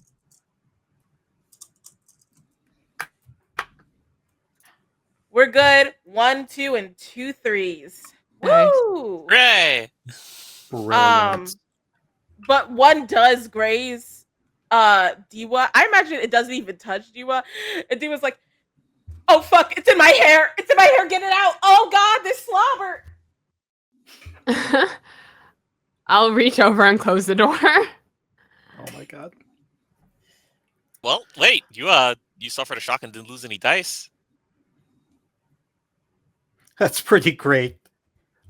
We're good. 1, 2, and 2 3s. Nice. Woo! Hooray! Brilliant. But one does graze Diwa. I imagine it doesn't even touch Diwa. And Diwa's like, "Oh fuck, it's in my hair. It's in my hair. Get it out. Oh God, this slobber." I'll reach over and close the door. Oh my God. Well, wait, you suffered a shock and didn't lose any dice. That's pretty great.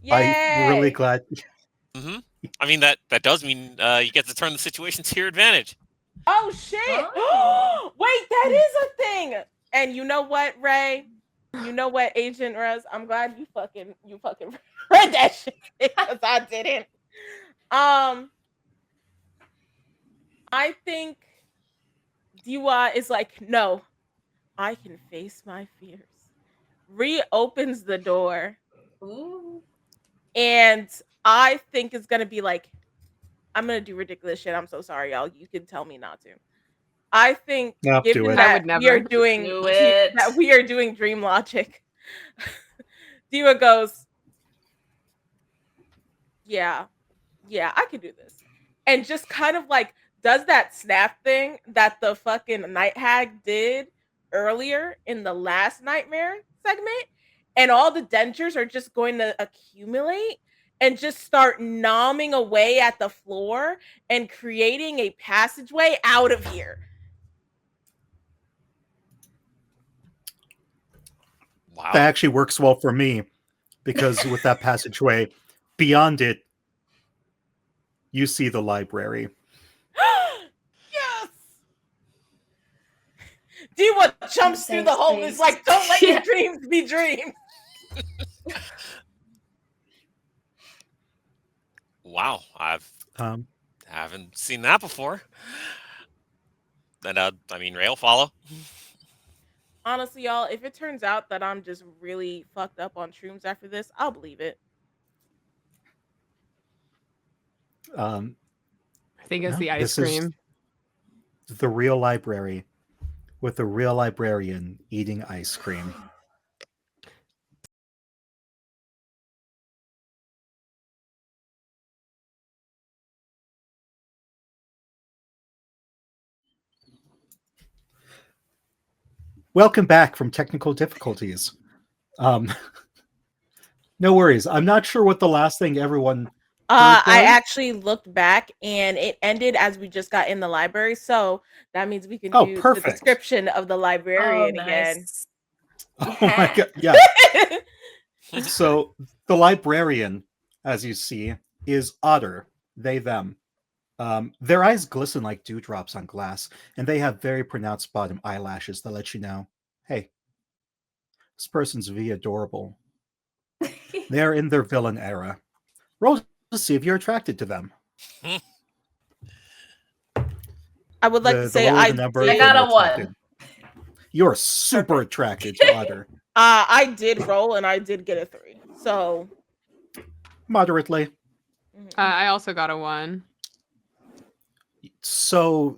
Yay! I'm really glad. I mean that does mean you get to turn the situation to your advantage. Oh shit! Oh. Wait, that is a thing. And you know what, Ray? You know what, Agent Russ? I'm glad you fucking read that shit because I didn't. I think Diwa is like, no, I can face my fears. Reopens the door, Ooh. and I think it's gonna be like, I'm gonna do ridiculous shit. I'm so sorry, y'all. You can tell me not to. I think, Nope, do given it. I would that we are never. doing Do it. that we are doing dream logic, Diwa goes, yeah, I can do this, and just kind of like does that snap thing that the fucking night hag did earlier in the last nightmare segment, and all the dentures are just going to accumulate and just start nomming away at the floor and creating a passageway out of here. Wow. That actually works well for me because with that passageway, beyond it, you see the library. Yes. Diwa jumps through the hole and is like, don't let your dreams be dreams. Wow. Um, Haven't seen that before. And I mean, Ray will follow. Honestly, y'all, if it turns out that I'm just really fucked up on shrooms after this, I'll believe it. um, I think it's no, the ice this is cream. the real library with the real librarian eating ice cream. Welcome back from technical difficulties. No worries. I'm not sure what the last thing everyone heard I was. actually looked back and it ended as we just got in the library. So that means we can Oh, do the perfect. description of the Oh, librarian again. nice. Oh my god, yeah. So the librarian, as you see, is Otter. They, them. Their eyes glisten like dewdrops on glass, and they have very pronounced bottom eyelashes that let you know, hey, this person's adorable. They're in their villain era. Roll to see if you're attracted to them. I would like to The say lower I the number, did, I got the a more 1. attracted. You're super Perfect. attracted to Otter. I did roll and I did get a 3. So Moderately. I also got a 1. So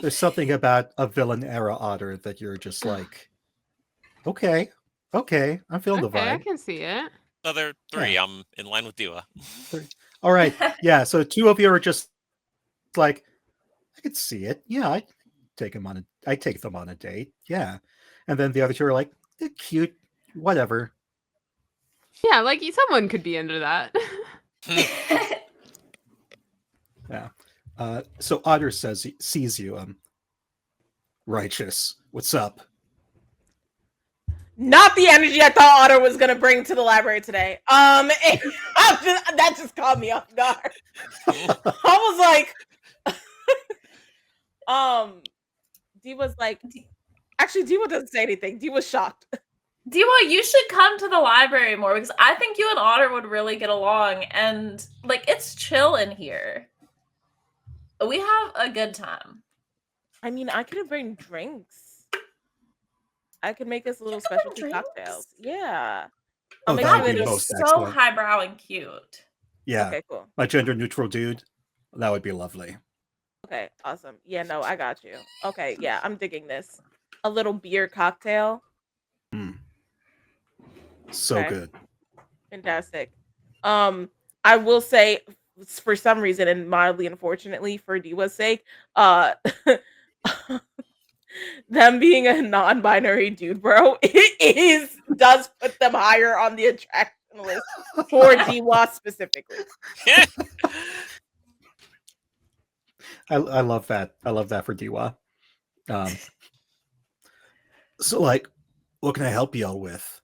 there's something about a villain era Otter that you're just like, okay, I'm feeling the Okay, I vibe. can see it. Another 3. Yeah. I'm in line with Dua. All right, yeah. So two of you are just like, I could see it. Yeah, I take them on a date. Yeah, and then the other two are like, cute, whatever. Yeah, like someone could be into that. Yeah. So Otter sees you. Righteous. What's up? not the energy I thought Otter was gonna bring to the library today. That just caught me off guard. I was like, Diva's like, actually, Diva doesn't say anything. Diva's shocked. Diwa, you should come to the library more because I think you and Otter would really get along, and like it's chill in here. We have a good time. I mean, I could bring drinks. I could make us little can bring specialty drinks? cocktails. Yeah. Oh, make that sure would be that most So excellent. highbrow and cute. Yeah, Okay, cool. my gender neutral dude. That would be lovely. Okay, awesome. Yeah, no, I got you. Okay, yeah, I'm digging this. A little beer cocktail. So Okay. good. Fantastic. I will say, for some reason, and mildly unfortunately for Diwa's sake, them being a non-binary dude bro does put them higher on the attraction list for Diwa specifically. I love that. I love that for Diwa. So, like, what can I help y'all with?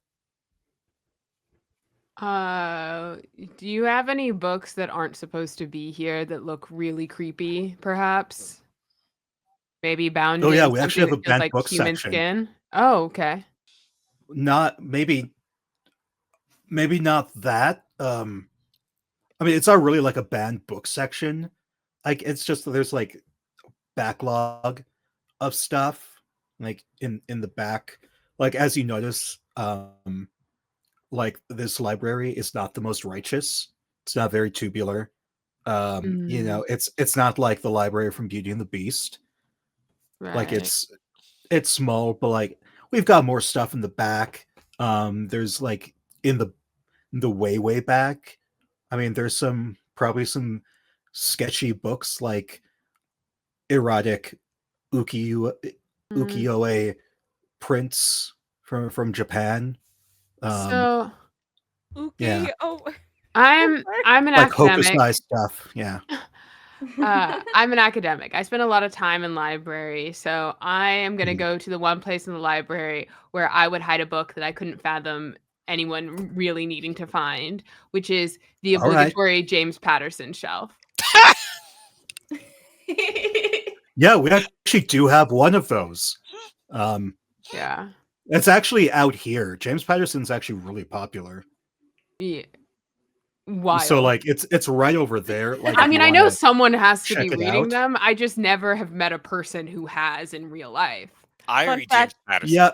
Do you have any books that aren't supposed to be here that look really creepy, perhaps? Maybe bound Oh, yeah, in we actually something have a that feels banned like book human section. skin. Oh, okay. Not maybe not that. I mean, it's not really like a banned book section. Like it's just that there's like backlog of stuff like in the back. Like as you notice, like this library is not the most righteous. It's not very tubular. You Mm, know, it's not like the library from Beauty and the Beast. Like right. it's small, but like we've got more stuff in the back. There's like in the way back. I mean, there's probably some sketchy books like erotic ukiyo Mm. ukiyo-e prints from Japan. Um, So yeah, Okay. Oh, I'm an like academic. hokusai stuff. Yeah. I'm an academic. I spend a lot of time in library, so I am going to Mhm. go to the one place in the library where I would hide a book that I couldn't fathom anyone really needing to find, which is the All right. obligatory James Patterson shelf. Yeah, we actually do have one of those. Um, Yeah. it's actually out here. James Patterson's actually really popular. Yeah. So Wild. like it's right over there. Like I if you mean, I want know to someone has to be check it reading out. them. I just never have met a person who has in real life. I fun read James fact. Patterson. Yeah.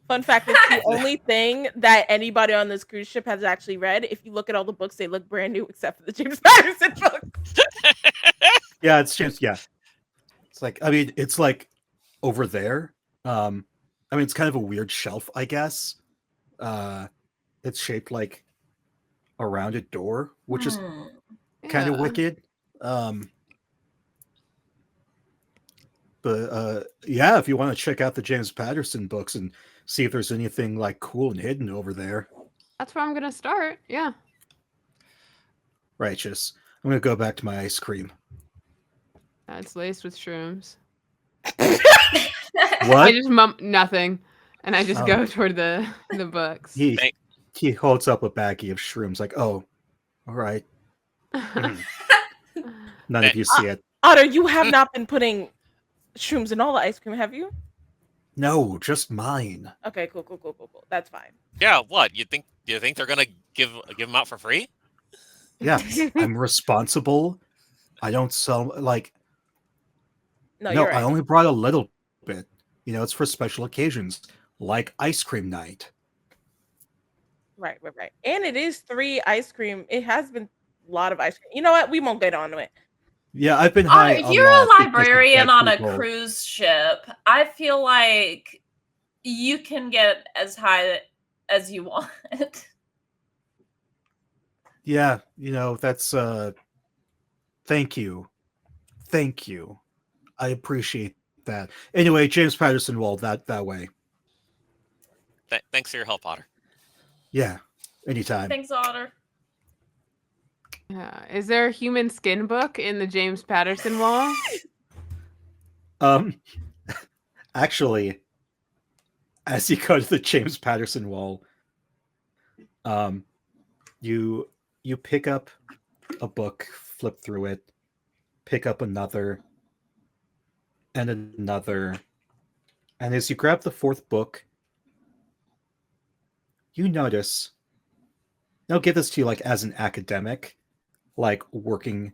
Fun fact, it's the only thing that anybody on this cruise ship has actually read. If you look at all the books, they look brand new except for the James Patterson book. Yeah, it's just yeah. It's like I mean, it's like over there. I mean, it's kind of a weird shelf, I guess. It's shaped like a rounded door, which is Hmm. kind of Yeah. wicked. Um, but yeah, if you want to check out the James Patterson books and see if there's anything like cool and hidden over there, That's where I'm going to start. Yeah. righteous. I'm gonna go back to my ice cream. It's laced with shrooms. I What? just nothing, and I just Oh, go toward the books. he Thank- he holds up a baggie of shrooms, like, oh, all right. Mhm. None of Thank- you see it. Otter, you have not been putting shrooms in all the ice cream, have you? No, just mine. Okay, cool. That's fine. Yeah, what? You think they're gonna give them out for free? Yeah, I'm responsible. I don't sell like No, no, you're I right. only brought a little bit. You know, it's for special occasions like ice cream night. Right. And it is 3 ice cream. It has been a lot of ice cream. You know what? We won't get on to it. Yeah, I've been Otter, high a you're a lot because of librarian dead on a people. cruise ship. I feel like you can get as high as you want. Yeah, you know, that's thank you. Thank you. I appreciate that. Anyway, James Patterson Wall that way. Thanks for your help, Otter. Yeah. Anytime. Thanks, Otter. Yeah. Is there a human skin book in the James Patterson wall? Actually, as you go to the James Patterson Wall, you pick up a book, flip through it, pick up another and another. And as you grab the 4th book, you notice, I'll give this to you like as an academic, like working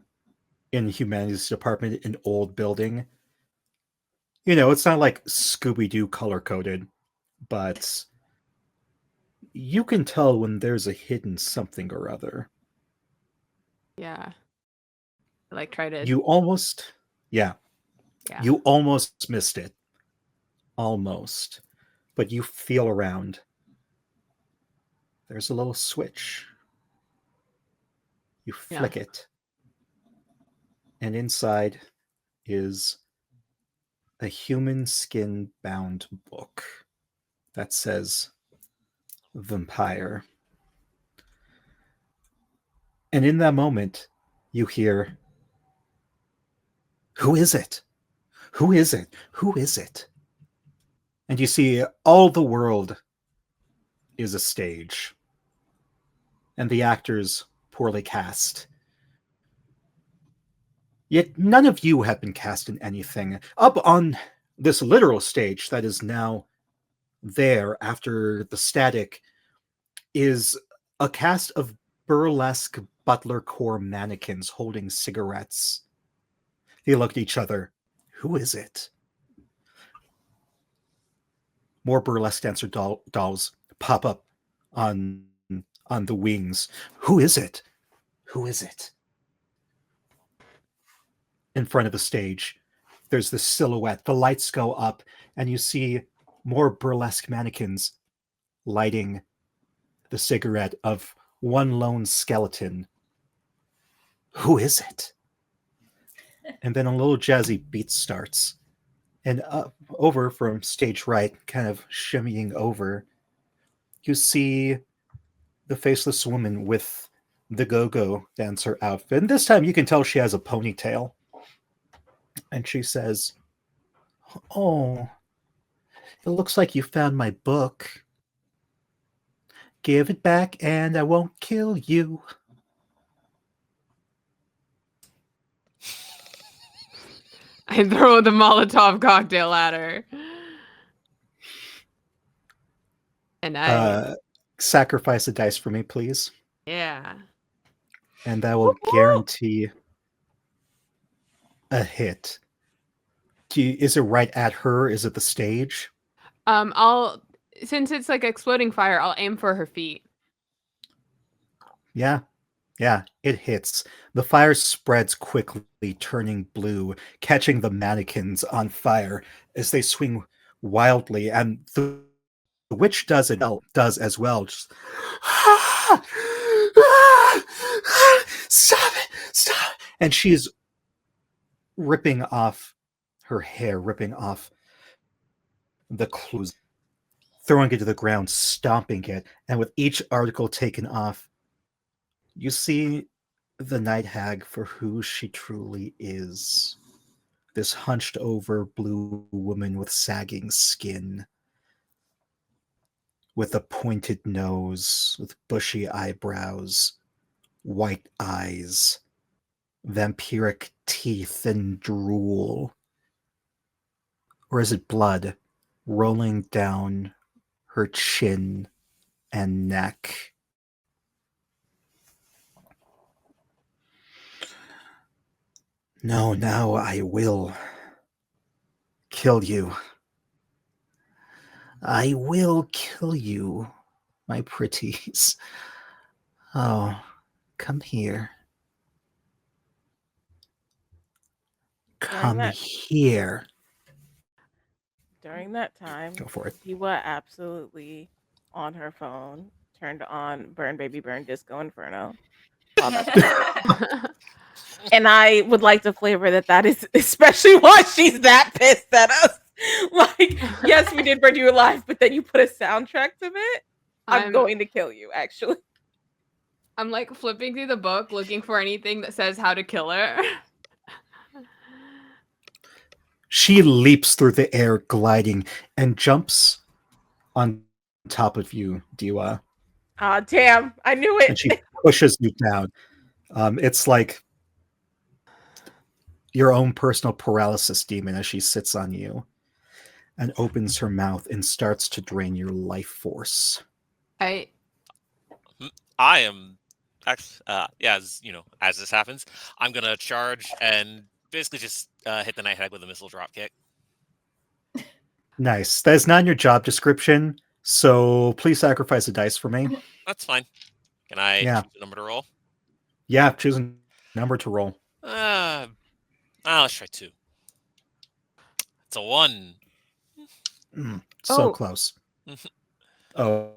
in humanities department in old building. You know, it's not like Scooby-Doo color coded, but you can tell when there's a hidden something or other. Yeah. Like try to. You almost, yeah, Yeah. you almost missed it. Almost. But you feel around. There's a little switch. You flick it. And inside is a human skin bound book that says vampire. And in that moment, you hear, who is it? Who is it? Who is it? And you see all the world is a stage. And the actors poorly cast. Yet none of you have been cast in anything. Up on this literal stage that is now there after the static is a cast of burlesque butler core mannequins holding cigarettes. They look at each other. Who is it? More burlesque dancer dolls pop up on the wings. Who is it? Who is it? In front of the stage, there's the silhouette. The lights go up, and you see more burlesque mannequins lighting the cigarette of one lone skeleton. Who is it? And then a little jazzy beat starts. And over from stage right, kind of shimmying over, you see the faceless woman with the go-go dancer outfit. And this time you can tell she has a ponytail. And she says, "Oh, it looks like you found my book. Give it back and I won't kill you." I throw the Molotov cocktail at her. And I... Sacrifice a dice for me, please. yeah. And that will guarantee a hit. Is it right at her? Is it the stage? I'll... Since it's like exploding fire, I'll aim for her feet. Yeah, it hits. The fire spreads quickly, turning blue, catching the mannequins on fire as they swing wildly, and the witch does as well. Just stop it, stop! And she's ripping off her hair, ripping off the clothes, throwing it to the ground, stomping it, and with each article taken off, you see the night hag for who she truly is. This hunched over blue woman with sagging skin, with a pointed nose, with bushy eyebrows, white eyes, vampiric teeth, and drool. Or is it blood rolling down her chin and neck? No, now I will kill you. I will kill you, my pretties. Oh, come here. Come here. During that time, Go for it. Diwa absolutely on her phone turned on Burn Baby Burn Disco Inferno. while that's And I would like to flavor that is especially why she's that pissed at us. Like, yes, we did burn you alive, but then you put a soundtrack to it. I'm going to kill you, actually. I'm like flipping through the book looking for anything that says how to kill her. She leaps through the air, gliding, and jumps on top of you, Diwa. Ah, damn. I knew it. And she pushes you down. It's like your own personal paralysis demon as she sits on you and opens her mouth and starts to drain your life force. I am actually, as this happens, I'm gonna charge and basically just hit the night hag with a missile drop kick. Nice. That is not in your job description, so please sacrifice a dice for me. That's fine. Can I choose a number to roll? Yeah, choose a number to roll. Let's try 2. It's a 1. So close. Oh.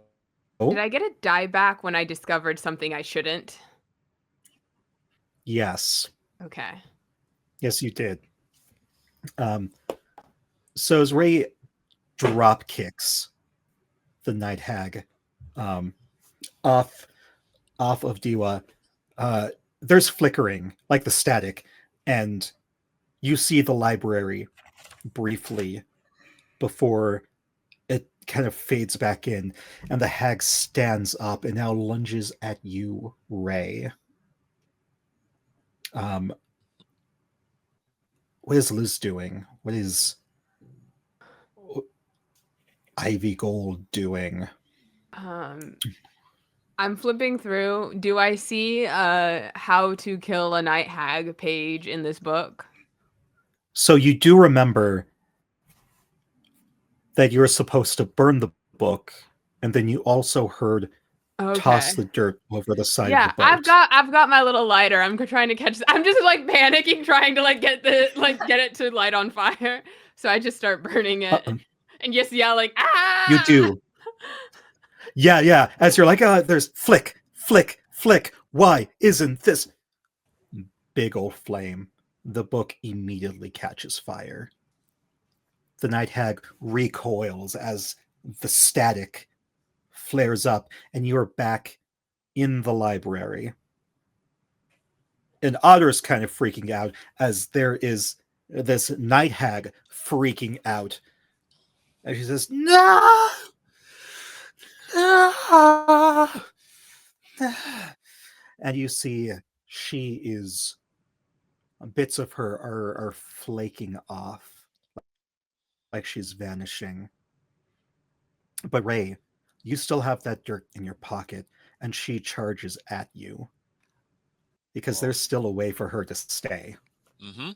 Did I get a die back when I discovered something I shouldn't? Yes. Okay. Yes, you did. So as Ray drop kicks the night hag off of Diwa, there's flickering, like the static, and you see the library briefly before it kind of fades back in, and the hag stands up and now lunges at you, Ray. is Liz doing? What is Ivy Gold doing? I'm flipping through. Do I see how to kill a night hag page in this book? So you do remember that you were supposed to burn the book, and then you also heard toss the dirt over the side of the boat. I've got my little lighter. I'm trying to catch. I'm just like panicking, trying to get it to light on fire. So I just start burning it and just yelling, "Ah!" You do. Yeah. As you're like, there's flick, flick, flick. Why isn't this big old flame? The book immediately catches fire. The night hag recoils as the static flares up, and you are back in the library. And Otter's kind of freaking out as there is this night hag freaking out. And she says, "No! No!" And you see she is, bits of her are flaking off, like she's vanishing. But Ray, you still have that dirt in your pocket, and she charges at you. Because there's still a way for her to stay. Mm-hmm.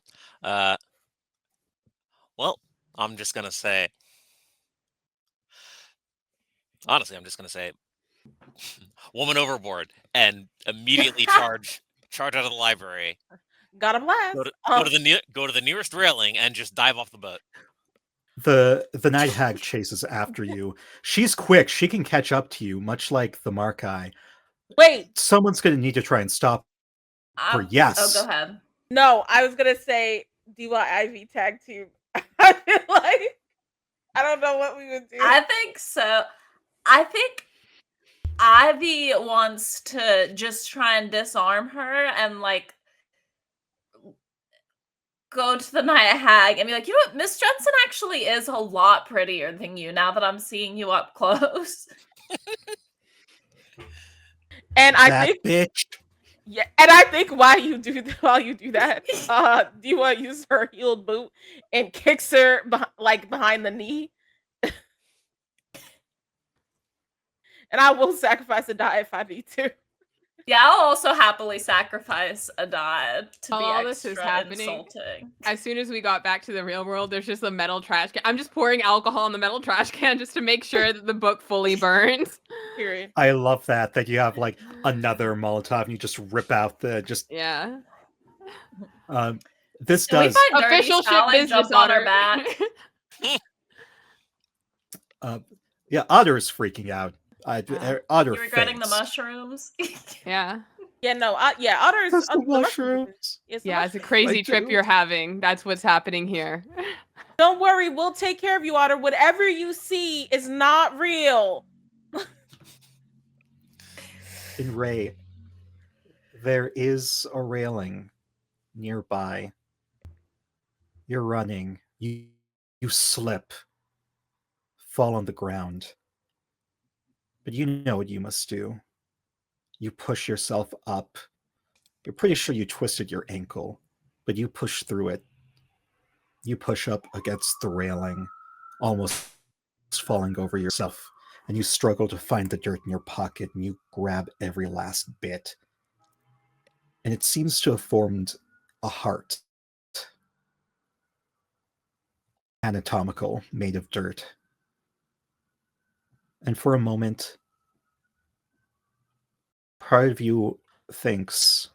Well, I'm just gonna say, honestly, woman overboard, and immediately charge out of the library. Got a blast. Go to the nearest railing and just dive off the boat. The night hag chases after you. She's quick. She can catch up to you, much like the Markai. Wait. Someone's going to need to try and stop her. Yes. Oh, go ahead. No, I was going to say DYIV tag team. I feel like I don't know what we would do. I think so. I think Ivy wants to just try and disarm her and go to the night hag and be like, you know what, Miss Jensen actually is a lot prettier than you now that I'm seeing you up close. And I think bitch. Yeah, and I think while you do that, Diwa uses her heeled boot and kicks her behind the knee. And I will sacrifice a die if I need to. Yeah, I'll also happily sacrifice a die to be extra this is happening. Insulting. As soon as we got back to the real world, there's just a metal trash can. I'm just pouring alcohol in the metal trash can just to make sure that the book fully burns. Period. I love that you have another Molotov and you just rip out the Yeah. This does official ship business on her back. Yeah, Otter is freaking out. Otter, you're regretting faints. the mushrooms. Yeah. Yeah, no, Otter's the mushrooms. It's a crazy trip you're having. That's what's happening here. Don't worry, we'll take care of you, Otter. Whatever you see is not real. In Ray, there is a railing nearby. You're running. You slip, fall on the ground. But you know what you must do. You push yourself up. You're pretty sure you twisted your ankle, but you push through it. You push up against the railing, almost falling over yourself, and you struggle to find the dirt in your pocket, and you grab every last bit. And it seems to have formed a heart. Anatomical, made of dirt. And for a moment, part of you thinks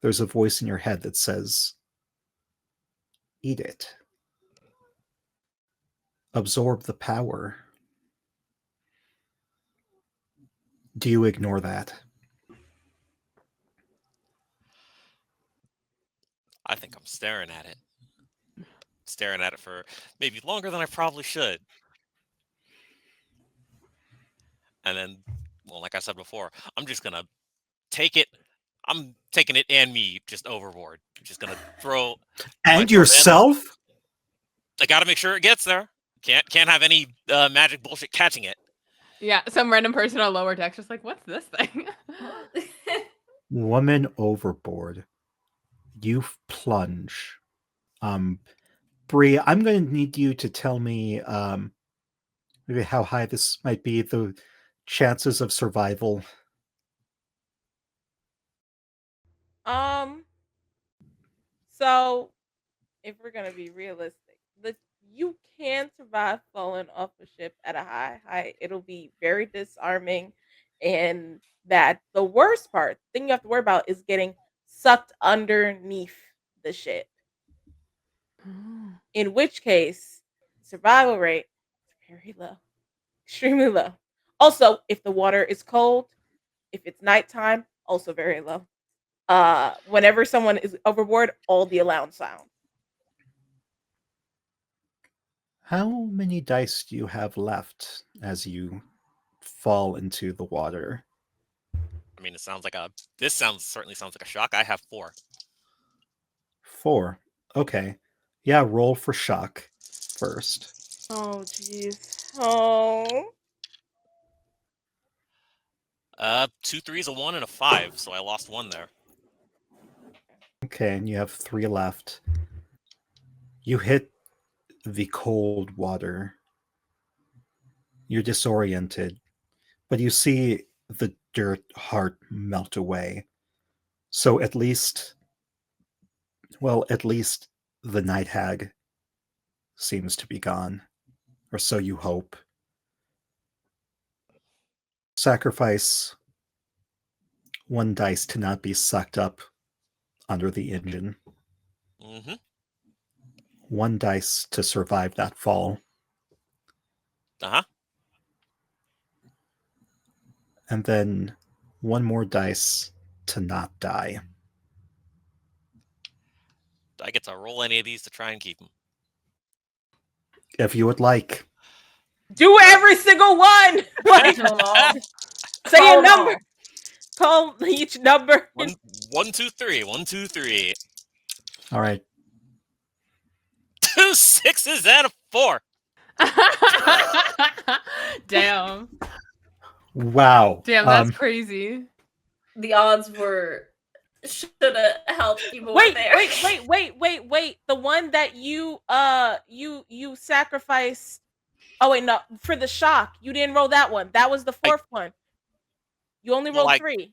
there's a voice in your head that says, eat it. Absorb the power. Do you ignore that? I think I'm staring at it. Staring at it for maybe longer than I probably should. And then, well, like I said before, I'm just going to take it. I'm taking it and me just overboard. Just going to throw. And yourself? I got to make sure it gets there. Can't have any magic bullshit catching it. Yeah, some random person on lower deck just like, what's this thing? Woman overboard. You plunge Brie, I'm going to need you to tell me maybe how high this might be, the chances of survival. So if we're gonna be realistic, you can survive falling off a ship at a high height. It'll be very disarming, and that the worst part thing you have to worry about is getting sucked underneath the ship. Oh. In which case, survival rate is very low, extremely low. Also, if the water is cold, if it's nighttime, also very low. Whenever someone is overboard, all the alarms sound. How many dice do you have left as you fall into the water? I mean, this certainly sounds like a shock. I have 4. 4. Okay. Yeah, roll for shock first. Oh, jeez. Oh. 2 3s, a 1, and a 5, so I lost 1 there. Okay, and you have 3 left. You hit the cold water. You're disoriented, but you see the dirt heart melt away. So at least the night hag seems to be gone, or so you hope. Sacrifice 1 dice to not be sucked up under the engine. Mm-hmm. 1 dice to survive that fall. Uh-huh. And then 1 more dice to not die. Do I get to roll any of these to try and keep them? If you would like. Do every single one. Like, say Oh, a number. Call each number. 1 2 3. 1 2 3. All right. 2 6s and a 4. Damn. Wow. Damn, that's crazy. The odds were should have helped people. Wait, there. wait. The one that you sacrificed. Oh wait, no, for the shock. You didn't roll that one. That was the 4th one. You only rolled 3.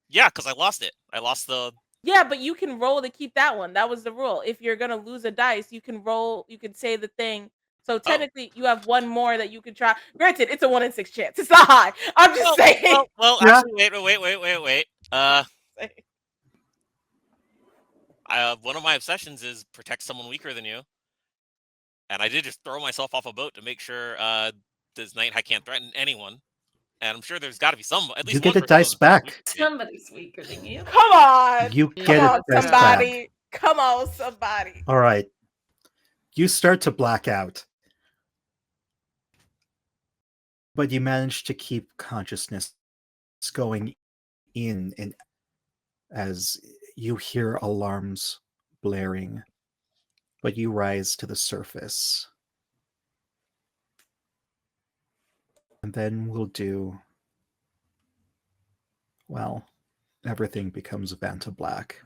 Yeah, because I lost it. I lost the... Yeah, but you can roll to keep that one. That was the rule. If you're gonna lose a dice, you can roll. You can say the thing. So technically, you have 1 more that you can try. Granted, it's a 1 in 6 chance. It's not high. I'm just saying. Well, Yeah. actually, wait. One of my obsessions is protect someone weaker than you. And I did just throw myself off a boat to make sure this night I can't threaten anyone. And I'm sure there's got to be some. At least You get one a dice person back. Somebody's weaker than you. Come on. You Come get Come a on, dice somebody. back. Come on, somebody. All right. You start to black out. But you manage to keep consciousness going in and as you hear alarms blaring, but you rise to the surface. And then we'll do, well, everything becomes Vanta Black.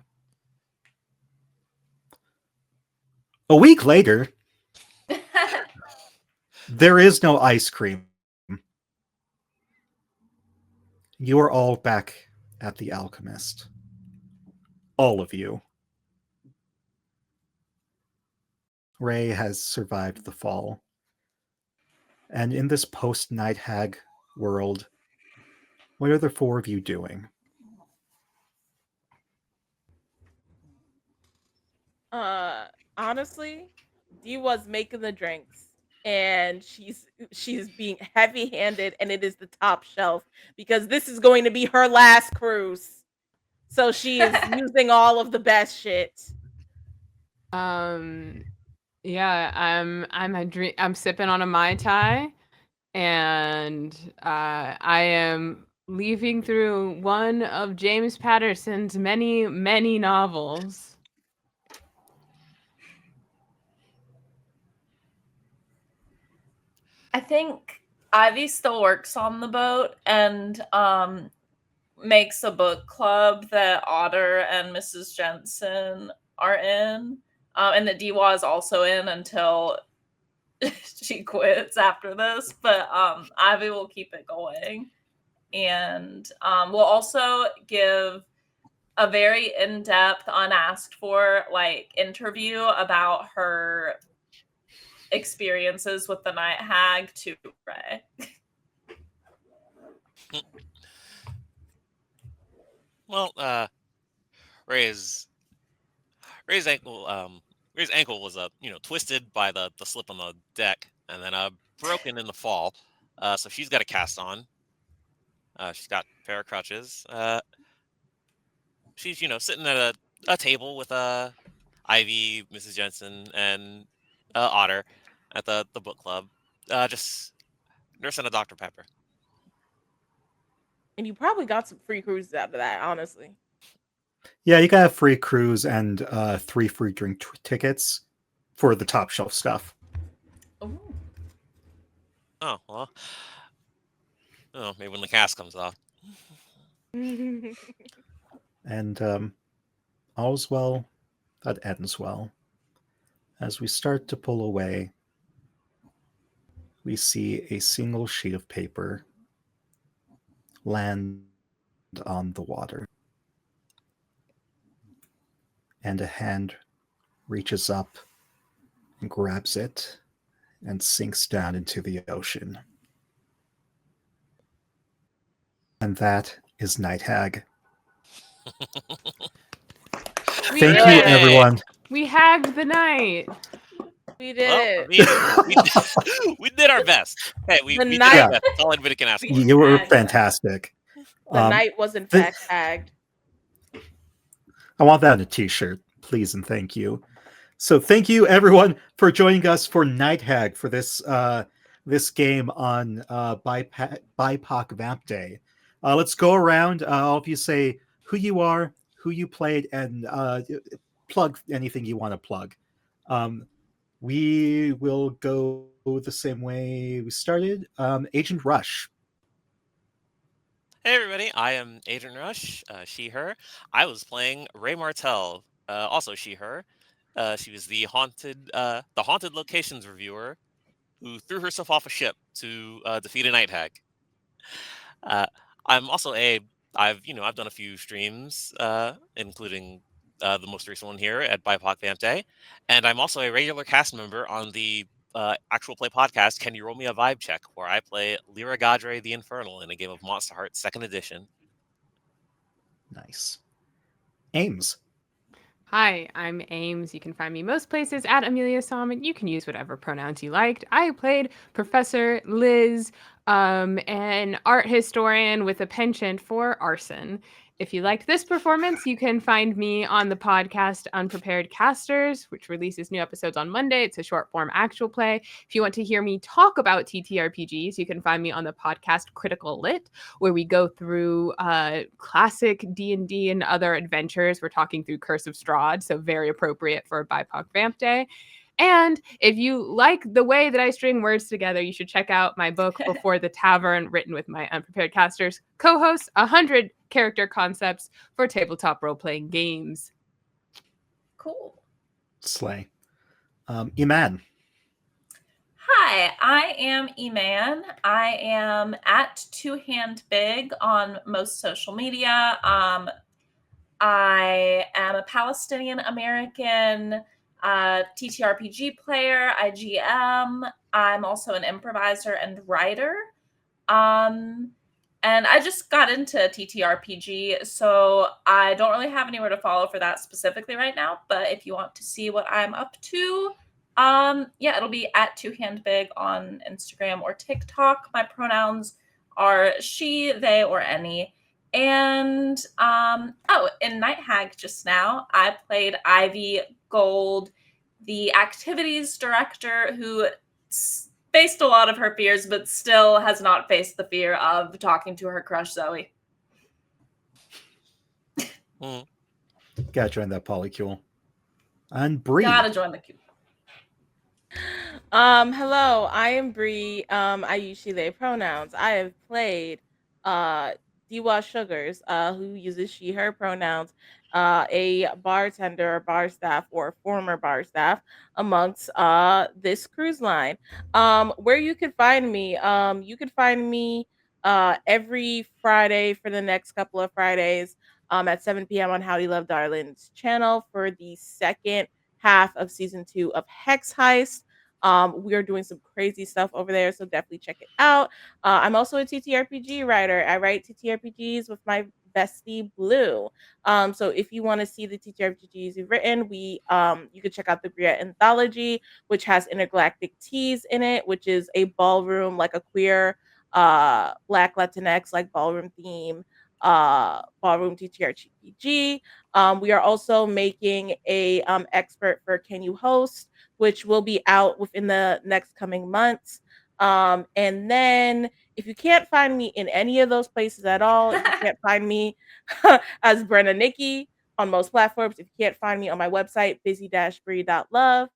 A week later, there is no ice cream. You are all back at the Alchemist. All of you. Ray has survived the fall. And in this post-Night Hag world, what are the 4 of you doing? Honestly, Dee was making the drinks, and she's being heavy-handed, and it is the top shelf because this is going to be her last cruise. So she is using all of the best shit. Yeah, I'm sipping on a Mai Tai, and I am leafing through one of James Patterson's many, many novels. I think Ivy still works on the boat and makes a book club that Otter and Mrs. Jensen are in. and that Diwa is also in until she quits after this. But Ivy will keep it going, and we'll also give a very in-depth, unasked for interview about her experiences with the night hag to Ray. Well, Ray's Ray's ankle was twisted by the slip on the deck, and then broken in the fall. So she's got a cast on. She's got a pair of crutches. She's sitting at a table with Ivy, Mrs. Jensen, and Otter at the book club. Just nursing a Dr. Pepper. And you probably got some free cruises out of that, honestly. Yeah, you got a free cruise and 3 free drink tickets for the top shelf stuff. Ooh. Oh well. Oh, maybe when the cast comes off. And all's well that ends well. As we start to pull away, we see a single sheet of paper land on the water. And a hand reaches up and grabs it and sinks down into the ocean. And that is Night Hag. We Thank did you, it. everyone. We hagged the night. We did Well, it. I mean, we did our best. Hey, we did night- our best. That's all anybody can ask for. You were fantastic. The night was in fact tagged. I want that on a t-shirt, please and thank you. So thank you everyone for joining us for Night Hag for this this game on BIPOC VampDay. Let's go around. All of you say who you are, who you played, and plug anything you want to plug. We will go the same way we started. Agent Rush. Hey everybody, I am Agent Rush, she, her. I was playing Ray Martell, also she, her. She was the haunted locations reviewer who threw herself off a ship to defeat a night hag. I'm also I've done a few streams, including the most recent one here at BIPOC VampDay, and I'm also a regular cast member on the actual play podcast, Can You Roll Me a Vibe Check, where I play Lyra Gadre the Infernal in a game of Monster Heart 2nd Edition. Nice. Ames. Hi, I'm Ames. You can find me most places at Amelia and you can use whatever pronouns you liked. I played Professor Liz, an art historian with a penchant for arson. If you liked this performance, you can find me on the podcast Unprepared Casters, which releases new episodes on Monday. It's a short form actual play. If you want to hear me talk about TTRPGs, you can find me on the podcast Critical Lit, where we go through classic D&D and other adventures. We're talking through Curse of Strahd, so very appropriate for BIPOC VampDay. And if you like the way that I string words together, you should check out my book, Before the Tavern, written with my Unprepared Casters co-hosts, 100 character concepts for tabletop role-playing games. Cool. Slay. Iman. Hi, I am Iman. I am at 2handbig on most social media. I am a Palestinian American TTRPG player, IGM. I'm also an improviser and writer. And I just got into TTRPG, so I don't really have anywhere to follow for that specifically right now. But if you want to see what I'm up to, yeah, it'll be at 2handbig on Instagram or TikTok. My pronouns are she, they, or any. And in Night Hag just now, I played Ivy Gold, the activities director who faced a lot of her fears, but still has not faced the fear of talking to her crush, Zoe. Gotta join that polycule. And Brie. Gotta join the queue. Hello, I am Brie. I use she, they pronouns. I have played Diwa Sugars, who uses she, her pronouns. a bartender, bar staff, or former bar staff amongst this cruise line. Where you can find me, you can find me every Friday for the next couple of Fridays at 7 p.m. on Howdy Love Darlin's channel for the second half of season 2 of Hex Heist. We are doing some crazy stuff over there, so definitely check it out. I'm also a TTRPG writer. I write TTRPGs with my bestie Blue. So if you want to see the TTRPGs we've written, you can check out the Brie anthology, which has intergalactic teas in it, which is a ballroom, like a queer Black Latinx like ballroom theme ballroom TTRPG. We are also making a expert for Can You Host, which will be out within the next coming months. And then if you can't find me in any of those places at all, if you can't find me as Brenna Nikki on most platforms, if you can't find me on my website, busy-brie.love,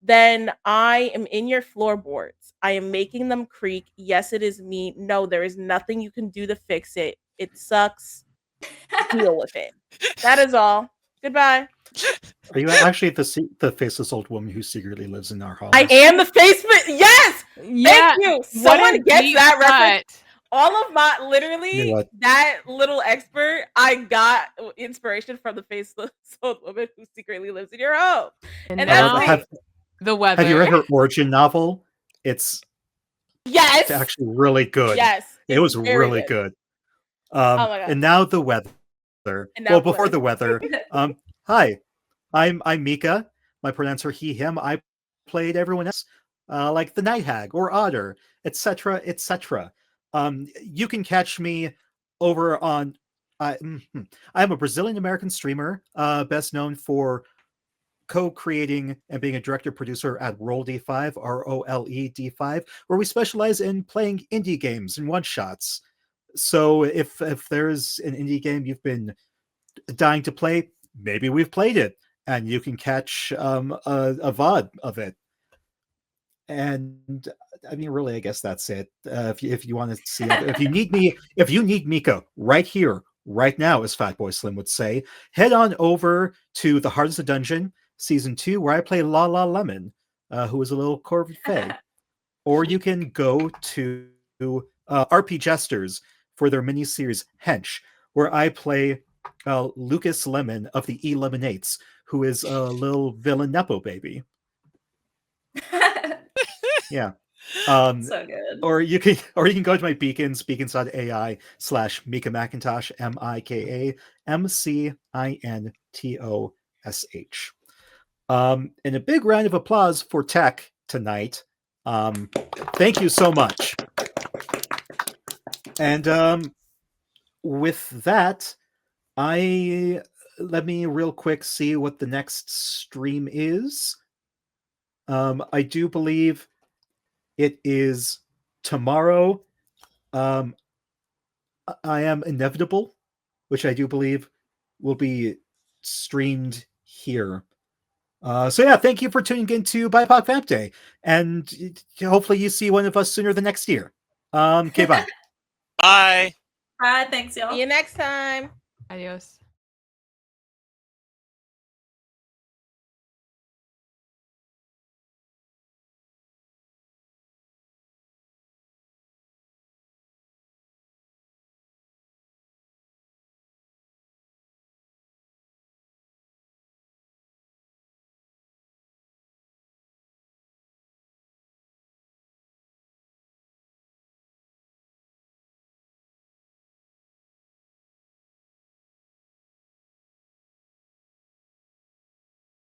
then I am in your floorboards. I am making them creak. Yes, it is me. No, there is nothing you can do to fix it. It sucks. Deal with it. That is all. Goodbye. Are you actually the faceless old woman who secretly lives in our halls? I am the Facebook. Yes. Yeah. Thank you. Someone gets that reference. Cut. All of my literally You know what? that little expert, I got inspiration from the faceless old woman who secretly lives in your home. And And now that's me. the weather. Have you read her origin novel? It's Yes. actually really good. Yes. It was very really good. Oh my God. And now the weather. now Before the the weather. Hi, I'm Mika. My pronouns are he, him. I played everyone else, like the Night Hag or Otter, etc., etc. You can catch me over on. I'm a Brazilian American streamer, best known for co-creating and being a director producer at Roll D5, ROLED5, where we specialize in playing indie games and one shots. So if there's an indie game you've been dying to play, maybe we've played it, and you can catch a VOD of it. And I mean, really, I guess that's it. If you want to see, if you need Mika right here, right now, as Fatboy Slim would say, head on over to the Heart of the Dungeon season 2, where I play La La Lemon, who is a little corvid fae. Or you can go to RP Jesters for their miniseries Hench, where I play Lucas Lemon of the E-Lemonates, who is a little villain Nepo baby. Yeah. So good. Or you can go to my beacons.ai/Mika McIntosh, MIKA MCINTOSH. And a big round of applause for Tech tonight. Thank you so much. And with that, let me real quick see what the next stream is. I do believe it is tomorrow. I Am Inevitable, which I do believe will be streamed here. So yeah, thank you for tuning in to BIPOC VampDay, and hopefully you see one of us sooner than next year. Okay, bye. Bye. Bye. Thanks, y'all. See you next time. Adios.